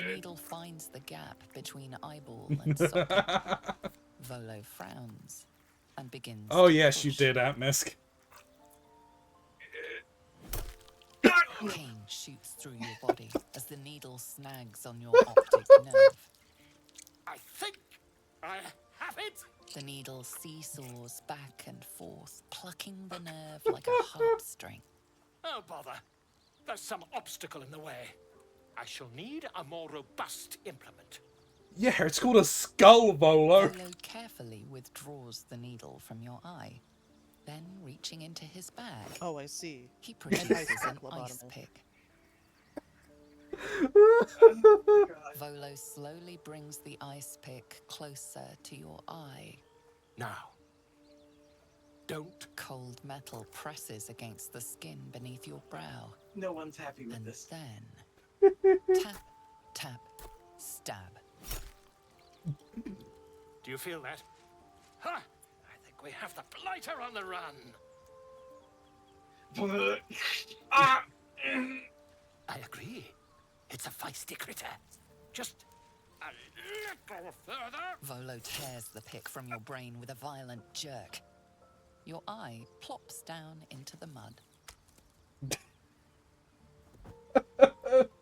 needle finds the gap between eyeball and socket. Volo frowns and begins Oh to yes, push. you did, Atmisk. Pain shoots through your body as the needle snags on your optic nerve. I think I have it. The needle seesaws back and forth, plucking the nerve like a harp string. Oh, bother. There's some obstacle in the way. I shall need a more robust implement. Yeah, it's called a skull, Volo. Volo carefully withdraws the needle from your eye. Then, reaching into his bag, Oh, I see. he produces an ice pick. Volo slowly brings the ice pick closer to your eye. Now, don't. Cold metal presses against the skin beneath your brow. No one's happy with this. Then, tap, tap, stab. Do you feel that? Ha! I think we have the blighter on the run. I agree. It's a feisty critter. Just a little further. Volo tears the pick from your brain with a violent jerk. Your eye plops down into the mud.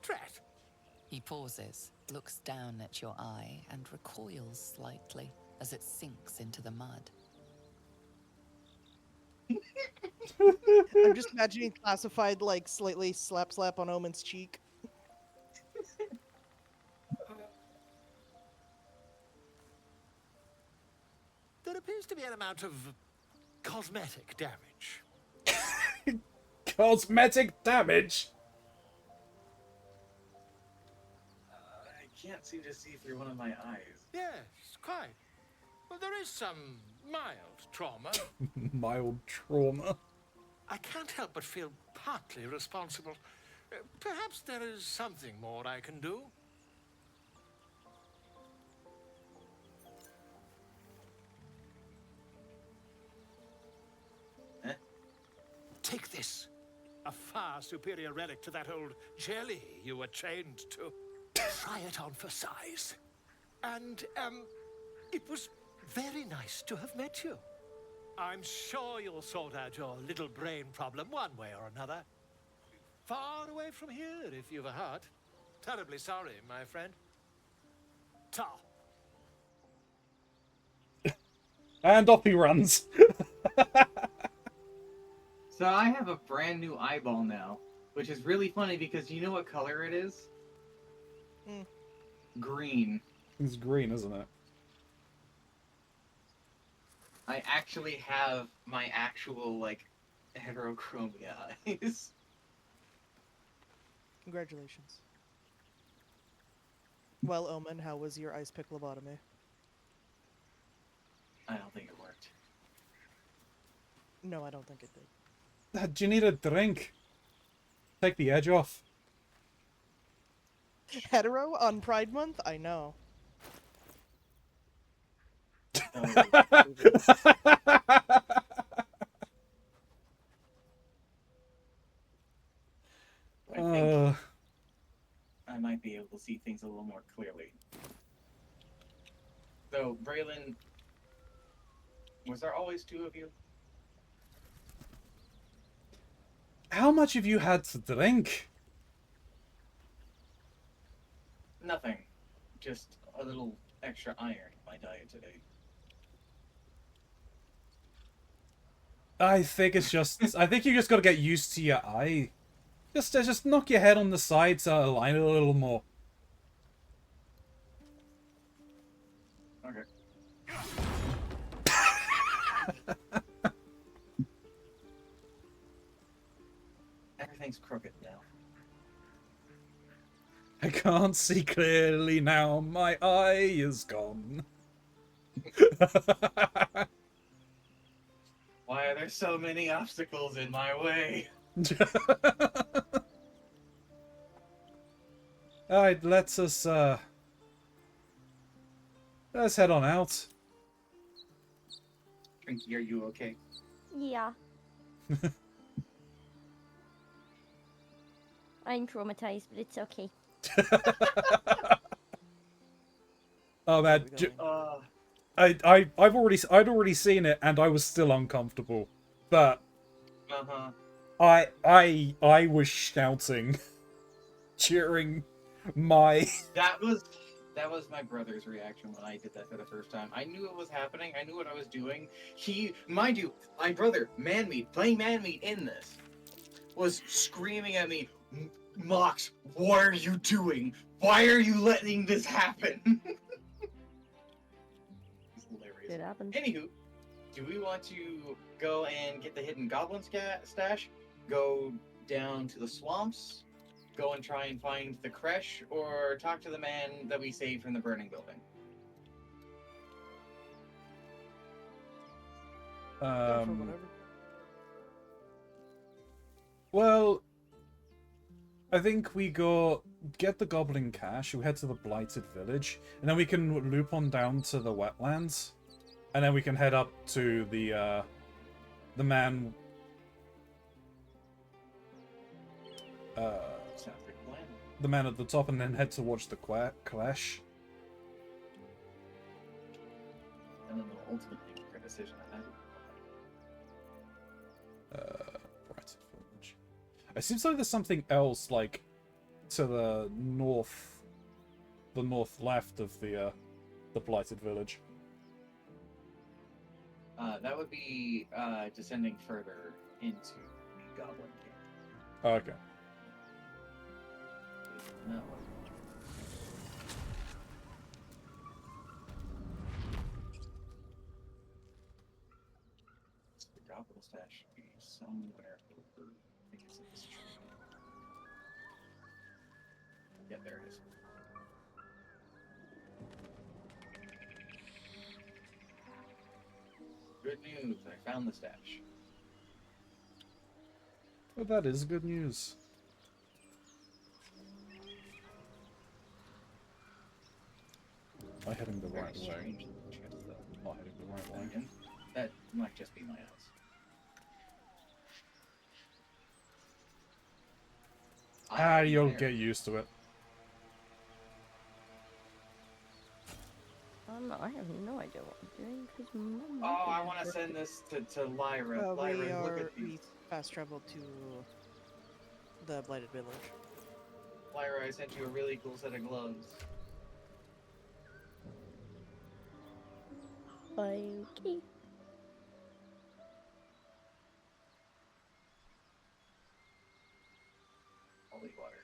Drat. He pauses, looks down at your eye, and recoils slightly as it sinks into the mud. I'm just imagining classified, like, slightly slap on Omen's cheek. There appears to be an amount of cosmetic damage. Cosmetic damage? I can't seem to see through one of my eyes. Yes, quite. Well, there is some mild trauma. Mild trauma. I can't help but feel partly responsible. Perhaps there is something more I can do. Eh? Take this. A far superior relic to that old jelly you were chained to. Try it on for size. And, it was very nice to have met you. I'm sure you'll sort out your little brain problem one way or another. Far away from here, if you've a heart. Terribly sorry, my friend. Ta. And off he runs. So I have a brand new eyeball now, which is really funny because you know what color it is? Green. It's green, isn't it? I actually have my actual, like, heterochromia eyes. Congratulations. Well, Omen, how was your ice pick lobotomy? I don't think it worked. No, I don't think it did. Do you need a drink? Take the edge off. Hetero on Pride Month? I know. I think I might be able to see things a little more clearly. So, Braylon, was there always two of you? How much have you had to drink? Nothing. Just a little extra iron in my diet today. I think it's just... I think you just gotta get used to your eye. Just knock your head on the side to align it a little more. Okay. Everything's crooked now. I can't see clearly now. My eye is gone. Why are there so many obstacles in my way? Alright, let's head on out. Trinky, are you okay? Yeah. I'm traumatized, but it's okay. Oh man, I'd already seen it, and I was still uncomfortable. But I was shouting during my. That was my brother's reaction when I did that for the first time. I knew it was happening. I knew what I was doing. Mind you, my brother, playing Man-Meat in this, was screaming at me, Mox, what are you doing? Why are you letting this happen? It's hilarious. It happened. Anywho, do we want to go and get the hidden goblin stash? Go down to the swamps? Go and try and find the creche? Or talk to the man that we saved from the burning building? Well, I think we get the goblin cache, we head to the blighted village, and then we can loop on down to the wetlands, and then we can head up to the man. Sounds like a plan. The man at the top, and then head towards the clash. And then we'll ultimately make a decision on that. Right. It seems like there's something else, like, to the north left of the blighted village. That would be descending further into the goblin camp. Oh, okay. No. The goblin stash should be somewhere over. I think it's in this tree. Yeah, there it is. Good news, I found the stash. Well, that is good news. Am I heading the right way? Not heading the right way. That might just be my eyes. You'll get used to it. I have no idea what I'm doing because Oh, I want to send this to Lyra. Lyra, look at We these. fast traveled to the blighted village. Lyra, I sent you a really cool set of gloves. Okay. Holy water.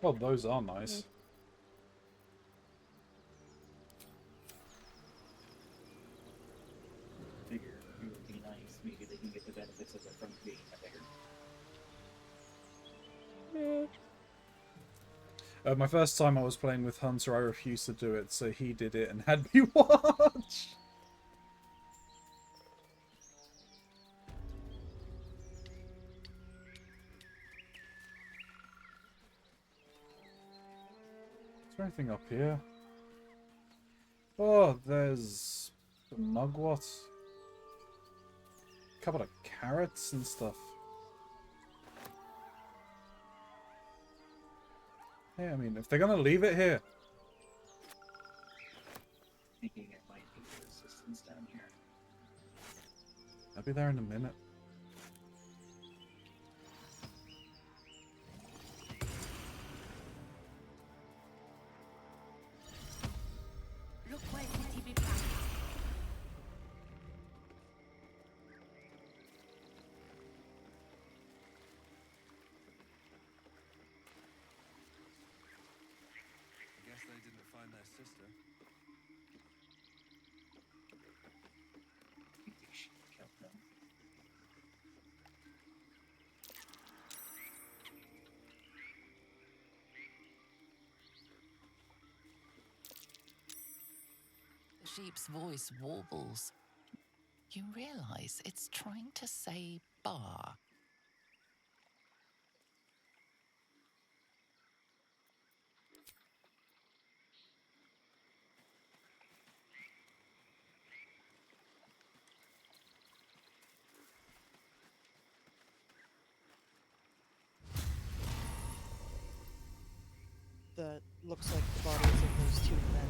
Well, those are nice. Figure it would be nice. Maybe they can get the benefits benefits of it from being a bigger. My first time I was playing with Hunter, I refused to do it, so he did it and had me watch. Is there anything up here? Oh, there's the mugwort. A couple of carrots and stuff. Hey, I mean, if they're gonna leave it here. Thinking it might be resistance down here. I'll be there in a minute. Look where city be back. I guess they didn't find their sister. I think they should kill them. The sheep's voice warbles. You realize it's trying to say bar. That looks like the bodies of those two men.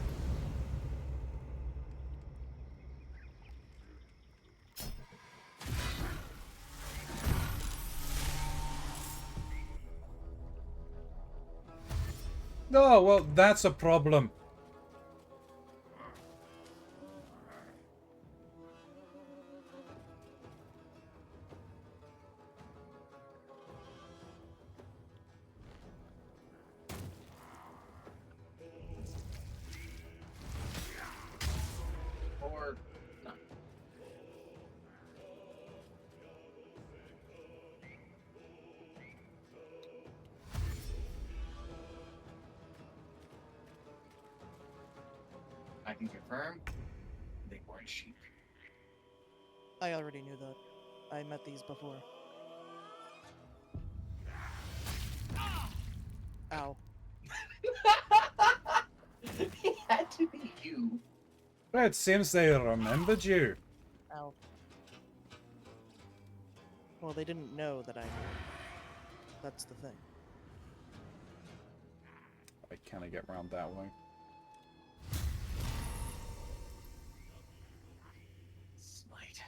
Oh, well, that's a problem. Or not. I can confirm they weren't sheep. I already knew that. I met these before. Ow. It had to be you. Well, it seems they remembered you. Ow. Well, they didn't know that I knew. That's the thing. I can't get round that way. Smite.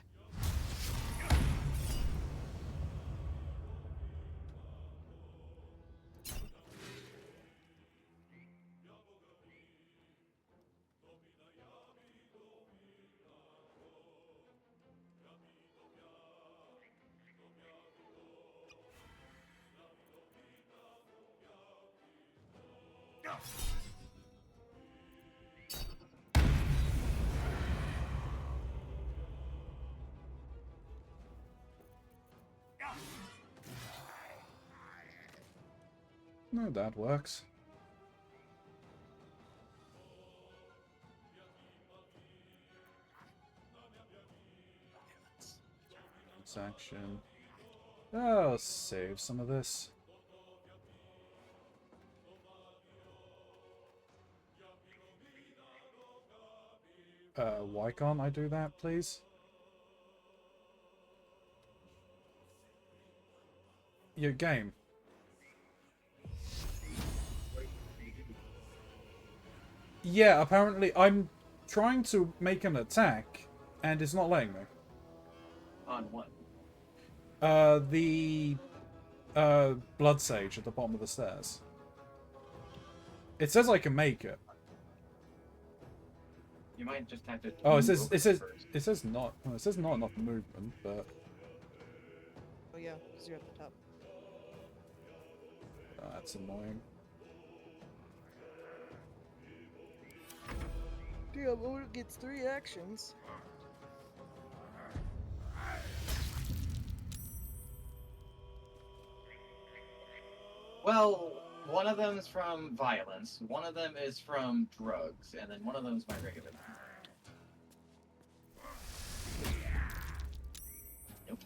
No, that works. It's action. Oh, save some of this. Why can't I do that, please? Your game. Yeah, apparently I'm trying to make an attack, and it's not letting me. On what? The blood sage at the bottom of the stairs. It says I can make it. You might just have to. Oh, move over first. it says not. Well, it says not enough movement, but Oh yeah, 'cause you're at the top. that's annoying. Yeah, well, it gets 3 actions. Well, one of them is from violence, one of them is from drugs, and then one of them is my regular. Nope.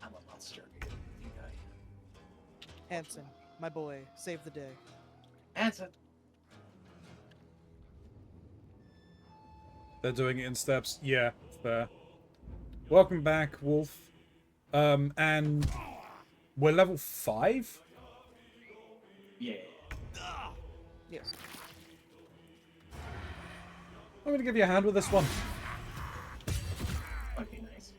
I'm a monster. You guy. Hanson, my boy, save the day. Hanson. They're doing it in steps. Yeah, fair. Welcome back, Wolf. And we're level 5? Yeah. Yes. I'm gonna give you a hand with this one. Okay, nice.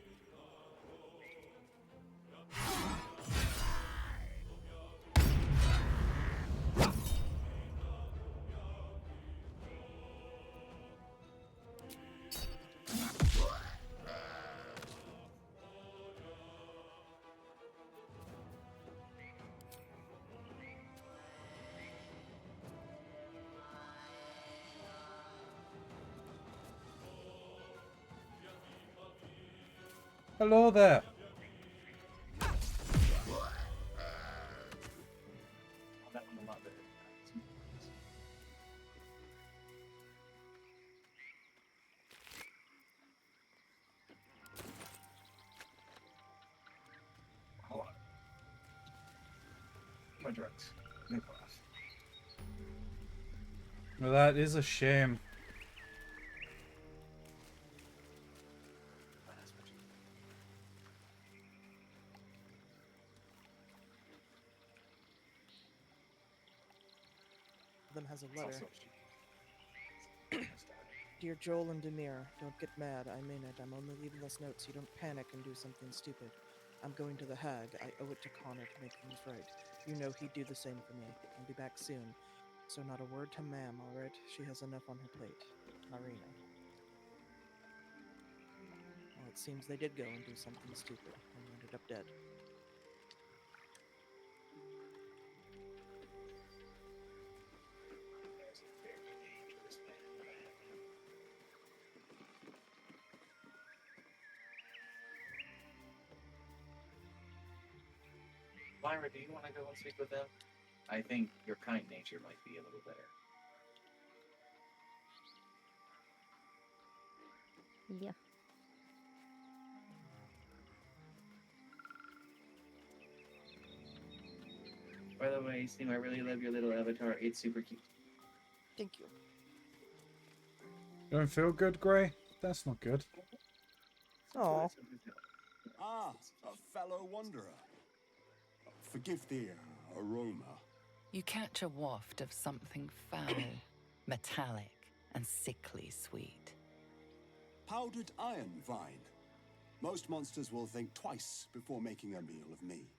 Hello there. That one a lot better. Hold on. My drugs. They go off. Well, that is a shame. Them has a letter. Dear Joel and Demir, don't get mad. I mean it. I'm only leaving this note so you don't panic and do something stupid. I'm going to the Hag. I owe it to Connor to make things right. You know he'd do the same for me. I'll be back soon. So not a word to Ma'am, alright? She has enough on her plate. Marina. Well, it seems they did go and do something stupid and ended up dead. Lyra, do you want to go and speak with them? I think your kind nature might be a little better. Yeah. By the way, Steam, I really love your little avatar. It's super cute. Thank you. Don't feel good, Grey? That's not good. Oh. Ah, a fellow wanderer. Forgive the aroma. You catch a waft of something foul, metallic, and sickly sweet. Powdered iron vine. Most monsters will think twice before making a meal of me.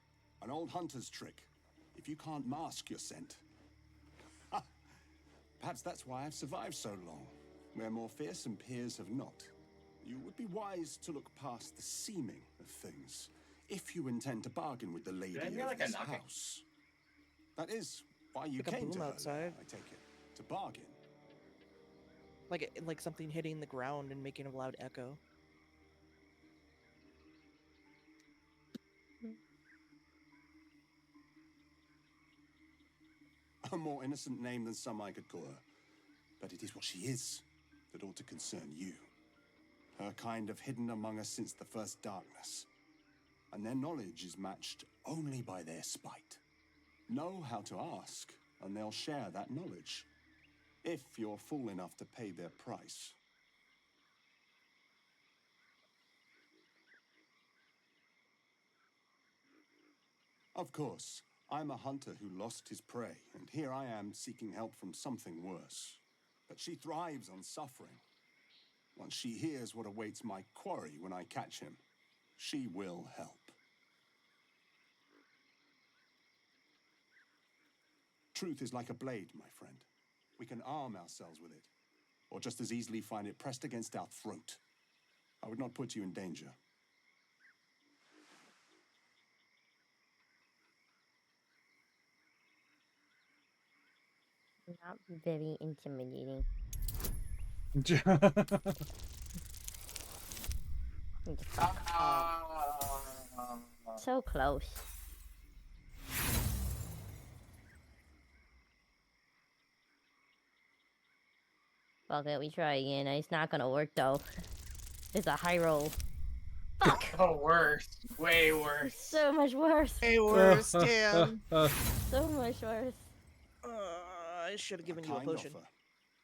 An old hunter's trick. If you can't mask your scent. Ha! Perhaps that's why I've survived so long. Where more fearsome peers have not. You would be wise to look past the seeming of things. If you intend to bargain with the lady Did I hear of like a this knocking? house. That is why you Like a came boom to her, outside. I take it. To bargain. Like something hitting the ground and making a loud echo. A more innocent name than some I could call her. But it is what she is that ought to concern you. Her kind have hidden among us since the first darkness. And their knowledge is matched only by their spite. Know how to ask, and they'll share that knowledge. If you're fool enough to pay their price. Of course, I'm a hunter who lost his prey, and here I am seeking help from something worse. But she thrives on suffering. Once she hears what awaits my quarry when I catch him, she will help. Truth is like a blade, my friend. We can arm ourselves with it, or just as easily find it pressed against our throat. I would not put you in danger. Not very intimidating. So close. Fuck it, we try again. It's not gonna work though. It's a high roll. Fuck! Oh, worse. Way worse. So much worse. Way worse, damn. So much worse. I should have given you a kind potion. offer,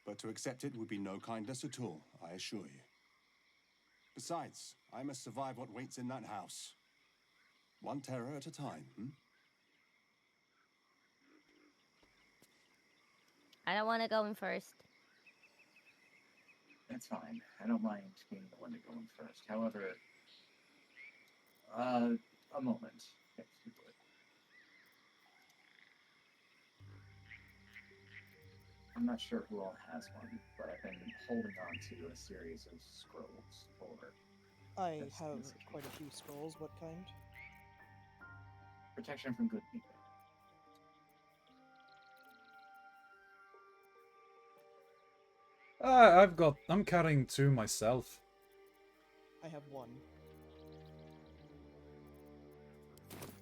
but to accept it would be no kindness at all, I assure you. Besides, I must survive what waits in that house. One terror at a time, I don't want to go in first. That's fine. I don't mind being the one to go in first. However, a moment, if you would. I'm not sure who all has one, but I've been holding on to a series of scrolls for. I have quite a few scrolls. What kind? Protection from good people. I'm carrying 2 myself. I have 1.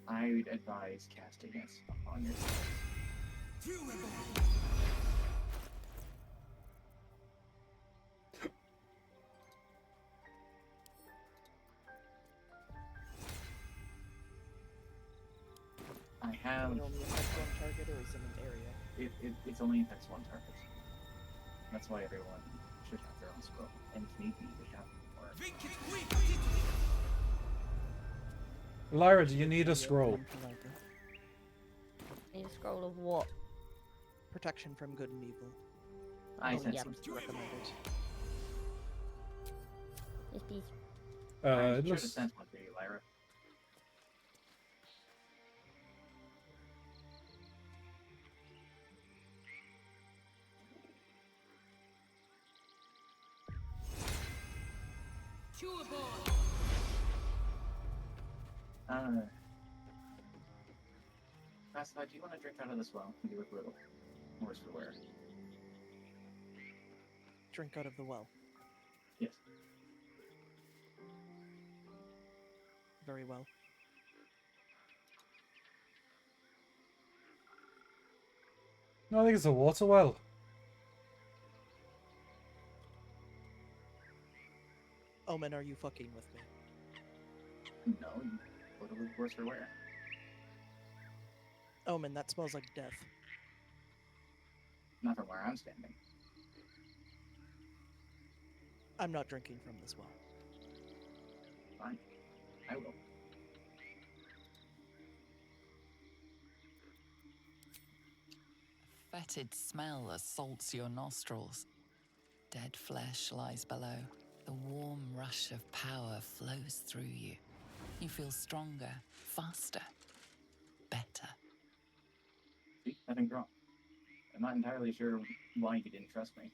I would advise casting it upon yourself. I have. It only affects one target, or is it an area? It's only affects one target. That's why everyone should have their own scroll. And if need be, we have more. Lyra, do you need a scroll? Need a scroll of what? Protection from good and evil. I said yep. recommended. Yes, please. I It should have looks... sent one for you, Lyra. Classified, do you want to drink out of this well? You look a little worse for wear. Drink out of the well. Yes. Very well. No, I think it's a water well. Omen, are you fucking with me? No, you look a little worse for wear. Omen, that smells like death. Not from where I'm standing. I'm not drinking from this well. Fine. I will. A fetid smell assaults your nostrils. Dead flesh lies below. The warm rush of power flows through you. You feel stronger, faster, better. See, nothing's wrong. I'm not entirely sure why you didn't trust me.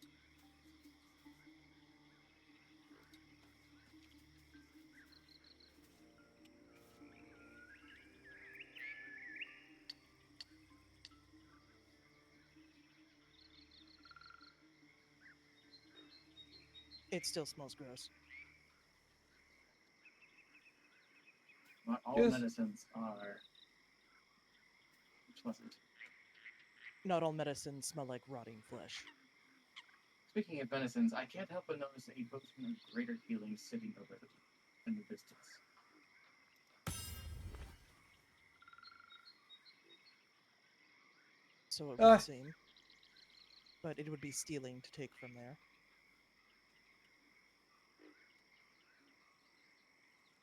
It still smells gross. Not all Yes. medicines are pleasant. Not all medicines smell like rotting flesh. Speaking of medicines, I can't help but notice a potion of greater healing sitting over in the distance. So it would seem. But it would be stealing to take from there.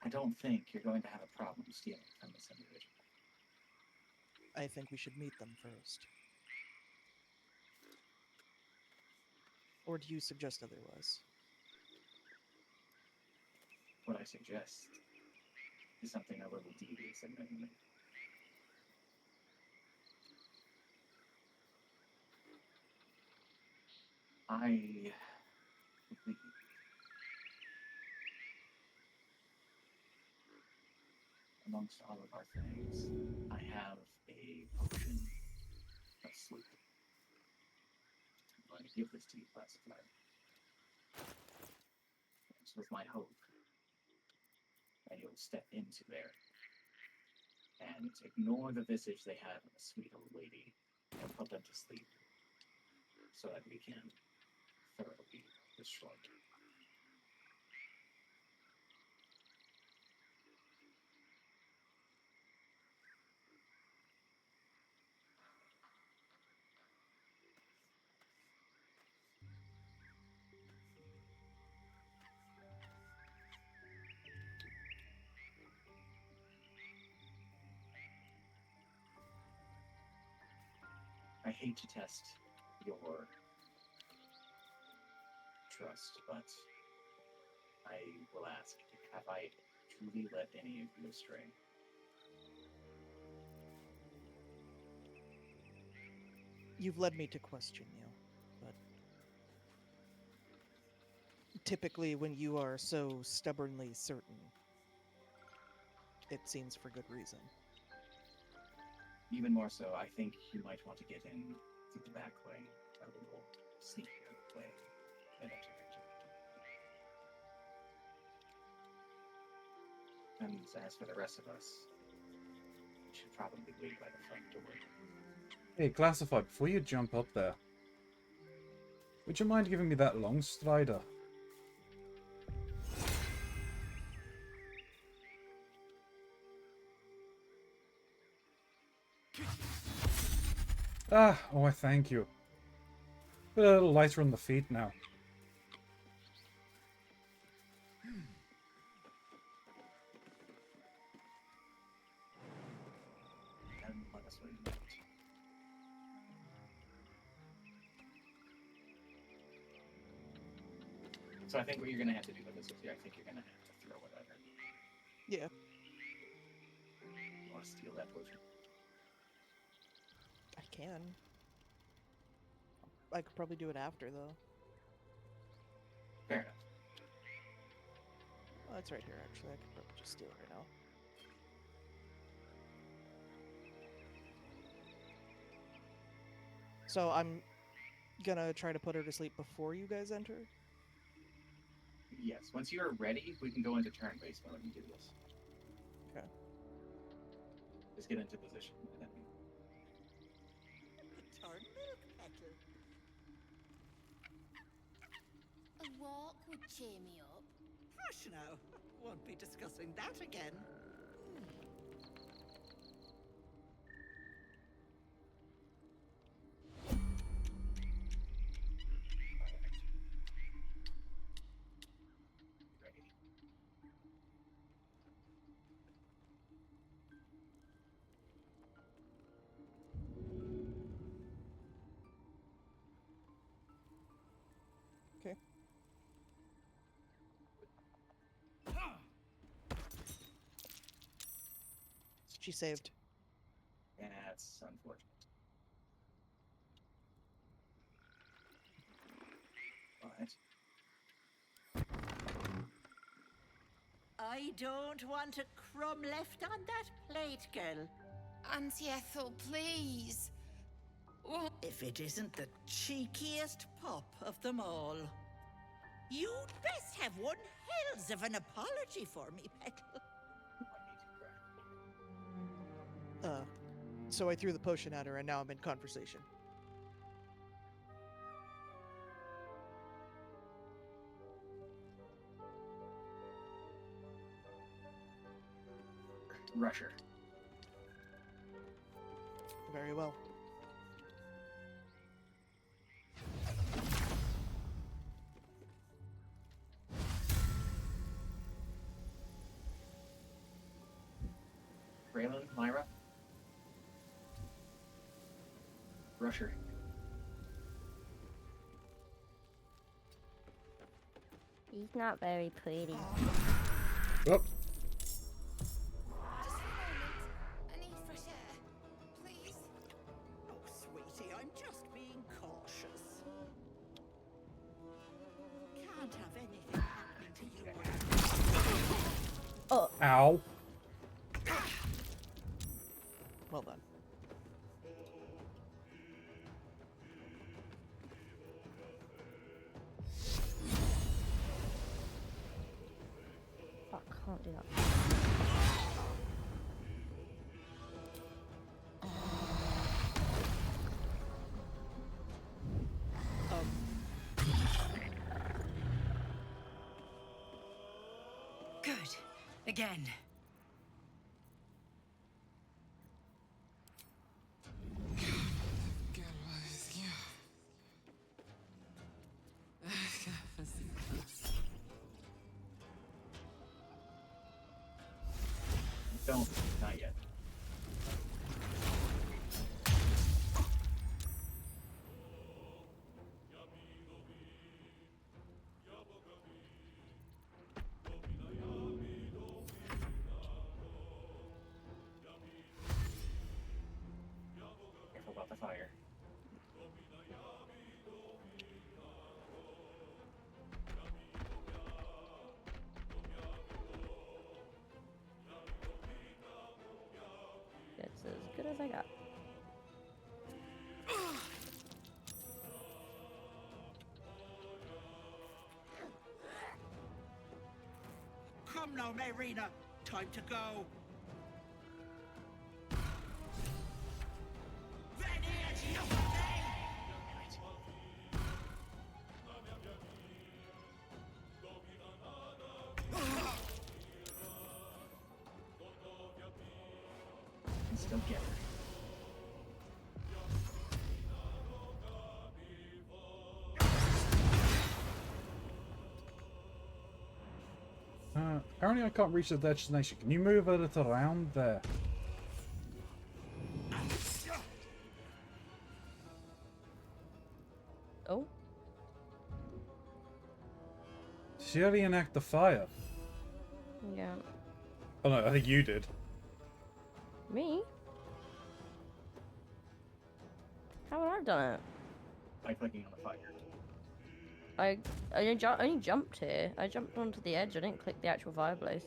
I don't think you're going to have a problem stealing from this individual. I think we should meet them first. Or do you suggest otherwise? What I suggest is something a little devious, admittedly. I believe amongst all of our things, I have a potion of sleep. I'm going to give this to you, classified. It's with my hope that you'll step into there and ignore the visage they have of a sweet old lady and put them to sleep so that we can thoroughly destroyed. I hate to test your trust, but I will ask, have I truly led any of you astray? You've led me to question you, but typically when you are so stubbornly certain, it seems for good reason. Even more so, I think you might want to get in through the back way, a little sneakier way than entered. And as for the rest of us, we should probably wait by the front door. Hey, Classified, before you jump up there, would you mind giving me that long strider? Ah, oh, I thank you. A little lighter on the feet now. And let us wait a minute. So I think what you're going to have to do with this is I think you're going to have to throw it at her. Yeah. You want to steal that potion? I can. I could probably do it after, though. Fair enough. Well, it's right here, actually. I could probably just steal it right now. So I'm gonna try to put her to sleep before you guys enter? Yes. Once you're ready, we can go into turn-based mode and do this. Okay. Just get into position and then Turn milk petal. A walk would cheer me up. Hush now. Won't be discussing that again. Okay. She saved. that's unfortunate. But I don't want a crumb left on that plate, girl. Auntie Ethel, please. Oh. If it isn't the cheekiest pop of them all. You'd best have one hells of an apology for me, Petal. So I threw the potion at her and now I'm in conversation. Rusher. Very well. Braylon, Myra. Rusher. He's not very pretty. Oh. I need fresh air. Please. Oh, sweetie, I'm just being cautious. Can't have anything happening to you. Oh. Ow. Well done. Fuck, can't do that. Again. Don't. Not yet. Careful about the fire. That's as good as I got. Come now, Marina. Time to go. And still get her. Apparently I can't reach the destination. Can you move a little around there? Oh? She already enact the fire. Yeah. Oh no, I think you did. Me? How would I have done it? By clicking on the fire. I only jumped here. I jumped onto the edge. I didn't click the actual fireplace.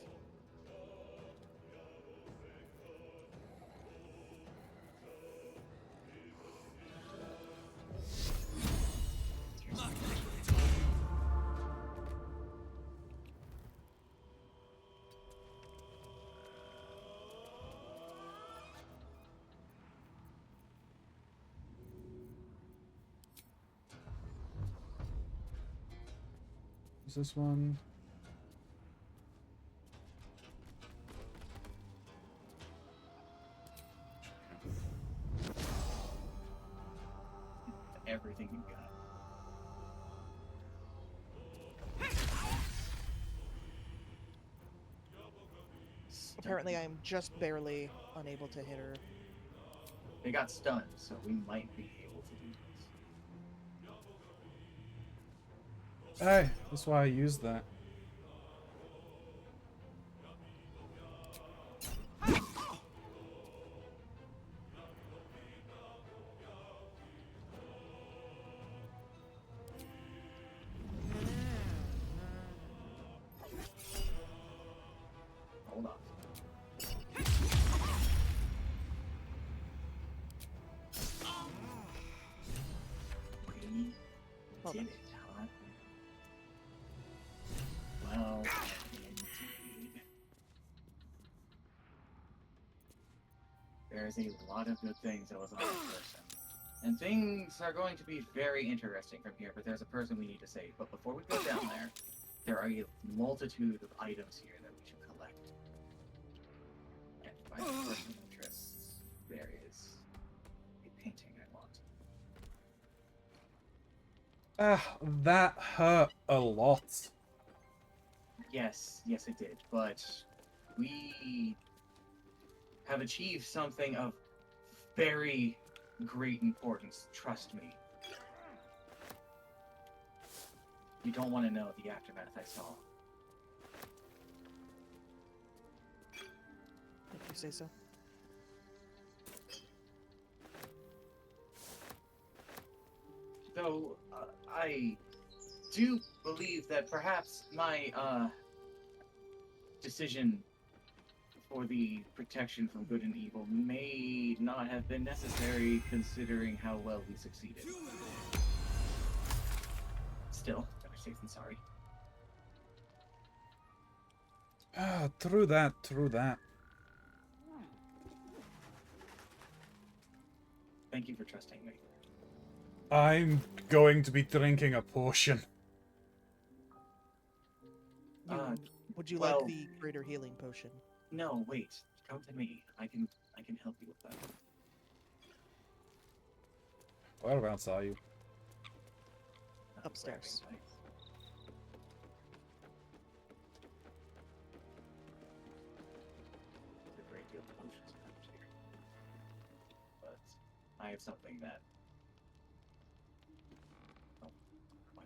Is this one? Everything you got. Apparently, I am just barely unable to hit her. They got stunned, so we might be able to do this. Hey, that's why I used that. Hold on. We did it, huh? Well, indeed. There's a lot of good things that was on this person. And things are going to be very interesting from here, but there's a person we need to save. But before we go down there are a multitude of items here that we should collect. And by personal interests, there is a painting I want. Ah, that hurt a lot. Yes, it did. But we have achieved something of very great importance. Trust me. You don't want to know the aftermath I saw. If you say so. Though, I do believe that perhaps my, decision for the protection from good and evil may not have been necessary considering how well we succeeded. Still, better safe than sorry. Ah, true that, true that. Thank you for trusting me. I'm going to be drinking a potion. Would you Well- like the greater healing potion? No, wait. Come to me. I can help you with that. Whereabouts are you? Upstairs. There's a great deal of potions around here. But I have something that. Oh, why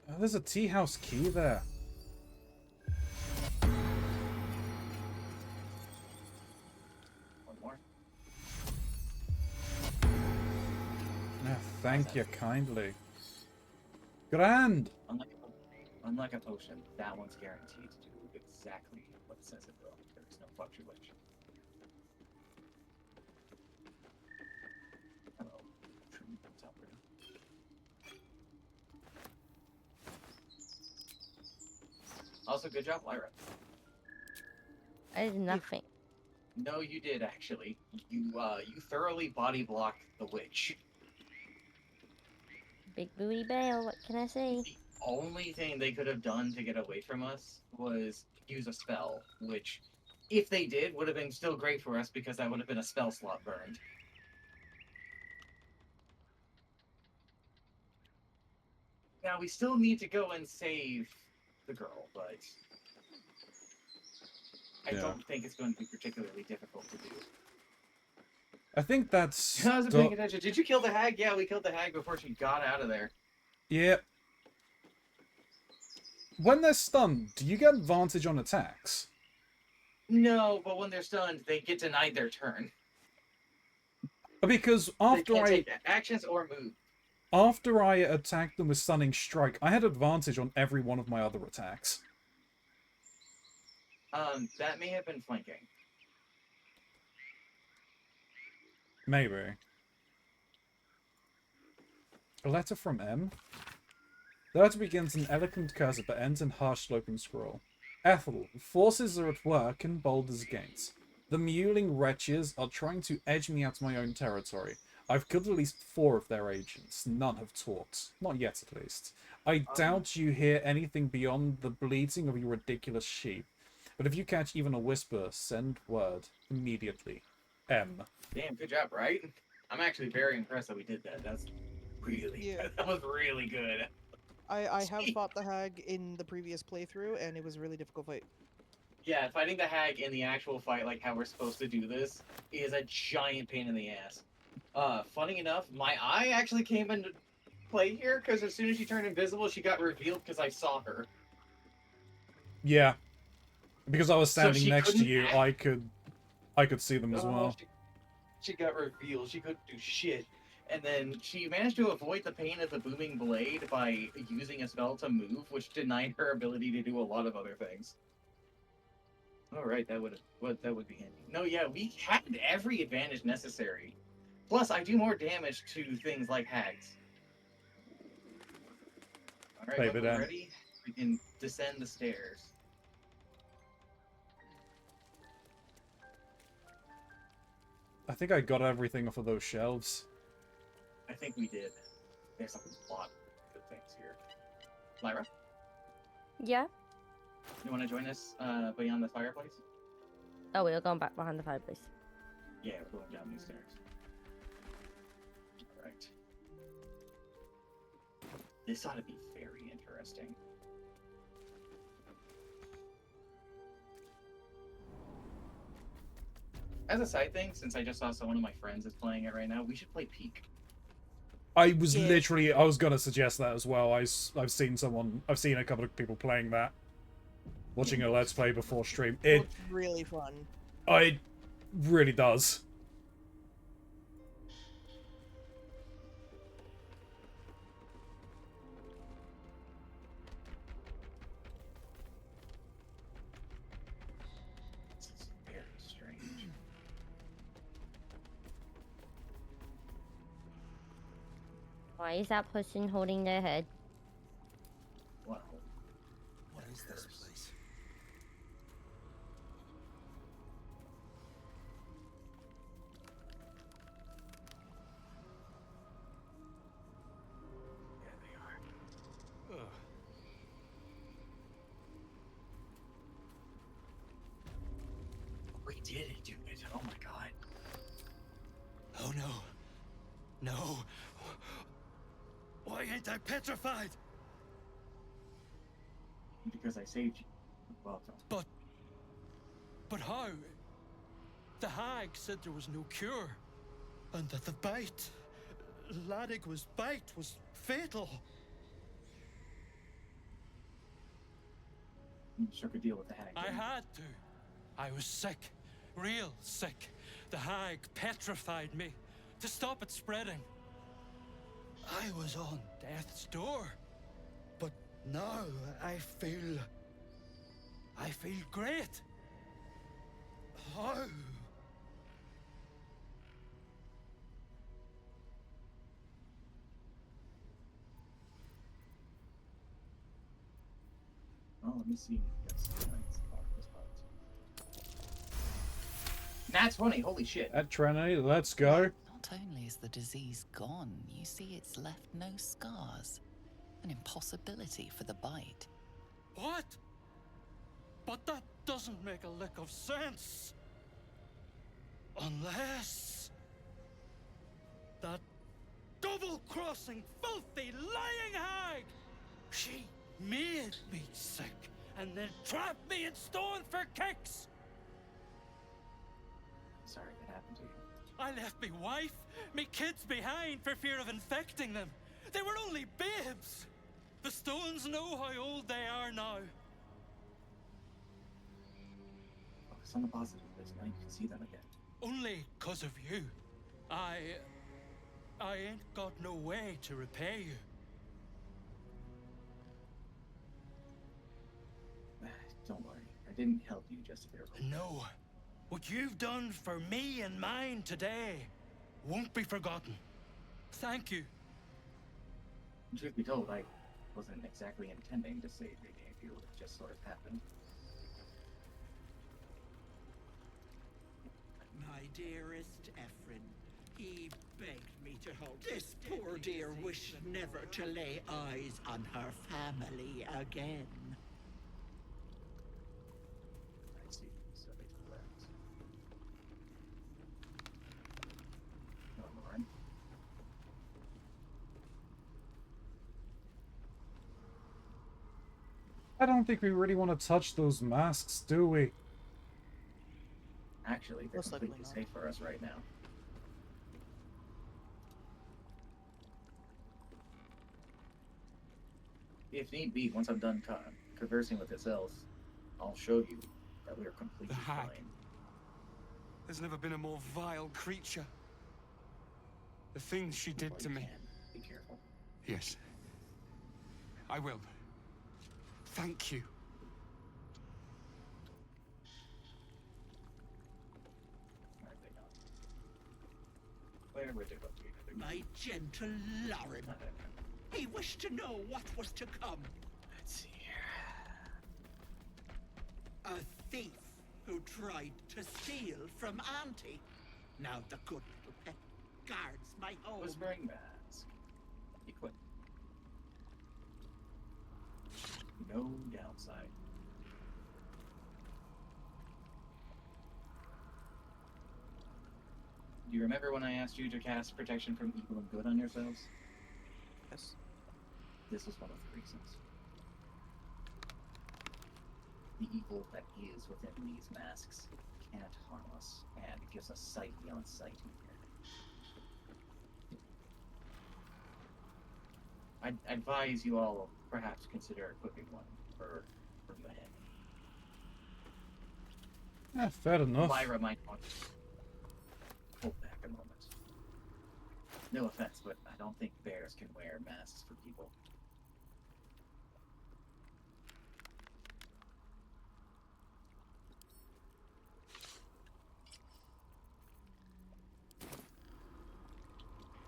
not? Oh, there's a tea house key there. One more. Thank you kindly. Grand! Unlike a potion, that one's guaranteed to do exactly what it says it will. There is no fluctuation. Hello. Also, good job, Lyra. I did nothing. No, you did actually. You thoroughly body blocked the witch. Big booty bail, what can I say? Only thing they could have done to get away from us was use a spell, which, if they did, would have been still great for us because that would have been a spell slot burned. Now, we still need to go and save the girl, but I don't think it's going to be particularly difficult to do. I think that's... I wasn't paying attention. Did you kill the hag? Yeah, we killed the hag before she got out of there. Yep. When they're stunned, do you get advantage on attacks? No, but when they're stunned, they get denied their turn. Because They after can't take actions or move. After I attacked them with Stunning Strike, I had advantage on every one of my other attacks. That may have been flanking. Maybe. A letter from M. The letter begins in elegant cursive but ends in harsh sloping scroll. Ethel, forces are at work in Baldur's Gate. The mewling wretches are trying to edge me out of my own territory. I've killed at least 4 of their agents. None have talked. Not yet, at least. I doubt you hear anything beyond the bleating of your ridiculous sheep. But if you catch even a whisper, send word. Immediately. M. Damn, good job, right? I'm actually very impressed that we did that. That's really good. That was really good. I have fought the hag in the previous playthrough, and it was a really difficult fight. Yeah, fighting the hag in the actual fight, like how we're supposed to do this, is a giant pain in the ass. Funny enough, my eye actually came into play here, because as soon as she turned invisible, she got revealed because I saw her. Yeah. Because I was So standing she next to couldn't you, I could see them as well. She got revealed. She couldn't do shit. And then she managed to avoid the pain of the booming blade by using a spell to move, which denied her ability to do a lot of other things. Alright, that would be handy. No, yeah, we had every advantage necessary. Plus, I do more damage to things like hags. Alright, Play when it we're down. ready, we can descend the stairs. I think I got everything off of those shelves. I think we did. There's a lot of good things here. Lyra, Yeah? you want to join us beyond the fireplace? Oh, we are going back behind the fireplace. Yeah, we're going down these stairs. Alright. This ought to be very interesting. As a side thing, since I just saw one of my friends is playing it right now, we should play Peak. I was literally, I was gonna suggest that as well. I've seen a couple of people playing that. Watching a Let's Play before stream. It It's really fun. It really does. This is very strange. Why is that person holding their head? Well, what is this place? There they are. Ugh. Ain't I petrified? Because I saved you. Welcome. But how? The hag said there was no cure, and that the bite, Ladigwa's bite, was fatal. You struck a deal with the hag. I had to. I was sick, real sick. The hag petrified me to stop it spreading. I was on death's door, but now I feel great. How? Oh, let me see. Yes, that's 20. Holy shit. At Trinity, let's go. Not only is the disease gone, you see it's left no scars. An impossibility for the bite. What? But that doesn't make a lick of sense. Unless that double-crossing, filthy, lying hag, she made me sick and then trapped me in stone for kicks. Sorry that happened to you. I left me wife, me kids behind for fear of infecting them. They were only babes. The stones know how old they are now. Focus on the positive, this now you can see them again. Only 'cause of you. I ain't got no way to repay you. Don't worry, I didn't help you just a bit. No. What you've done for me and mine today won't be forgotten. Thank you. Truth be told, I wasn't exactly intending to save any of you. It just sort of happened. My dearest Ephraim, he begged me to help. This poor dear wished never to lay eyes on her family again. I see. So they took that. No, Lauren. I don't think we really want to touch those masks, do we? Actually, they're completely safe for us right now. If need be, once I'm done conversing with this elf, I'll show you that we are completely The hag. fine. There's never been a more vile creature. The things she did to me. Be careful. Yes. I will. Thank you. Where would it go to? My gentle Lauren. He wished to know what was to come. Let's see here. A thief who tried to steal from Auntie. Now the good little pet guards my home. Whispering mask. Equip. No downside. Do you remember when I asked you to cast protection from evil and good on yourselves? Yes. This was one of the reasons. The evil that is within these masks can't harm us, and it gives us sight beyond sight in here. I'd advise you all perhaps consider equipping one for the head. Yeah, fair enough. Lyra might want to hold back a moment. No offense, but I don't think bears can wear masks for people.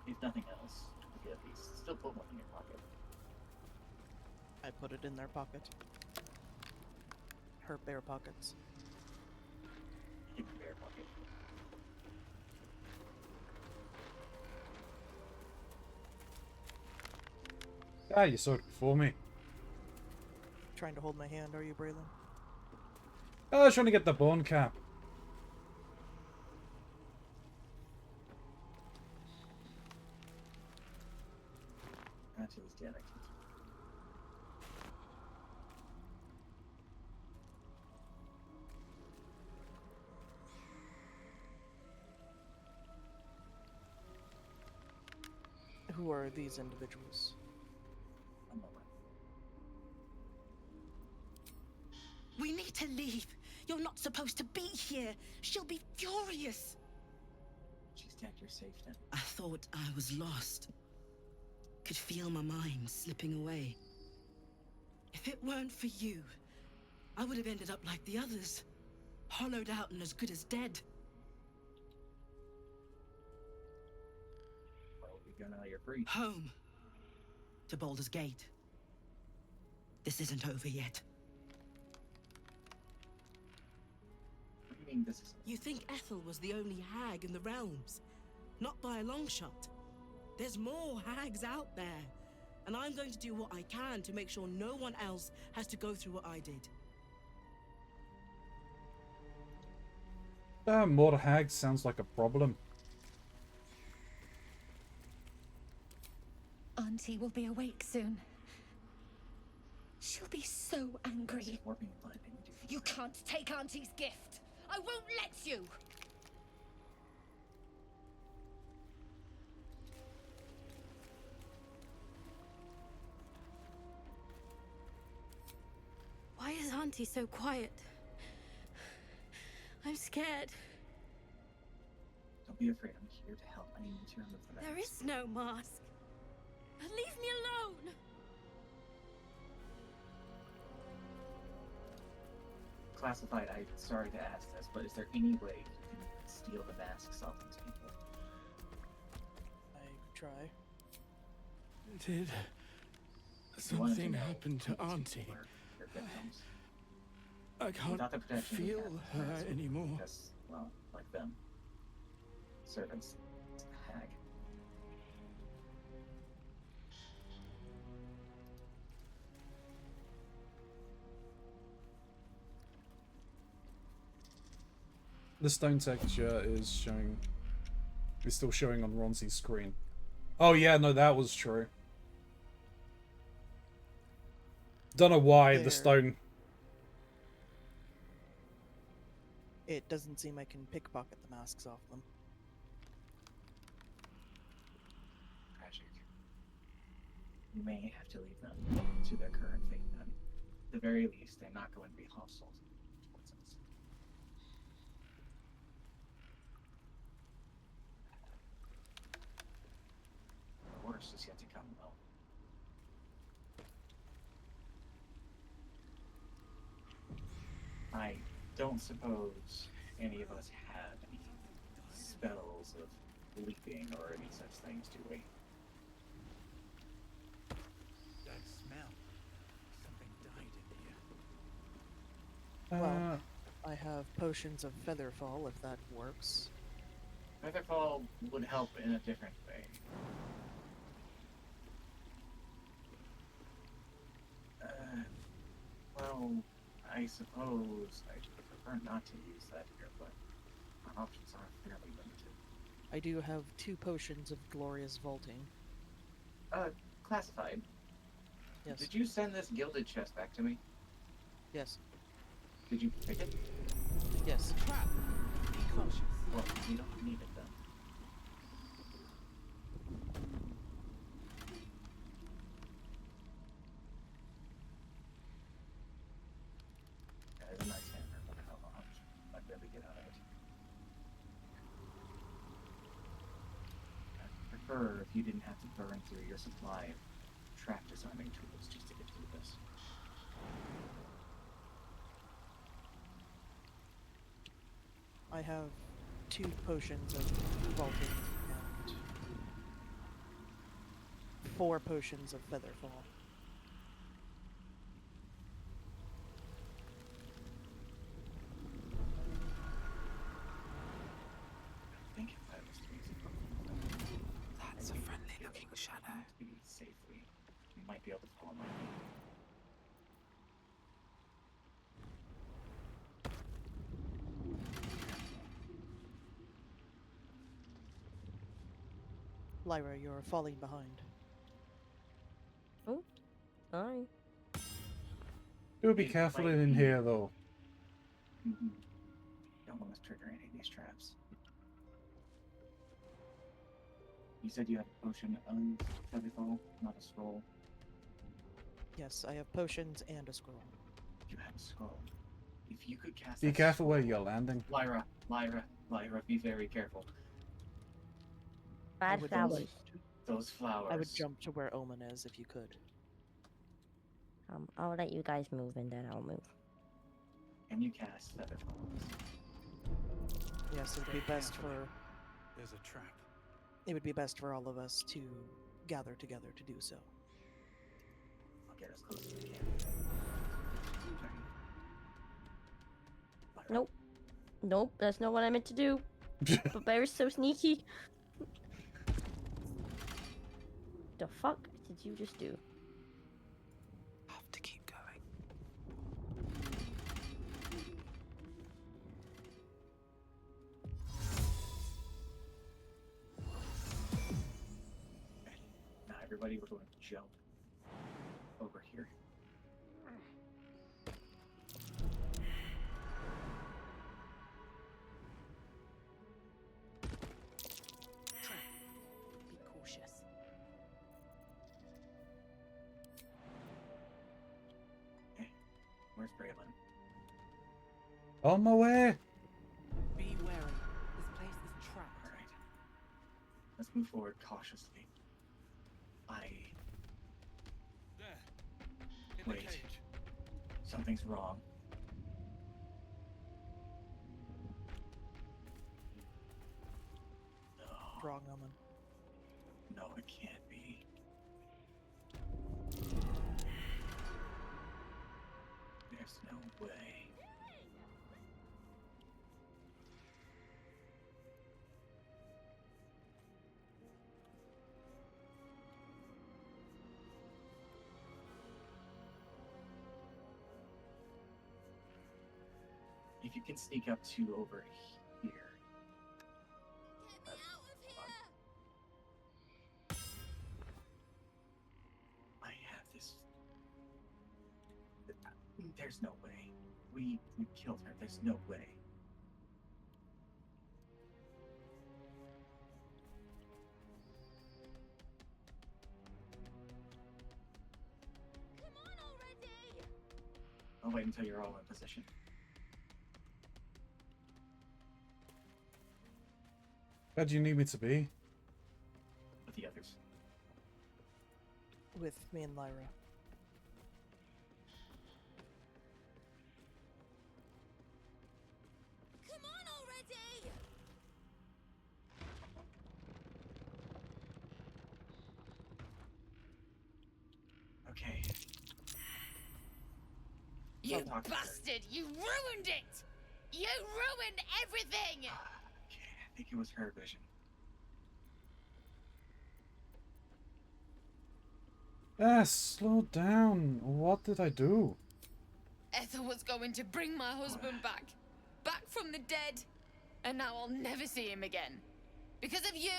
If nothing else, you could at least still put one in your pocket. I put it in their pocket. Her bear pockets. In the bear pocket. Ah, you saw it before me. Trying to hold my hand, are you, Braylon? Oh, I was trying to get the bone cap. Until he's dead, I can. Who are these individuals? We need to leave. You're not supposed to be here. She'll be furious. She's dead, you're safe then. I thought I was lost. Could feel my mind slipping away. If it weren't for you, I would have ended up like the others. Hollowed out and as good as dead. Well, we go now, you're free. Home. To Baldur's Gate. This isn't over yet. What do you mean this is... You think Ethel was the only hag in the realms? Not by a long shot. There's more hags out there. And I'm going to do what I can to make sure no one else has to go through what I did. More hags sounds like a problem. Auntie will be awake soon. She'll be so angry. You can't take Auntie's gift. I won't let you. Why is Auntie so quiet? I'm scared. Don't be afraid, I'm here to help. I need you to remove the mask. There is no mask. Leave me alone! Classified, I'm sorry to ask this, but is there any way you can steal the masks off these people? I could try. Did something happen to Auntie? Your victims. I can't Without the protection we feel have, her anymore. Because, well, like them. Servants. Hag. The stone texture is showing... is still showing on Ronzi's screen. Oh yeah, no, that was true. Don't know why the stone... It doesn't seem I can pickpocket the masks off them. Tragic. You may have to leave them to their current fate then. At the very least, they're not going to be hostile towards us. The worst is yet to come, though. I don't suppose any of us have any spells of leaping or any such things, do we? That smell. Something died in here. Well, I have potions of Featherfall, if that works. Featherfall would help in a different way. Well, I suppose I prefer not to use that here, but our options are fairly limited. I do have 2 potions of Glorious Vaulting. Classified. Yes. Did you send this gilded chest back to me? Yes. Did you pick it? Yes. Crap! Be cautious. Well, you don't need it then. That is a nice hammer, but how much I'd really get out of it. I'd prefer if you didn't have to burn through your supply of trap disarming tools just to get through this. I have 2 potions of Vaulting and 4 potions of Featherfall. I think if I was to use it, That's a friendly-looking shadow. to be safely, you might be able to follow my lead. Lyra, you're falling behind. Fine. Do be careful in here, though. Don't want to trigger any of these traps. You said you had a potion of Featherfall, not a scroll. Yes, I have potions and a scroll. You have a scroll. If you could cast Be that careful where scroll- you're landing. Lyra, be very careful. Bad flowers. Those flowers. I would jump to where Omen is if you could. I'll let you guys move and then I'll move. Can you cast Featherfall? Yes, it would be best for. There's a trap. It would be best for all of us to gather together to do so. I'll get as close as we can. Nope. Nope, that's not what I meant to do. But Bear's so sneaky. The fuck did you just do? Have to keep going. Now everybody, we're going to jump over here. Be cautious. Where's Braylon? On my way. Be wary. This place is trapped. Alright. Let's move forward cautiously. Wait. Something's wrong. Wrong Omen. No, it can't be. There's no way. If you can sneak up to over here. I have this. There's no way. We killed her. There's no way. Come on already! I'll wait until you're all in position. Where do you need me to be? With the others. With me and Lyra. Come on already! Okay. You I'll talk to her. bastard! You ruined it! You ruined everything! I think it was her vision. Slow down. What did I do? Ethel was going to bring my husband back. Back from the dead. And now I'll never see him again. Because of you!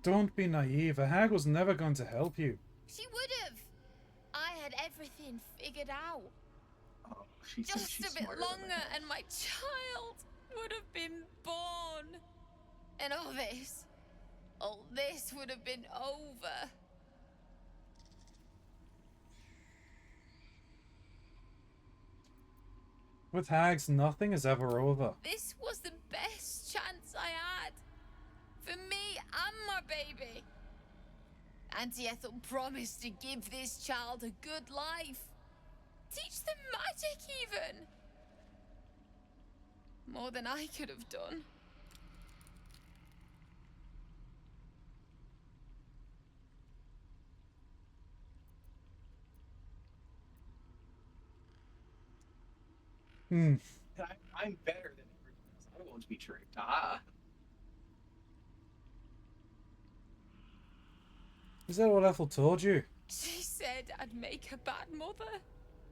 Don't be naive. A hag was never going to help you. She would have. I had everything figured out. Oh, she's Just a bit smarter than longer that. and my child would have been born. And all this would have been over. With hags, nothing is ever over. This was the best chance I had. For me and my baby. Auntie Ethel promised to give this child a good life. Teach them magic even. More than I could have done. Hmm. I'm better than everyone else. I won't be tricked. Ah. Is that what Ethel told you? She said I'd make a bad mother.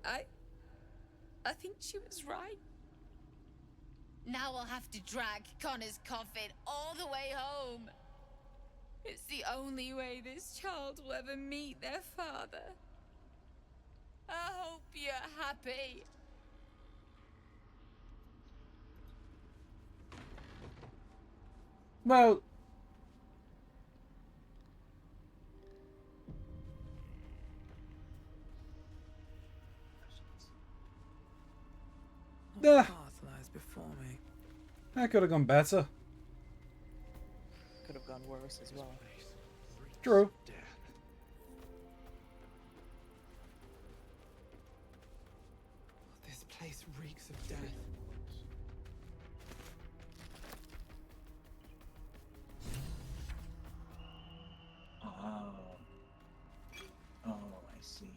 I think she was right. Now I'll have to drag Connor's coffin all the way home. It's the only way this child will ever meet their father. I hope you're happy. Well, What path lies before me? that could have gone better. Could have gone worse as well. True. This place reeks of death. Oh, I see.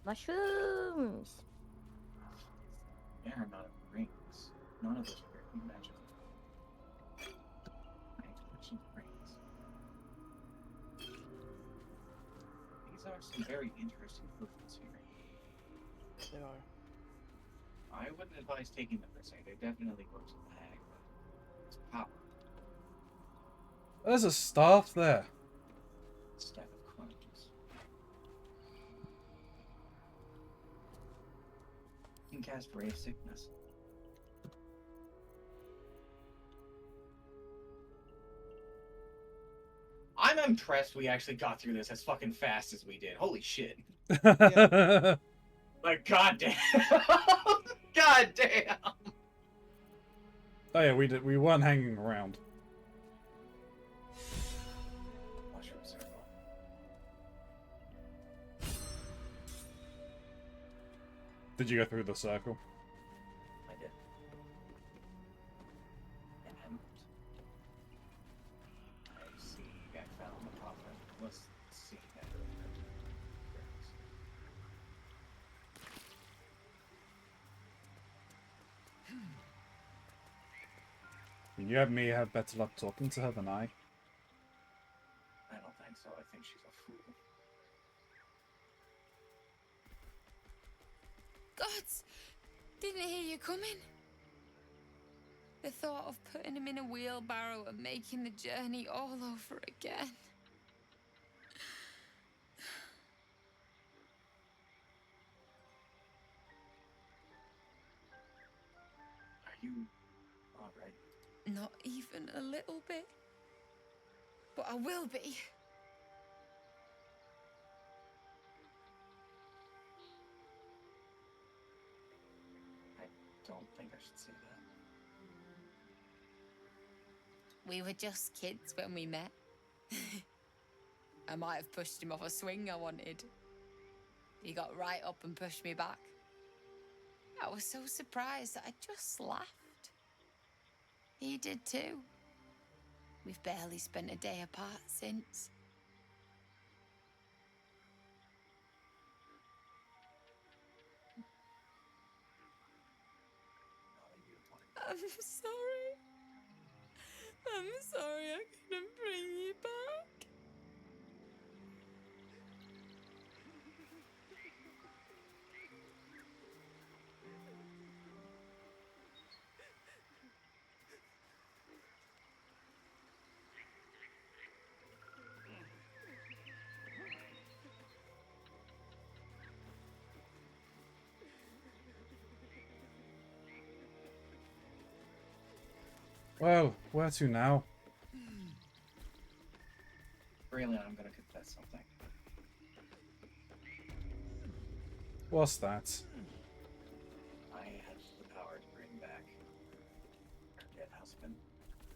Mushrooms. They are not rings. None of those are very magical. I collection of rings. These are some very interesting fruits here. They are. I wouldn't advise taking them per se. They definitely go to the hag, but it's power. There's a staff there. Staff of Chronicles. You can cast Ray of Sickness. I'm impressed we actually got through this as fucking fast as we did. Holy shit. Like, goddamn. Goddamn. Oh yeah, we did. We weren't hanging around. Mushroom circle. Did you go through the circle? I did. And I see I found the coffin. Let's see that. You have me have better luck talking to her than I. I don't think so. I think she's a fool. Gods! Didn't hear you coming. The thought of putting him in a wheelbarrow and making the journey all over again. Are you alright? Not even a little bit. But I will be. I don't think I should say that. We were just kids when we met. I might have pushed him off a swing I wanted. He got right up and pushed me back. I was so surprised that I just laughed. He did too. We've barely spent a day apart since. I'm sorry. I'm sorry I couldn't bring you back. Well, where to now? Really, I'm gonna confess something. What's that? I had the power to bring back her dead husband,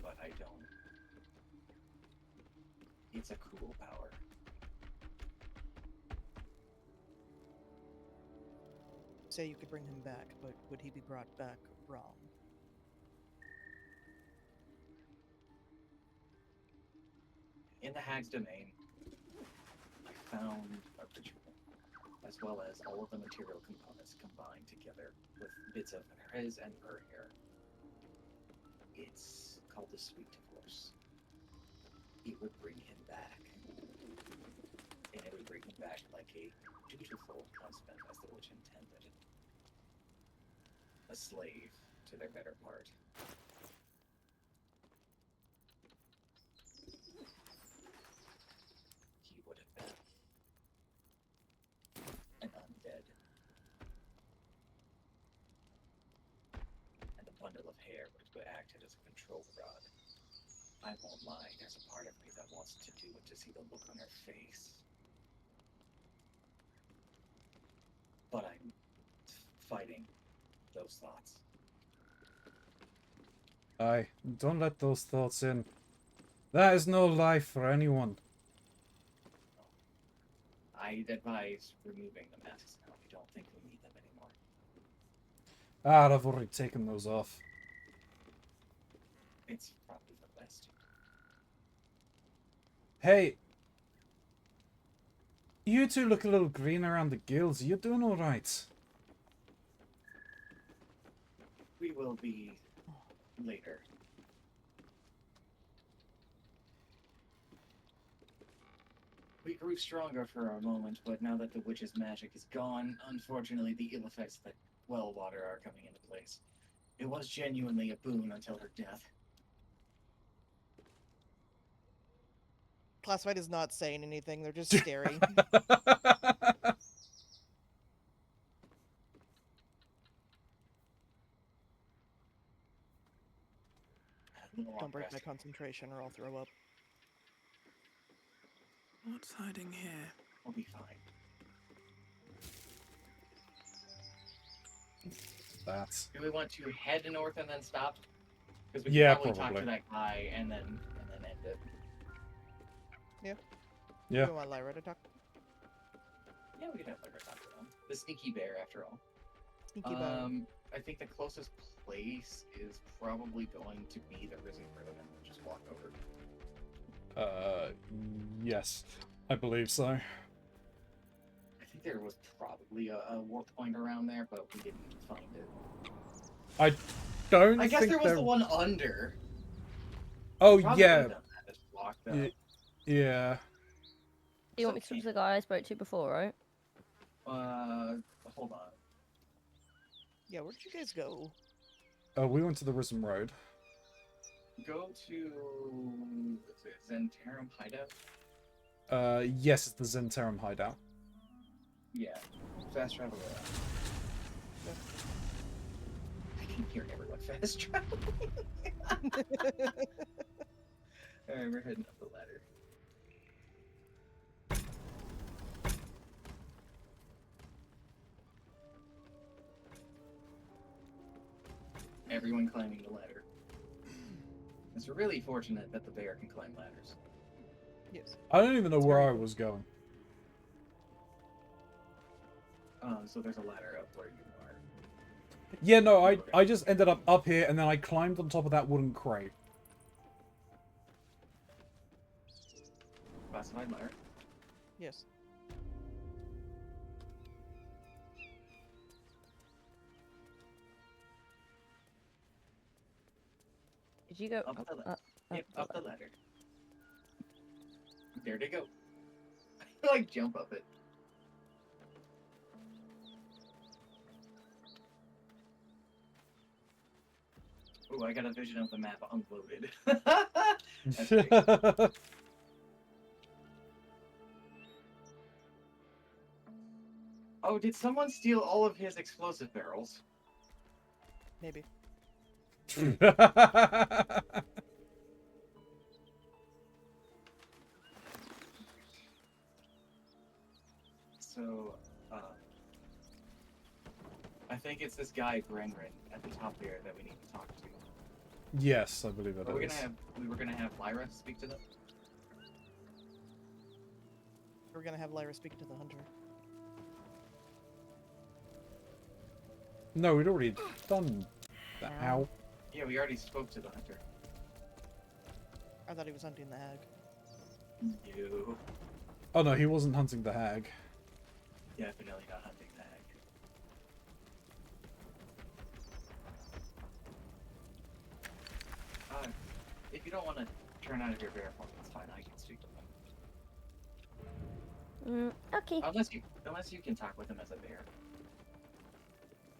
but I don't. It's a cool power. Say you could bring him back, but would he be brought back wrong? In the Hag's domain, I found a ritual, as well as all of the material components combined together with bits of his and her hair. It's called the Sweet Divorce. It would bring him back, and it would bring them back like a dutiful husband as the witch intended. A slave to their better part. He would have been an undead. And a bundle of hair would have acted as a control rod. I won't lie, there's a part of me that wants to do it to see the look on her face. But I'm fighting those thoughts. Aye, don't let those thoughts in. That is no life for anyone. I'd advise removing the masks now. I don't think we need them anymore. Ah, I've already taken those off. It's probably for the best. Hey! You two look a little green around the gills. Are you doing alright? We will be later. We grew stronger for a moment, but now that the witch's magic is gone, unfortunately the ill effects of the well water are coming into place. It was genuinely a boon until her death. Classified is not saying anything, they're just staring. Don't break my concentration or I'll throw up. What's hiding here? We'll be fine. That's... Do we want to head north and then stop? Because we Yeah, can probably talk probably. to that guy and then end it. Yeah. Yeah. You want Lyra to talk? Yeah, we can have Lyra talk to them. The sneaky bear, after all. Sneaky bear. I think the closest place is probably going to be the Risen Road, and we'll just walk over. Yes. I believe so. I think there was probably a warp point around there, but we didn't find it. I don't I guess think there was the one under. Oh, Probably yeah. done that. It's blocked up. Yeah. You want me to talk to the guy I spoke to before, right? Hold on. Yeah, where did you guys go? We went to the Risen Road. Go to Zentarum Hideout. Yes, it's the Zentarum hideout. Yeah, fast travel around. I can hear everyone fast traveling. Alright, we're heading up the ladder. Everyone climbing the ladder. It's really fortunate that the bear can climb ladders. Yes. I don't even know where I was going. So there's a ladder up where you are. Yeah, no, I just ended up here, and then I climbed on top of that wooden crate. Classified ladder? Yes. Did you go up the ladder? Yep, up the ladder. There they go. Like jump up it. Ooh, I got a vision of the map unloaded. That's great. Oh, did someone steal all of his explosive barrels? Maybe. So, I think it's this guy, Brenrin, at the top there that we need to talk to. Yes, I believe that we is. were gonna have Lyra speak to them? We're gonna have Lyra speak to the hunter. No, we'd already done that. Ow. Yeah, we already spoke to the hunter. I thought he was hunting the hag. No. Oh no, he wasn't hunting the hag. Definitely not hunting the hag. If you don't want to turn out of your bear form, it's fine. I can speak to Okay. Unless you can talk with him as a bear.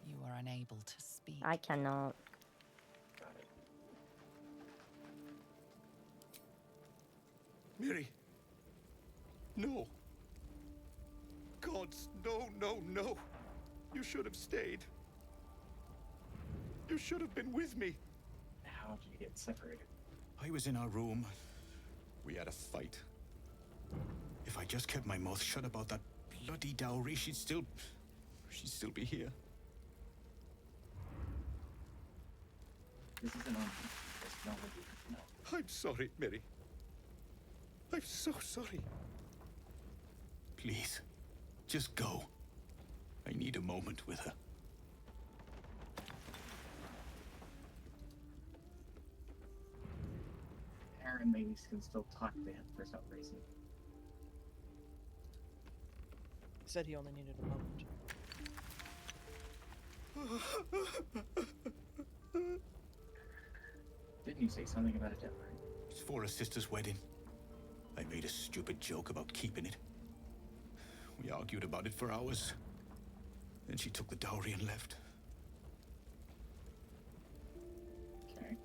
You are unable to speak. I cannot. Got it. Miri. No. Gods, no, no, no. You should have stayed. You should have been with me. How did you get separated? I was in our room. We had a fight. If I just kept my mouth shut about that bloody dowry, she'd still be here. This isn't on. There's no way you can know. I'm sorry, Mary. I'm so sorry. Please, just go. I need a moment with her. Aaron maybe can still talk to him for some reason. He said he only needed a moment. Didn't you say something about a dowry? It's for a sister's wedding. I made a stupid joke about keeping it. We argued about it for hours. Then she took the dowry and left. Okay.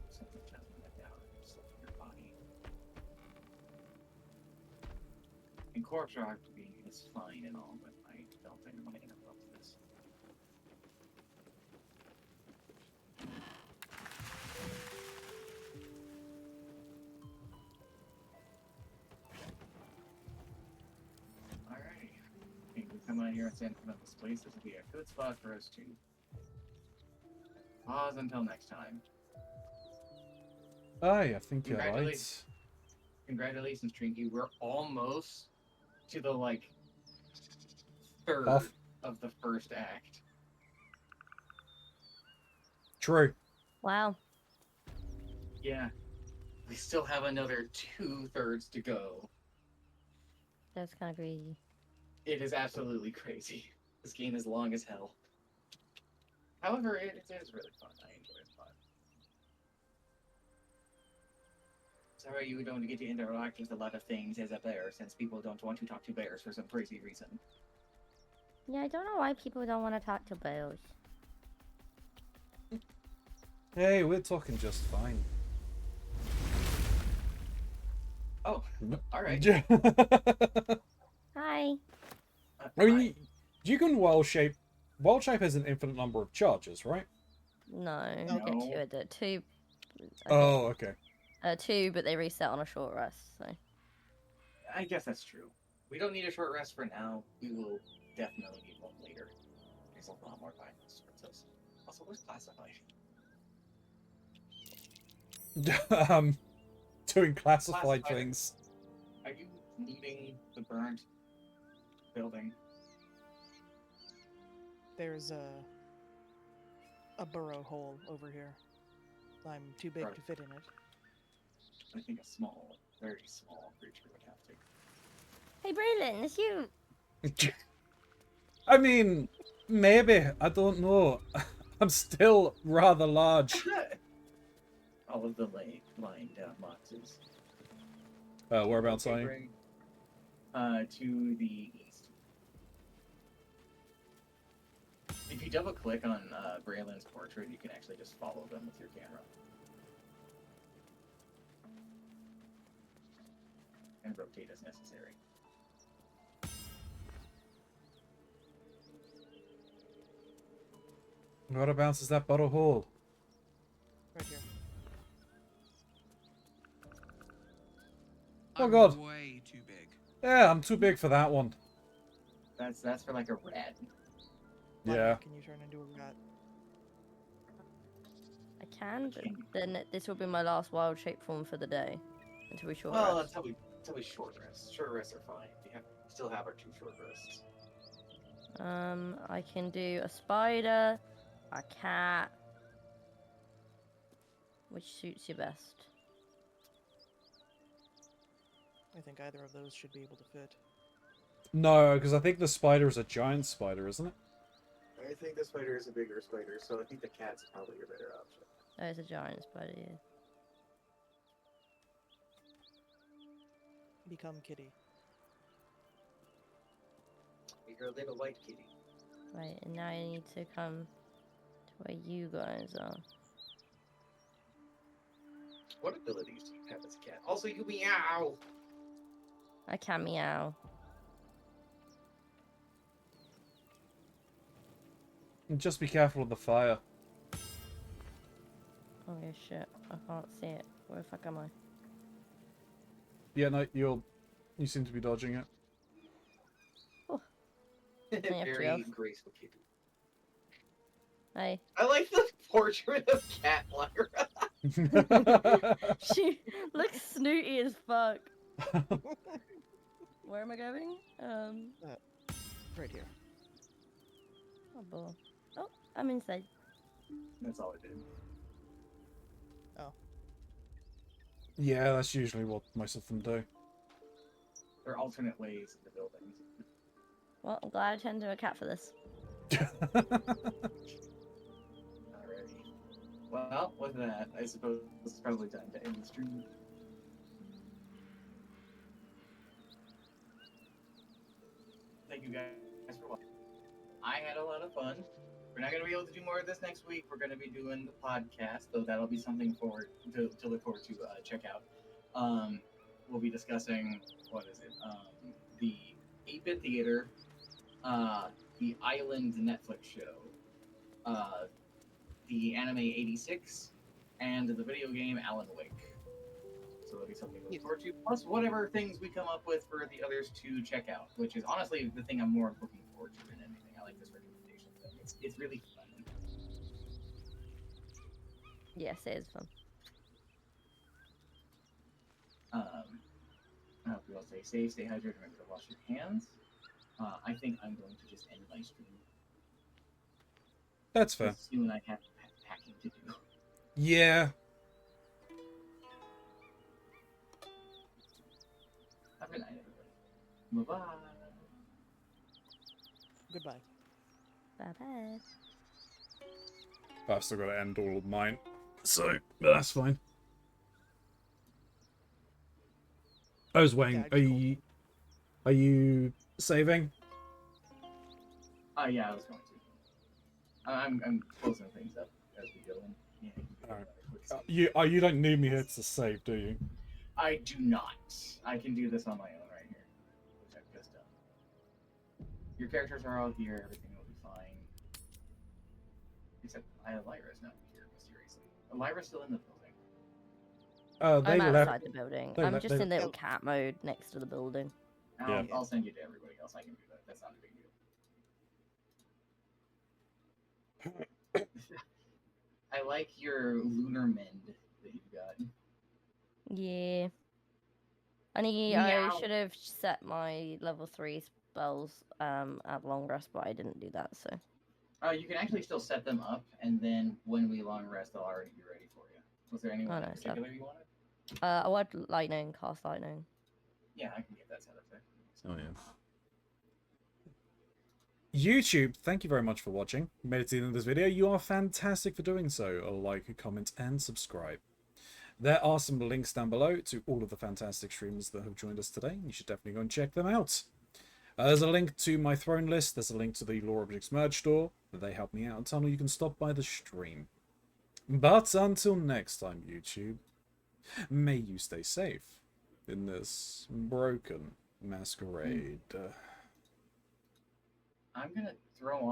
Something tells me that dowry is still in your body. And corpse rock being is fine and all, but I don't think I'm gonna interrupt this. Alrighty. Okay, we come out here and stand in front of this place. This would be a good spot for us to pause until next time. Aye, I think you're right. Congratulations, Trinky. We're almost to the, like, third of the first act. True. Wow. Yeah. We still have another 2/3 to go. That's kind of crazy. It is absolutely crazy. This game is long as hell. However, it is really fun. I enjoy it a lot. Sorry, you don't get to interact with a lot of things as a bear, since people don't want to talk to bears for some crazy reason. Yeah, I don't know why people don't want to talk to bears. Hey, we're talking just fine. Oh, alright. Hi. I mean, you can wild shape. Wild shape has an infinite number of charges, right? No, you get two at the two. Oh, okay. 2, but they reset on a short rest, so. I guess that's true. We don't need a short rest for now. We will definitely need one later. There's a lot more violence towards us. Also, where's classified? Doing classified things. Are you leaving the burned building? There's a burrow hole over here. I'm too big to fit in it. I think a small, very small creature would have to. Hey, Braylon, it's you. I mean, maybe. I don't know. I'm still rather large. All of the lying down boxes. Whereabouts are you? To the east. If you double click on Braylon's portrait, you can actually just follow them with your camera. And rotate as necessary. Whereabouts is that bottle hole? Right here. Oh god. Way too big. Yeah, I'm too big for that one. That's for like a rat. Yeah. Can you turn into a rat? I can, but then this will be my last wild shape form for the day. Until we short Well, rest. until we short rest. Short rests are fine. We still have our 2 short rests. I can do a spider, a cat. Which suits you best? I think either of those should be able to fit. No, because I think the spider is a giant spider, isn't it? I think the spider is a bigger spider, so I think the cat's probably a better option. Oh, it's a giant spider, yeah. Become kitty. You're a little white kitty. Right, and now I need to come to where you guys are. What abilities do you have as a cat? Also, you meow. I can meow. And just be careful of the fire. Oh yeah, shit. I can't see it. Where the fuck am I? Yeah, no, you seem to be dodging it. Very graceful kitty. Hey. I like the portrait of Cat Lyra. She looks snooty as fuck. Where am I going? Right here. Oh, boy. Oh, I'm inside. That's all I did. Oh. Yeah, that's usually what most of them do. There are alternate ways in the buildings. Well, I'm glad I turned into a cat for this. Alrighty. Well, with that, I suppose it's probably time to end the stream. Thank you guys for watching. I had a lot of fun. We're not going to be able to do more of this next week. We're going to be doing the podcast, though that'll be something to look forward to check out. We'll be discussing, what is it? The 8-Bit Theater, the Island Netflix show, the anime 86, and the video game Alan Wake. So that'll be something to look forward to. Plus, whatever things we come up with for the others to check out, which is honestly the thing I'm more looking forward to than anything. I like this recommendation thing. It's really fun. Yes, it is fun. I hope you all stay safe, stay hydrated, remember to wash your hands. I think I'm going to just end my stream. That's fair. Soon I have packing to do. Yeah. Have a good night, everybody. Bye-bye. Goodbye. Bye-bye. I've still got to end all of mine. So, that's fine. I was waiting. Are you saving? Yeah, I was going to. I'm closing things up as we go in. Yeah, You don't need me here to save, do you? I do not. I can do this on my own right here, which I've just done. Your characters are all here. Everything will be fine. Except Lyra's not here mysteriously. Lyra's still in the building. They I'm left. outside the building. I'm just in little cat mode next to the building. I'll send you to everybody else. I can do that. That's not a big deal. I like your lunar mend that you've got. Yeah. I Meow. should have set my level 3 spells at long rest, but I didn't do that, so. You can actually still set them up, and then when we long rest, they'll already be ready for you. Was there anyone in particular you wanted? I want lightning, cast lightning. Yeah, I can get that set up there. Oh, yeah. YouTube, thank you very much for watching. You made it to the end of this video. You are fantastic for doing so. Like, comment, and subscribe. There are some links down below to all of the fantastic streamers that have joined us today. You should definitely go and check them out. There's a link to my throne list. There's a link to the Lore Objects merch store. They help me out a ton, or you can stop by the stream. But until next time, YouTube, may you stay safe in this broken masquerade. I'm gonna throw on